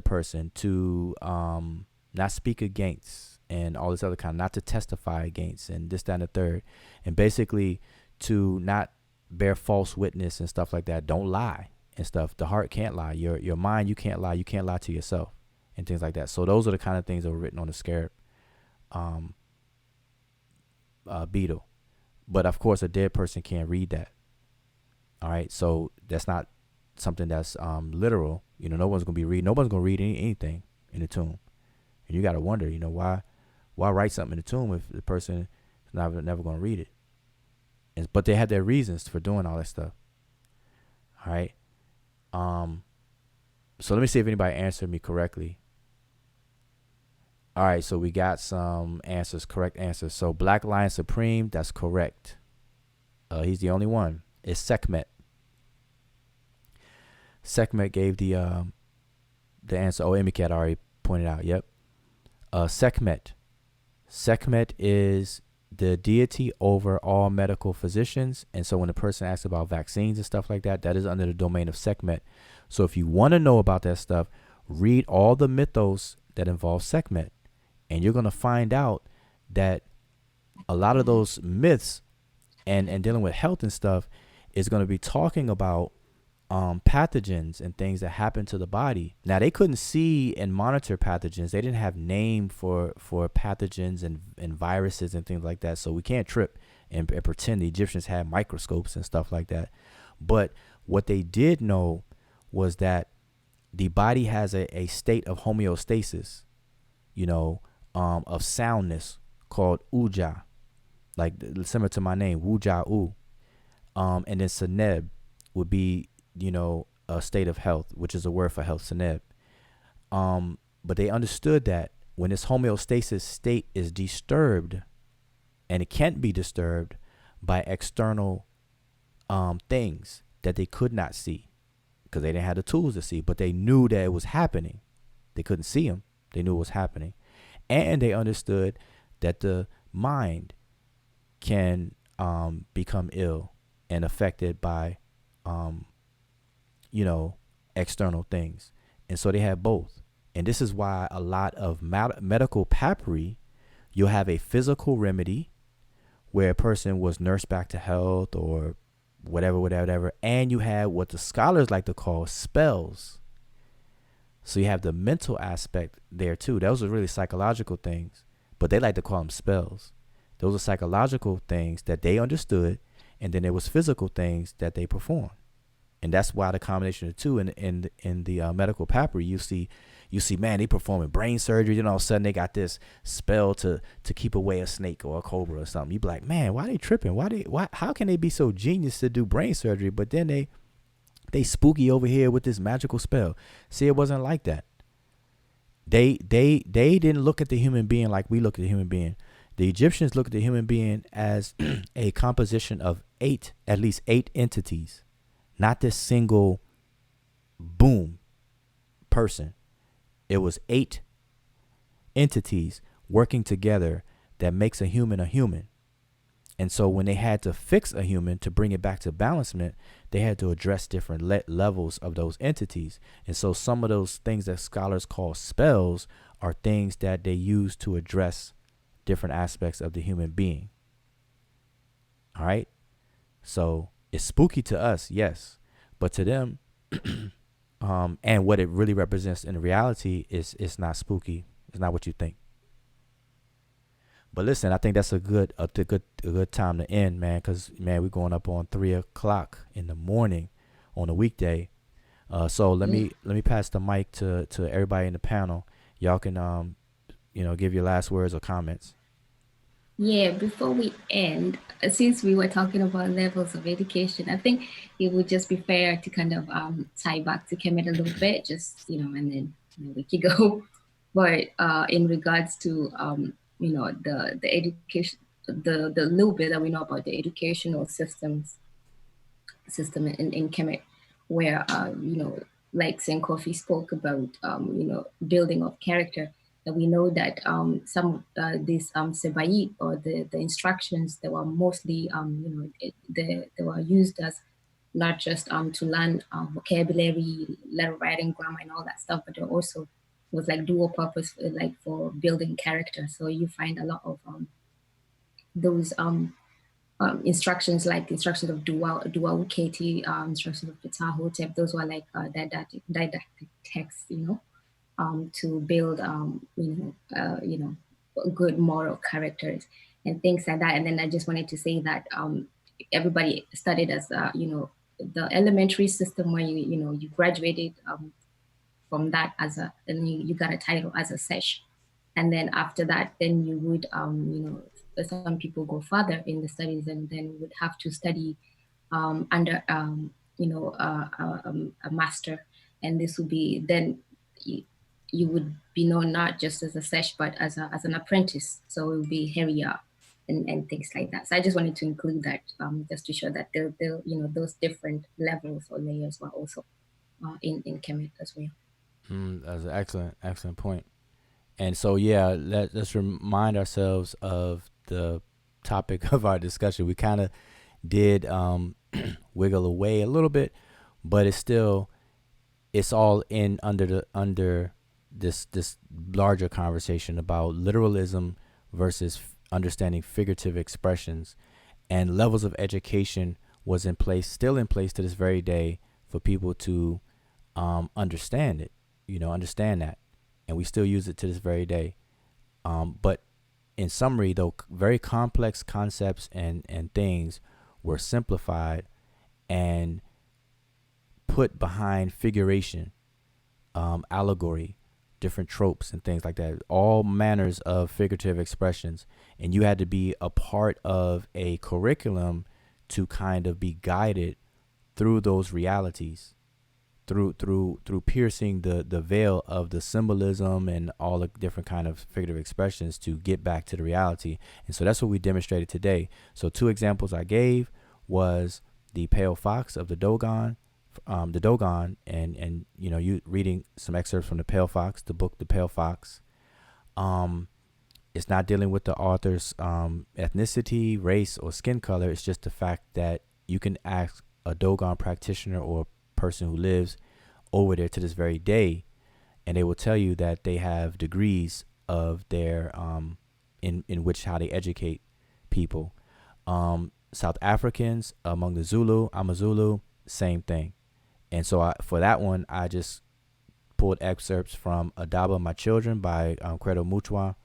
person, to not speak against, and all this other kind, not to testify against, and this, that, and the third, and basically to not bear false witness and stuff like that. Don't lie and stuff. The heart can't lie. Your mind, you can't lie. You can't lie to yourself and things like that. So those are the kind of things that were written on the scarab beetle. But of course, a dead person can't read that. All right, so that's not something that's literal. You know, nobody's gonna read anything in the tomb, and you got to wonder, you know, why write something in the tomb if the person is never gonna read it? But they had their reasons for doing all that stuff. All right. So let me see if anybody answered me correctly. All right, so we got some answers, correct answers. So Black Lion Supreme, that's correct. He's the only one. It's Sekhmet. Sekhmet gave the answer. Oh, Emicat already pointed out. Yep. Sekhmet. Sekhmet is the deity over all medical physicians. And so when a person asks about vaccines and stuff like that, that is under the domain of Sekhmet. So if you want to know about that stuff, read all the mythos that involve Sekhmet. And you're going to find out that a lot of those myths and dealing with health and stuff is going to be talking about pathogens and things that happen to the body. Now, they couldn't see and monitor pathogens. They didn't have name for pathogens and viruses and things like that. So we can't trip and pretend the Egyptians had microscopes and stuff like that. But what they did know was that the body has a state of homeostasis, you know, of soundness called uja, like similar to my name, wuja-u. And then seneb would be, you know, a state of health, which is a word for health, seneb. But they understood that when this homeostasis state is disturbed, and it can't be disturbed by external things that they could not see, because they didn't have the tools to see, but they knew that it was happening. They couldn't see them. They knew it was happening. And they understood that the mind can become ill and affected by, you know, external things. And so they had both. And this is why a lot of medical papyri, you'll have a physical remedy where a person was nursed back to health or whatever. And you have what the scholars like to call spells. So you have the mental aspect there too. Those are really psychological things, but they like to call them spells. Those are psychological things that they understood, and then there was physical things that they performed. And that's why the combination of the two in the medical papyri, you see, man, they performing brain surgery. Then all of a sudden they got this spell to keep away a snake or a cobra or something. You be like, man, why they tripping? How can they be so genius to do brain surgery? But then they spooky over here with this magical spell. See, it wasn't like that. They didn't look at the human being like we look at the human being. The Egyptians looked at the human being as a composition of at least eight entities, not this single boom person. It was 8 entities working together that makes a human a human. And so when they had to fix a human to bring it back to balancement, they had to address different levels of those entities. And so some of those things that scholars call spells are things that they use to address different aspects of the human being. All right. So it's spooky to us, yes, but to them, and what it really represents in reality is it's not spooky. It's not what you think. But listen, I think that's a good time to end, man, because, man, we're going up on 3 o'clock in the morning on a weekday. So let me pass the mic to everybody in the panel. Y'all can give your last words or comments. Yeah, before we end, since we were talking about levels of education, I think it would just be fair to kind of tie back to Kemet a little bit, just, and then we could go. But in regards to, the education, the little bit that we know about the educational system in Kemet, where, like Senkofi spoke about, building of character, that we know that some of these sebayit, or the instructions that were mostly, they were used as not just to learn vocabulary, letter writing, grammar, and all that stuff, but they're also was like dual purpose, like for building character. So you find a lot of those instructions, like instructions of Dua Uketi, instructions of Ptahhotep. Those were like didactic texts, to build, good moral characters and things like that. And then I just wanted to say that everybody studied as, the elementary system where you graduated from that and you got a title as a Sesh. And then after that, then you would, some people go further in the studies and then would have to study under, a master. And this would be, then you would be known not just as a Sesh, but as an apprentice. So it would be heavier and things like that. So I just wanted to include that, just to show that those different levels or layers were also in Kemet as well. That's an excellent point. And so, yeah, let's remind ourselves of the topic of our discussion. We kind of did wiggle away a little bit, but it's all in under this larger conversation about literalism versus understanding figurative expressions, and levels of education was still in place to this very day for people to understand it, understand that. And we still use it to this very day. But in summary, though, very complex concepts and things were simplified and put behind figuration, allegory, different tropes and things like that, all manners of figurative expressions. And you had to be a part of a curriculum to kind of be guided through those realities, through piercing the veil of the symbolism and all the different kind of figurative expressions to get back to the reality. And so that's what we demonstrated today. So 2 examples I gave was the pale fox of the Dogon, and you reading some excerpts from the Pale Fox, the book The Pale Fox. It's not dealing with the author's ethnicity, race, or skin color. It's just the fact that you can ask a Dogon practitioner or person who lives over there to this very day, and they will tell you that they have degrees of their in which how they educate people. South Africans, among the Zulu, I'm a Zulu, same thing. And so for that one, I just pulled excerpts from Adaba My Children by Credo Muchwa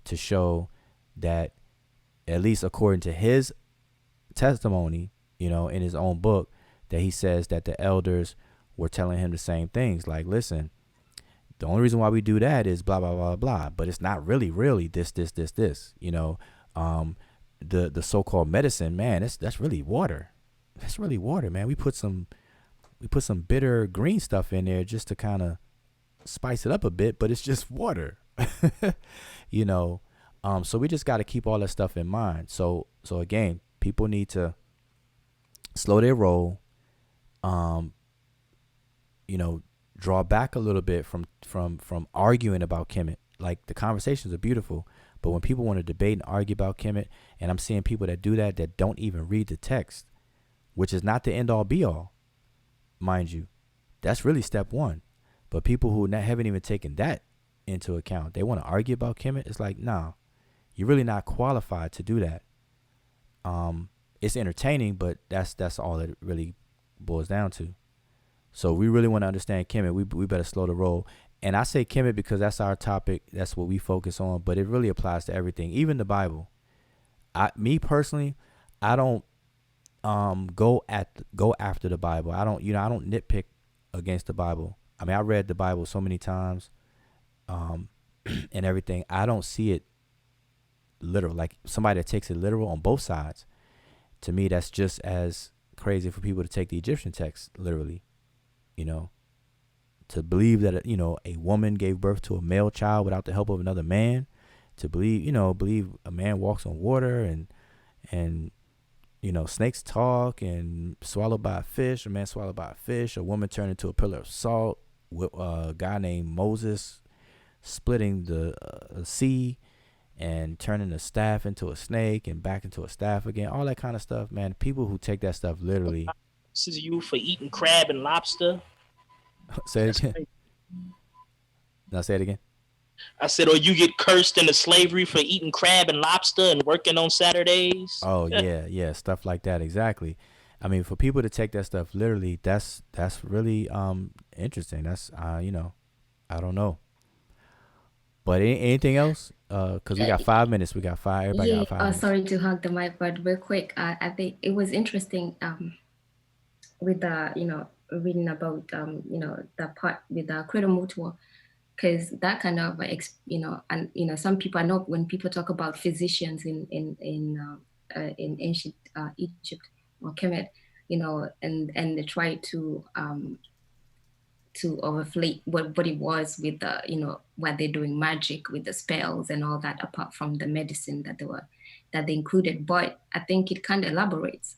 to show that, at least according to his testimony, in his own book, that he says that the elders were telling him the same things. Like, listen, the only reason why we do that is blah, blah, blah, blah. But it's not really this. The so-called medicine, man, that's really water. That's really water, man. We put some bitter green stuff in there just to kind of spice it up a bit, but it's just water. So we just got to keep all that stuff in mind. So again, people need to slow their roll, draw back a little bit from arguing about Kemet. Like, the conversations are beautiful, but when people want to debate and argue about Kemet, and I'm seeing people that do that don't even read the text, which is not the end all be all, mind you, that's really step one. But people who haven't even taken that into account, they want to argue about Kemet. It's like, nah, you're really not qualified to do that. It's entertaining, but that's all it really boils down to. So we really want to understand Kemet. We better slow the roll. And I say Kemet because that's our topic. That's what we focus on. But it really applies to everything, even the Bible. Me personally, I don't go after the Bible. I don't nitpick against the Bible. I mean, I read the Bible so many times, and everything. I don't see it literal. Like, somebody that takes it literal on both sides. To me, that's just as crazy for people to take the Egyptian text literally. To believe that a woman gave birth to a male child without the help of another man. To believe a man walks on water and snakes talk and swallowed by a fish. A man swallowed by a fish. A woman turned into a pillar of salt. A guy named Moses splitting the sea and turning a staff into a snake and back into a staff again. All that kind of stuff, man. People who take that stuff literally. This is you for eating crab and lobster. Say it again. Now say it again. I said, or you get cursed into slavery for eating crab and lobster and working on Saturdays. Oh yeah, stuff like that. Exactly. I mean, for people to take that stuff literally, that's really interesting. That's I don't know. But anything else? Cause we got 5 minutes. We got five. Everybody Yeah, got 5 minutes. sorry to hug the mic, but real quick, I think it was interesting with the, reading about, the part with the credo mutuo, because that kind of, and, some people, I know when people talk about physicians in ancient Egypt or Kemet, and they try to overflate what it was with the, what they're doing magic with the spells and all that, apart from the medicine that they included. But I think it kind of elaborates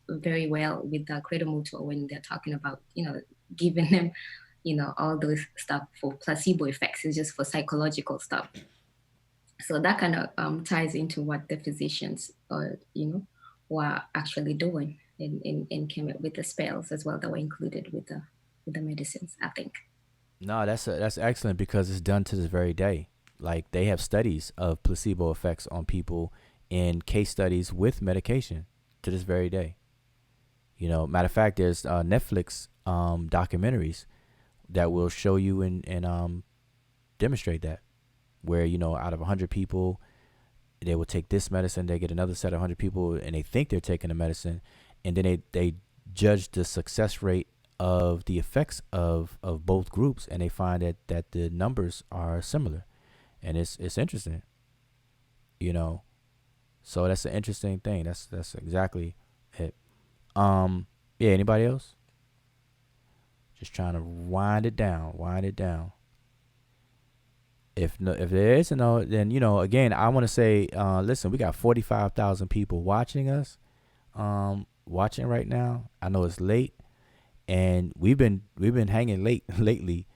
very well with the credo mutuo when they're talking about, giving them, all those stuff for placebo effects. It's just for psychological stuff. So that kind of ties into what the physicians were actually doing in Kemet with the spells as well that were included with the medicines, I think. No, that's excellent because it's done to this very day. Like they have studies of placebo effects on people in case studies with medication to this very day. Matter of fact, there's Netflix documentaries that will show you and demonstrate that, where out of 100 people, they will take this medicine, they get another set of 100 people, and they think they're taking the medicine, and then they judge the success rate of the effects of both groups, and they find that the numbers are similar, and it's interesting. So that's an interesting thing. That's exactly it. Yeah, anybody else? Just trying to wind it down. If there is no, then again, I want to say, listen, we got 45,000 people watching us, watching right now. I know it's late, and we've been hanging late lately.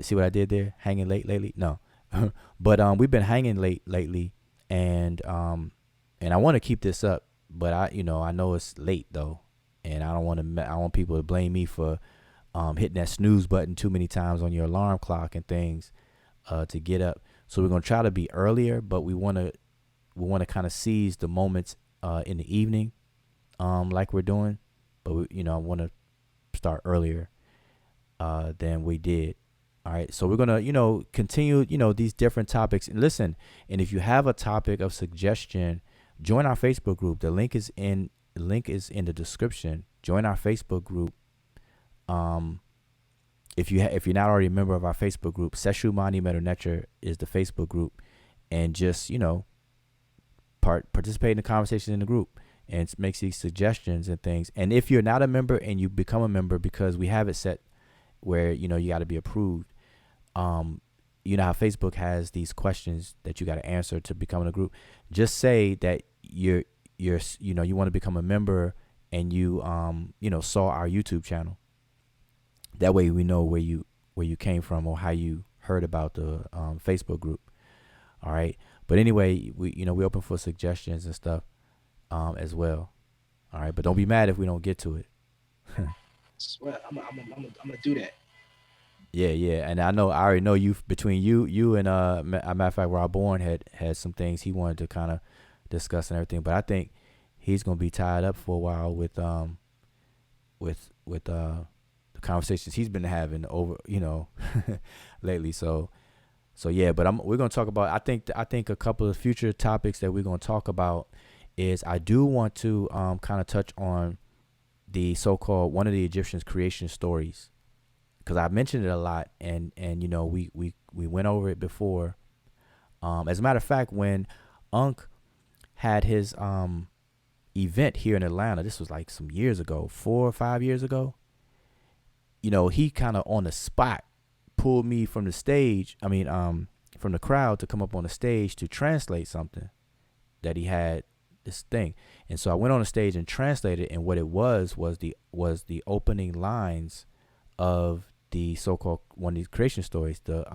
See what I did there? Hanging late lately? No, but we've been hanging late lately, and I want to keep this up, but I know it's late though, and I want people to blame me for hitting that snooze button too many times on your alarm clock and things to get up. So we're gonna try to be earlier, but we want to kind of seize the moments in the evening, like we're doing. But I want to start earlier than we did. All right, so we're gonna continue these different topics. And listen, and if you have a topic of suggestion, join our Facebook group. The link is in the description. Join our Facebook group. If you're not already a member of our Facebook group, Sesh Netcher is the Facebook group, and just participate in the conversation in the group and make these suggestions and things. And if you're not a member and you become a member, because we have it set where you got to be approved. You know how Facebook has these questions that you got to answer to become in a group. Just say that you want to become a member, and you saw our YouTube channel. That way we know where you came from or how you heard about the Facebook group. All right. But anyway, we open for suggestions and stuff as well. All right. But don't be mad if we don't get to it. Swear, I'm gonna do that. Yeah. And I already know you, between you and a matter of fact, Rob Bourne had some things he wanted to kind of discuss and everything. But I think he's gonna be tied up for a while with the conversations he's been having over lately. So yeah. But we're gonna talk about. I think a couple of future topics that we're gonna talk about is, I do want to kind of touch on the so-called one of the Egyptians' creation stories, because I mentioned it a lot, and we went over it before. As a matter of fact, when Unc had his event here in Atlanta, this was like some years ago, 4 or 5 years ago. He kind of on the spot pulled me from the stage. I mean, from the crowd, to come up on the stage to translate something that he had, this thing. And so I went on the stage and translated, and what it was the opening lines of the so-called one of these creation stories, the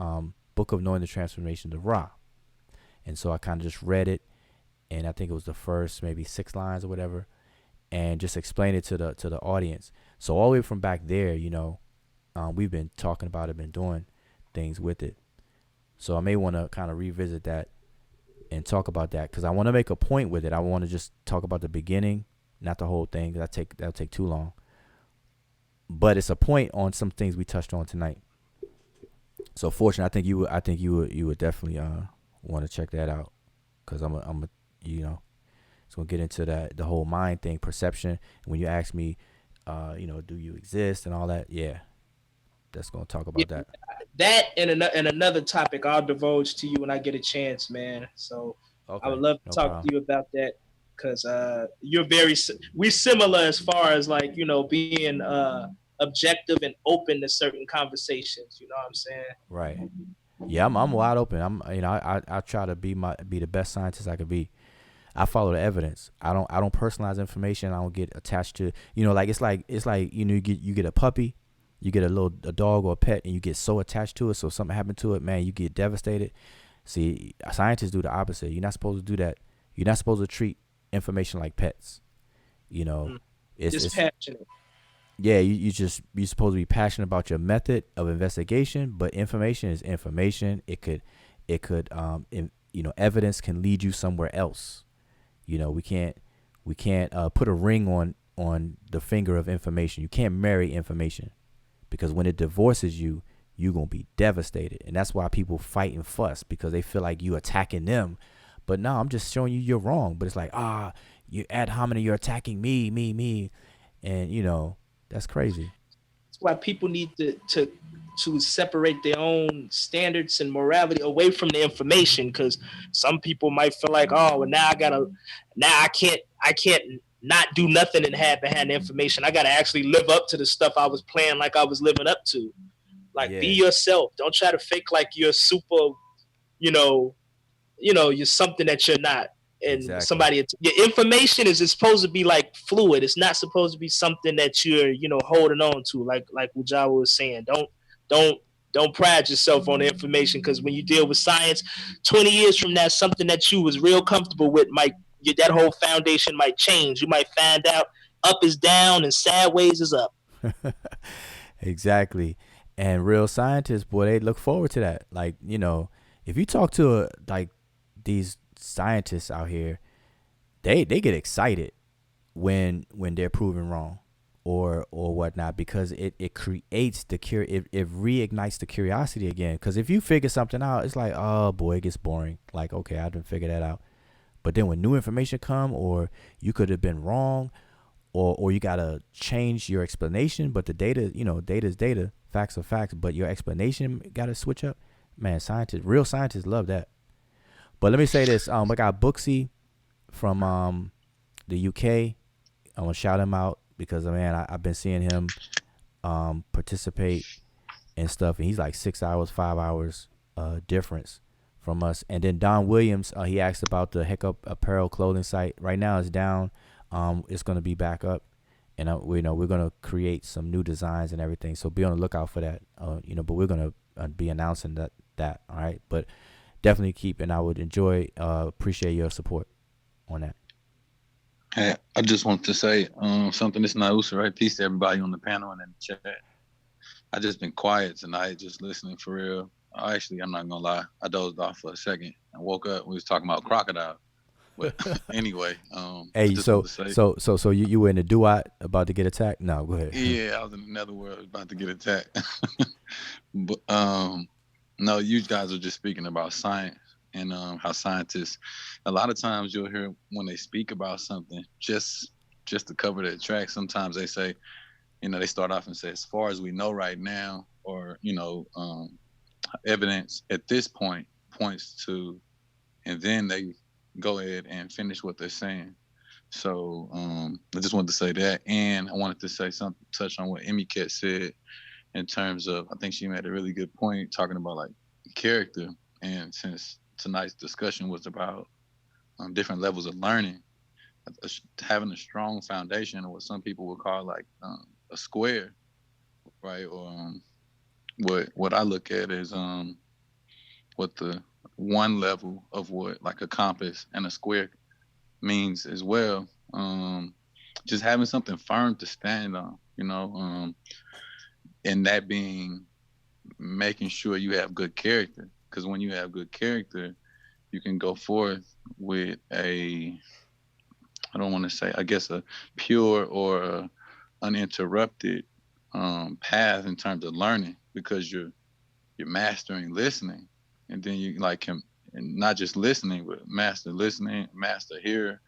Book of Knowing the Transformation of Ra. And so I kind of just read it, and I think it was the first maybe 6 lines or whatever, and just explained it to the audience. So all the way from back there, we've been talking about it, been doing things with it. So I may want to kind of revisit that and talk about that, because I want to make a point with it. I want to just talk about the beginning, not the whole thing. That'll take too long. But it's a point on some things we touched on tonight. So fortunately, I think you would definitely want to check that out, because I'm a it's gonna get into the whole mind thing, perception. When you ask me, do you exist and all that, yeah, that's gonna talk about that. That and another topic I'll divulge to you when I get a chance, man. So Okay, I would love to no talk problem. to you about that, because we're similar as far as like being objective and open to certain conversations. You know what I'm saying? Right. Yeah, I'm wide open. I try to be the best scientist I could be. I follow the evidence. I don't personalize information. I don't get attached to, like it's like you get a puppy, you get a dog or a pet, and you get so attached to it. So if something happened to it, man, you get devastated. See, scientists do the opposite. You're not supposed to do that. You're not supposed to treat information like pets. It's passionate. Yeah, you're supposed to be passionate about your method of investigation, but information is information. It could evidence can lead you somewhere else. We can't put a ring on the finger of information. You can't marry information, because when it divorces you, you're going to be devastated. And that's why people fight and fuss, because they feel like you attacking them. But no, I'm just showing you you're wrong. But it's like, you ad hominem, you're attacking me. And, that's crazy. That's why people need to separate their own standards and morality away from the information, because some people might feel like, oh, well, now I can't not do nothing and have behind the information. I gotta actually live up to the stuff I was playing like I was living up to. Like, be yourself. Don't try to fake like you're super, you're something that you're not. And exactly. Your information is supposed to be like fluid. It's not supposed to be something that you're, holding on to. Like Wujawa was saying, don't pride yourself on the information, because when you deal with science, 20 years from now, something that you was real comfortable with that whole foundation might change. You might find out up is down and sideways is up. Exactly. And real scientists, boy, they look forward to that. Like, if you talk to these scientists out here, they get excited when they're proven wrong or whatnot, because it creates it reignites the curiosity again. Because if you figure something out, it's like, oh boy, it gets boring. Like, okay, I didn't figure that out. But then when new information come, or you could have been wrong, or you gotta change your explanation, but the data, data is data, facts are facts, but your explanation gotta switch up. Man, real scientists love that. But let me say this: I got Booksy from the UK. I want to shout him out, because man, I've been seeing him participate and stuff, and he's like 6 hours, 5 hours difference from us. And then Don Williams, he asked about the Hiccup Apparel clothing site. Right now it's down. It's going to be back up, and we're going to create some new designs and everything. So be on the lookout for that. But we're going to be announcing that. All right, but definitely keep, and I would appreciate your support on that. Hey, I just want to say something. It's Nausa, right? Peace to everybody on the panel and in the chat. I just been quiet tonight, just listening for real. Actually, I'm not gonna lie, I dozed off for a second. I woke up, we was talking about crocodile. But anyway, hey, so you were in the duat about to get attacked? No, go ahead. Yeah, I was in another world about to get attacked. But no, you guys are just speaking about science and how scientists, a lot of times you'll hear when they speak about something, just to cover their tracks, sometimes they say, they start off and say, as far as we know right now, or, evidence at this point points to, and then they go ahead and finish what they're saying. So I just wanted to say that. And I wanted to say something, touch on what Emiket said in terms of, I think she made a really good point talking about like character. And since tonight's discussion was about different levels of learning, having a strong foundation, or what some people would call like a square, right? Or what I look at is what the one level of what like a compass and a square means as well. Just having something firm to stand on, and that being making sure you have good character. Because when you have good character, you can go forth with I don't want to say, I guess, a pure or uninterrupted path in terms of learning, because you're mastering listening, and then you like him, and not just listening, but master listening, master hearer,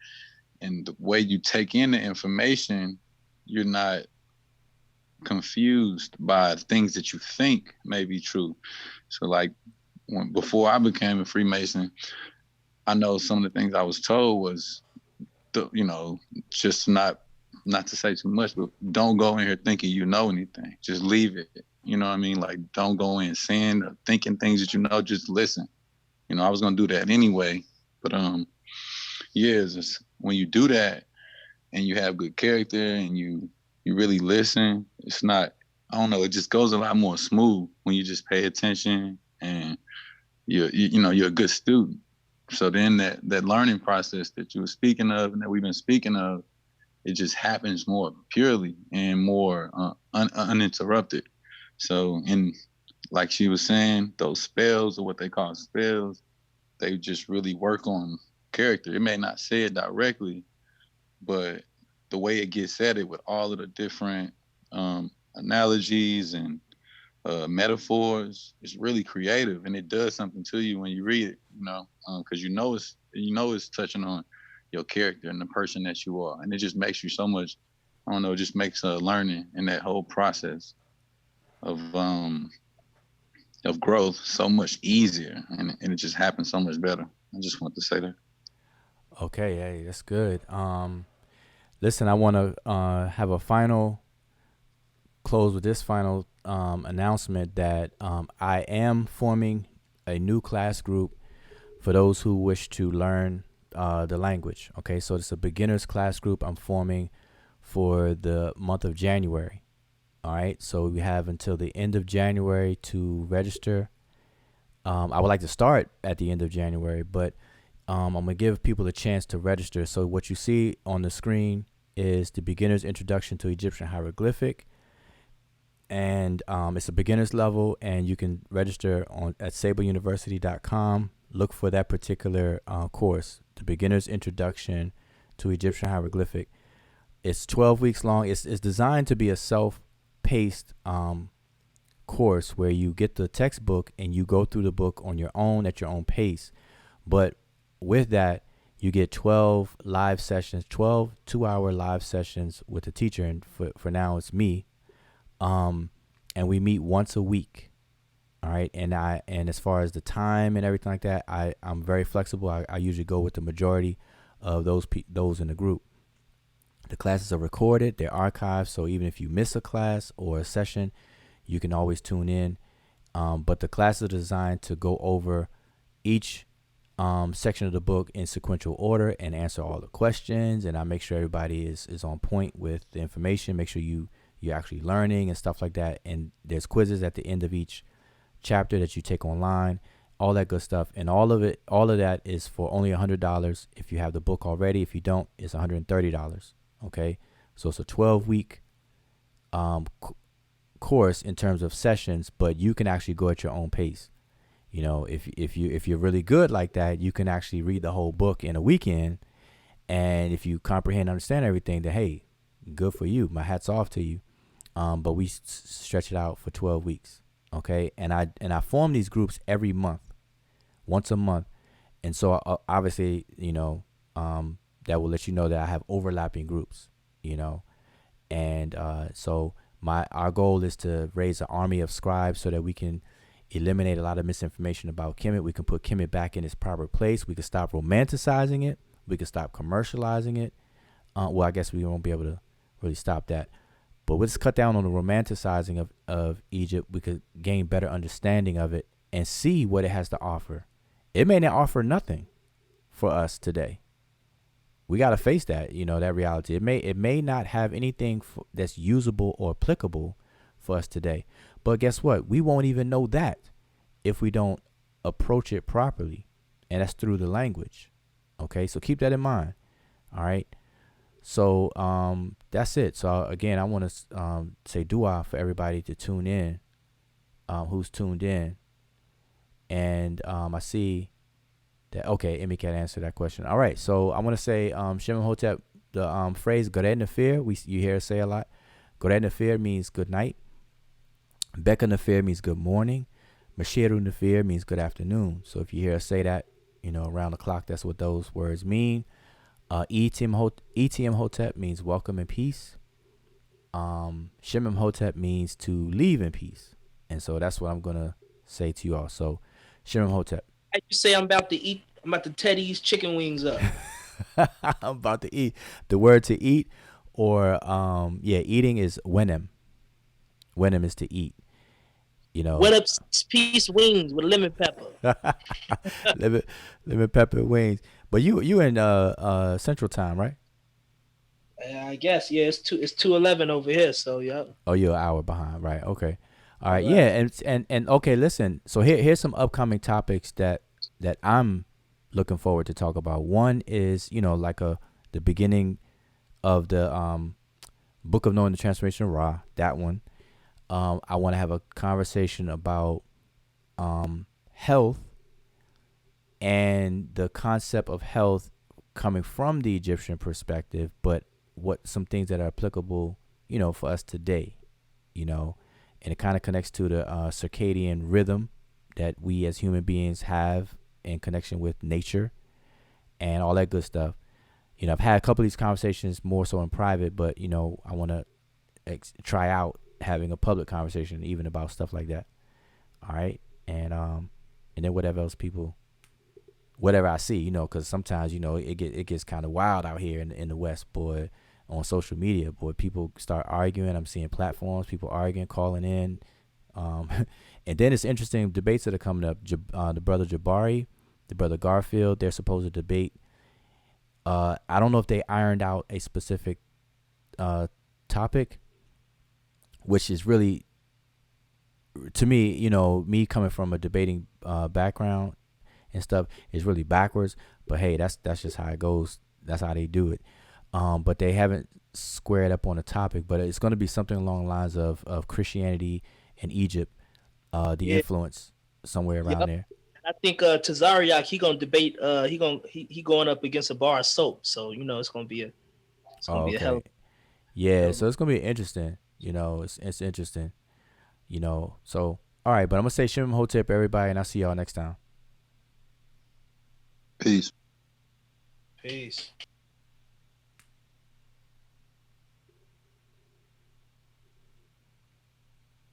and the way you take in the information, you're not confused by things that you think may be true. So like before I became a Freemason, I know some of the things I was told was, just not to say too much, but don't go in here thinking you know anything. Just leave it. You know what I mean? Like, don't go in saying or thinking things that you know. Just listen. I was gonna do that anyway, but it's just, when you do that and you have good character and you really listen, it's not. I don't know. It just goes a lot more smooth when you just pay attention and you're a good student. So then that learning process that you were speaking of and that we've been speaking of, it just happens more purely and more uninterrupted. So, and like she was saying, those spells, or what they call spells, they just really work on character. It may not say it directly, but the way it gets at it with all of the different analogies and metaphors, is really creative, and it does something to you when you read it. Because it's touching on your character and the person that you are, and it just makes you so much. I don't know. It just makes learning and that whole process of growth so much easier, and it just happens so much better. I just want to say that. Okay, hey, that's good. Listen, I want to have a final close with this final announcement that I am forming a new class group for those who wish to learn the language. Okay, so it's a beginner's class group I'm forming for the month of January. All right, so we have until the end of January to register. I would like to start at the end of January, but I'm going to give people a chance to register. So what you see on the screen is the beginner's introduction to Egyptian hieroglyphic. And it's a beginner's level, and you can register at sableuniversity.com. Look for that particular course, the beginner's introduction to Egyptian hieroglyphic. It's 12 weeks long. It's designed to be a self-paced course where you get the textbook and you go through the book on your own at your own pace. But with that, you get 12 live sessions, 12 2-hour live sessions with a teacher. And for now, it's me. And we meet once a week. All right. And as far as the time and everything like that, I'm very flexible. I usually go with the majority of those in the group. The classes are recorded, they're archived. So even if you miss a class or a session, you can always tune in. But the classes are designed to go over each section of the book in sequential order and answer all the questions. And I make sure everybody is on point with the information. Make sure you're actually learning and stuff like that. And there's quizzes at the end of each chapter that you take online, all that good stuff. And all of that is for only $100 if you have the book already. If you don't, it's $130. Okay. So it's a 12-week course in terms of sessions, but you can actually go at your own pace. If you're really good like that, you can actually read the whole book in a weekend. And if you comprehend and understand everything, then hey, good for you. My hat's off to you. But we stretch it out for 12 weeks. Okay. And I form these groups every month, once a month. And so obviously, that will let you know that I have overlapping groups, and so our goal is to raise an army of scribes so that we can eliminate a lot of misinformation about Kemet. We can put Kemet back in its proper place. We can stop romanticizing it. We can stop commercializing it. Well, I guess we won't be able to really stop that. But let's cut down on the romanticizing of Egypt. We could gain better understanding of it and see what it has to offer. It may not offer nothing for us today. We got to face that, that reality. It may not have anything that's usable or applicable for us today. But guess what? We won't even know that if we don't approach it properly. And that's through the language. Okay, so keep that in mind. All right. So that's it. So again, I want to say dua for everybody to tune in who's tuned in, and I see that. Okay, Emmy can answer that question. All right, so I want to say Shem Hotep, the phrase Gored Nefir, you hear us say a lot. Gored Nefir means good night. Beka Nefir means good morning. Mashiru Nefir means good afternoon. So if you hear us say that, around the clock, that's what those words mean. ETM Hotep means welcome and peace. Shemem Hotep means to leave in peace. And so that's what I'm going to say to you all. So Shemem Hotep. You say I'm about to tear these chicken wings up. I'm about to eat. The word to eat, or eating is wenem. Wenem is to eat. What up, piece wings with lemon pepper? lemon pepper wings. But you in Central Time, right? I guess, yeah. It's 2:11 over here, so yeah. Oh, you're an hour behind, right? Okay. All right, yeah, and okay. Listen, so here's some upcoming topics that I'm looking forward to talk about. One is like the beginning of the Book of Knowing the Transformation of Ra. That one. I want to have a conversation about health and the concept of health coming from the Egyptian perspective, but what some things that are applicable, for us today, and it kind of connects to the circadian rhythm that we as human beings have in connection with nature and all that good stuff. I've had a couple of these conversations more so in private, but I want to try out having a public conversation even about stuff like that. All right, and then whatever I see, because sometimes it gets kind of wild out here in the West, boy. On social media, boy, people start arguing. I'm seeing platforms, people arguing, calling in, and then it's interesting debates that are coming up. The brother Jabari, the brother Garfield, they're supposed to debate. I don't know if they ironed out a specific topic, which is really, to me, me coming from a debating background and stuff, is really backwards. But hey, that's just how it goes. That's how they do it. But they haven't squared up on a topic. But it's going to be something along the lines of Christianity and Egypt, influence somewhere around there. I think Tazariak, he gonna debate. He going up against a bar of soap. So it's gonna be a hell. Yeah, so it's gonna be interesting. It's interesting. So all right, but I'm gonna say Shem Hotep, everybody, and I'll see y'all next time. Peace. Peace.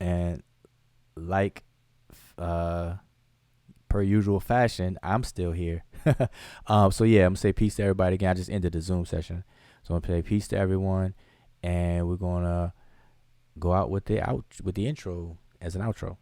And like per usual fashion, I'm still here. So yeah, I'm gonna say peace to everybody again. I just ended the Zoom session, so I'm gonna say peace to everyone, and we're gonna go out with the intro as an outro.